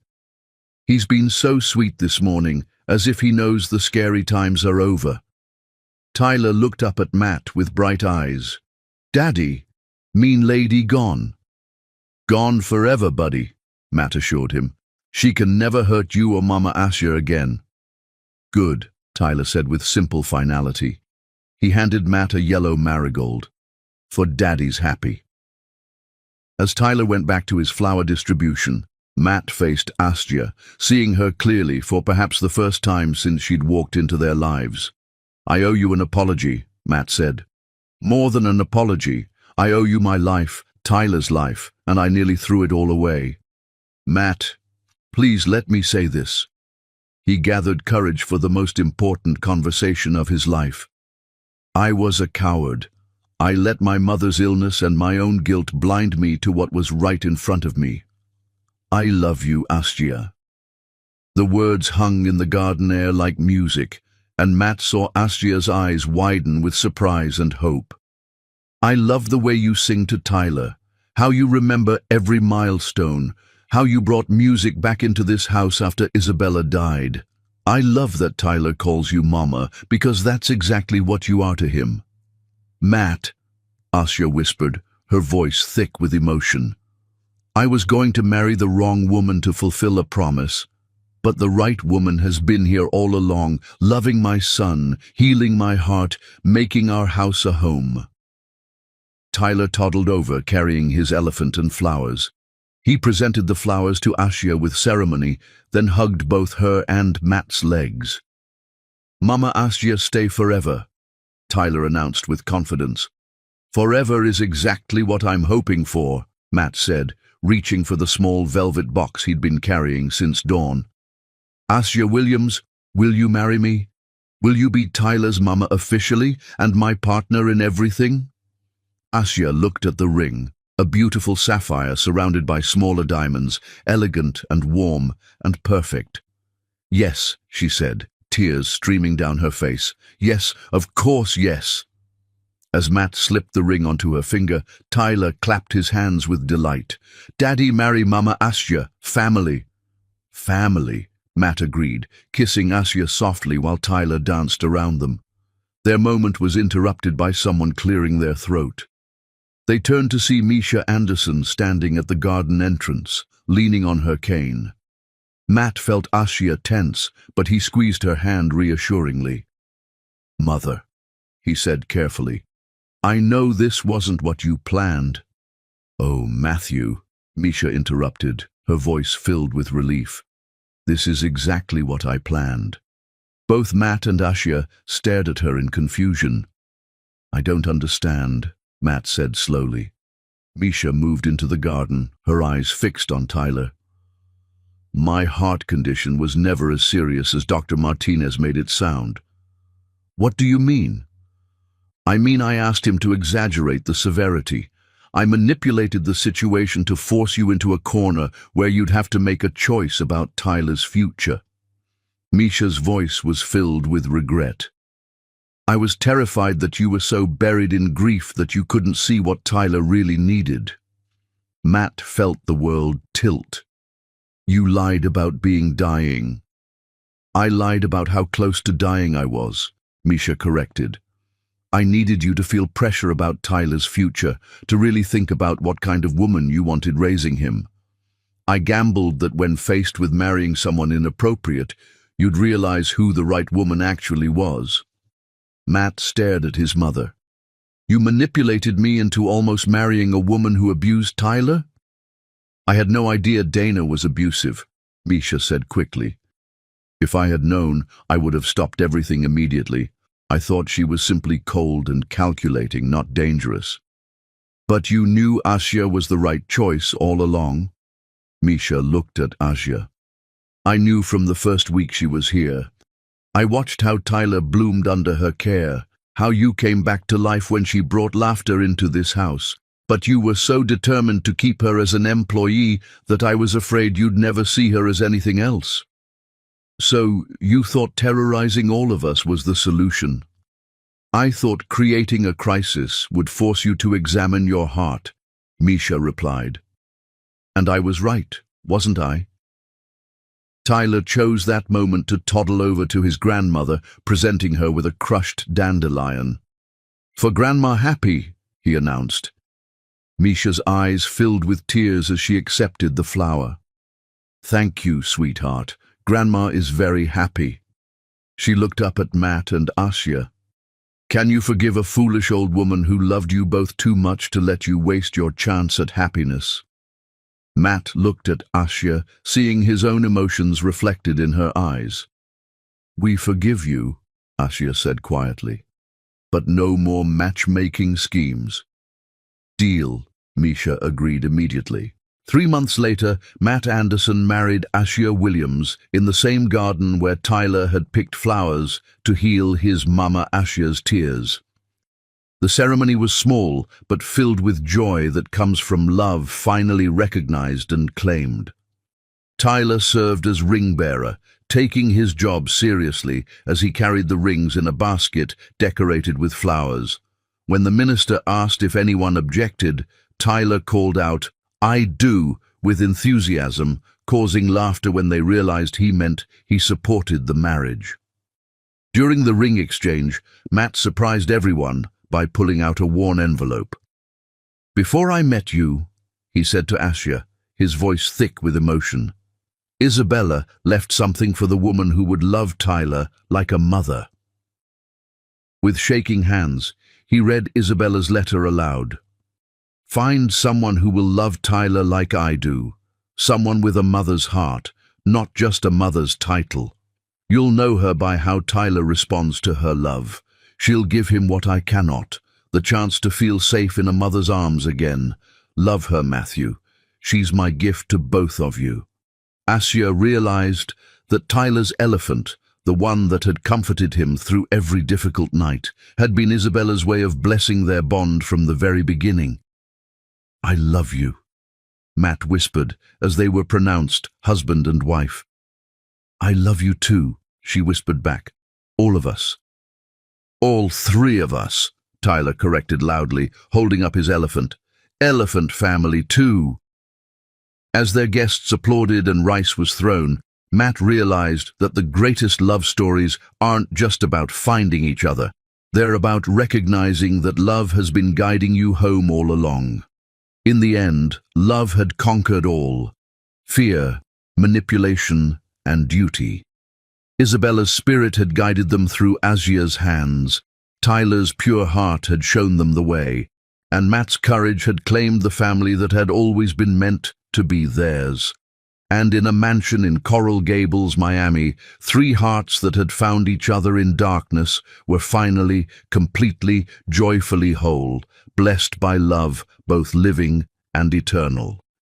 "He's been so sweet this morning, as if he knows the scary times are over." Tyler looked up at Matt with bright eyes. "Daddy, mean lady gone?" "Gone forever, buddy," Matt assured him. "She can never hurt you or Mama Asya again." "Good," Tyler said with simple finality. He handed Matt a yellow marigold. "For Daddy's happy." As Tyler went back to his flower distribution, Matt faced Asya, seeing her clearly for perhaps the first time since she'd walked into their lives. "I owe you an apology," Matt said. "More than an apology, I owe you my life, Tyler's life, and I nearly threw it all away." "Matt, please let me say this." He gathered courage for the most important conversation of his life. "I was a coward. I let my mother's illness and my own guilt blind me to what was right in front of me. I love you, Asya." The words hung in the garden air like music, and Matt saw Asya's eyes widen with surprise and hope. "I love the way you sing to Tyler, how you remember every milestone, how you brought music back into this house after Isabella died. I love that Tyler calls you Mama, because that's exactly what you are to him." "Matt," Asya whispered, her voice thick with emotion. "I was going to marry the wrong woman to fulfill a promise, but the right woman has been here all along, loving my son, healing my heart, making our house a home." Tyler toddled over, carrying his elephant and flowers. He presented the flowers to Asya with ceremony, then hugged both her and Matt's legs. "Mama Asya, stay forever," Tyler announced with confidence. "Forever is exactly what I'm hoping for," Matt said, reaching for the small velvet box he'd been carrying since dawn. "Asya Williams, will you marry me? Will you be Tyler's mama officially and my partner in everything?" Asya looked at the ring, a beautiful sapphire surrounded by smaller diamonds, elegant and warm and perfect. "Yes," she said, tears streaming down her face. "Yes, of course, yes." As Matt slipped the ring onto her finger, Tyler clapped his hands with delight. "Daddy, marry Mama Asya, family." "Family," Matt agreed, kissing Asya softly while Tyler danced around them. Their moment was interrupted by someone clearing their throat. They turned to see Misha Anderson standing at the garden entrance, leaning on her cane. Matt felt Asya tense, but he squeezed her hand reassuringly. "Mother," he said carefully, "I know this wasn't what you planned." "Oh, Matthew," Misha interrupted, her voice filled with relief. "This is exactly what I planned." Both Matt and Asya stared at her in confusion. "I don't understand," Matt said slowly. Misha moved into the garden, her eyes fixed on Tyler. "My heart condition was never as serious as Dr. Martinez made it sound." "What do you mean?" "I mean I asked him to exaggerate the severity. I manipulated the situation to force you into a corner where you'd have to make a choice about Tyler's future." Misha's voice was filled with regret. "I was terrified that you were so buried in grief that you couldn't see what Tyler really needed." Matt felt the world tilt. "You lied about being dying." "I lied about how close to dying I was," Misha corrected. "I needed you to feel pressure about Tyler's future, to really think about what kind of woman you wanted raising him. I gambled that when faced with marrying someone inappropriate, you'd realize who the right woman actually was. Matt stared at his mother. You manipulated me into almost marrying a woman who abused Tyler? I had no idea Dana was abusive, Misha said quickly. If I had known, I would have stopped everything immediately. I thought she was simply cold and calculating, not dangerous. But you knew Asya was the right choice all along? Misha looked at Asya. I knew from the first week she was here. I watched how Tyler bloomed under her care, how you came back to life when she brought laughter into this house. But you were so determined to keep her as an employee that I was afraid you'd never see her as anything else. So you thought terrorizing all of us was the solution. I thought creating a crisis would force you to examine your heart, Misha replied. And I was right, wasn't I? Tyler chose that moment to toddle over to his grandmother, presenting her with a crushed dandelion. For Grandma Happy, he announced. Misha's eyes filled with tears as she accepted the flower. Thank you, sweetheart. Grandma is very happy. She looked up at Matt and Asya. Can you forgive a foolish old woman who loved you both too much to let you waste your chance at happiness? Matt looked at Asya, seeing his own emotions reflected in her eyes. We forgive you, Asya said quietly. But no more matchmaking schemes. Deal, Misha agreed immediately. 3 months later, Matt Anderson married Asya Williams in the same garden where Tyler had picked flowers to heal his mama Asya's tears. The ceremony was small, but filled with joy that comes from love finally recognized and claimed. Tyler served as ring-bearer, taking his job seriously as he carried the rings in a basket decorated with flowers. When the minister asked if anyone objected, Tyler called out, I do, with enthusiasm, causing laughter when they realized he meant he supported the marriage. During the ring exchange, Matt surprised everyone by pulling out a worn envelope. Before I met you, he said to Asya, his voice thick with emotion, Isabella left something for the woman who would love Tyler like a mother. With shaking hands, he read Isabella's letter aloud. Find someone who will love Tyler like I do, someone with a mother's heart, not just a mother's title. You'll know her by how Tyler responds to her love. She'll give him what I cannot, the chance to feel safe in a mother's arms again. Love her, Matthew. She's my gift to both of you. Asya realized that Tyler's elephant, the one that had comforted him through every difficult night, had been Isabella's way of blessing their bond from the very beginning. I love you, Matt whispered as they were pronounced husband and wife. I love you too, she whispered back. All of us. All 3 of us, Tyler corrected loudly, holding up his elephant. Elephant family too. As their guests applauded and rice was thrown, Matt realized that the greatest love stories aren't just about finding each other. They're about recognizing that love has been guiding you home all along. In the end, love had conquered all. Fear, manipulation, and duty. Isabella's spirit had guided them through Asya's hands. Tyler's pure heart had shown them the way, and Matt's courage had claimed the family that had always been meant to be theirs. And in a mansion in Coral Gables, Miami, 3 hearts that had found each other in darkness were finally, completely, joyfully whole, blessed by love, both living and eternal.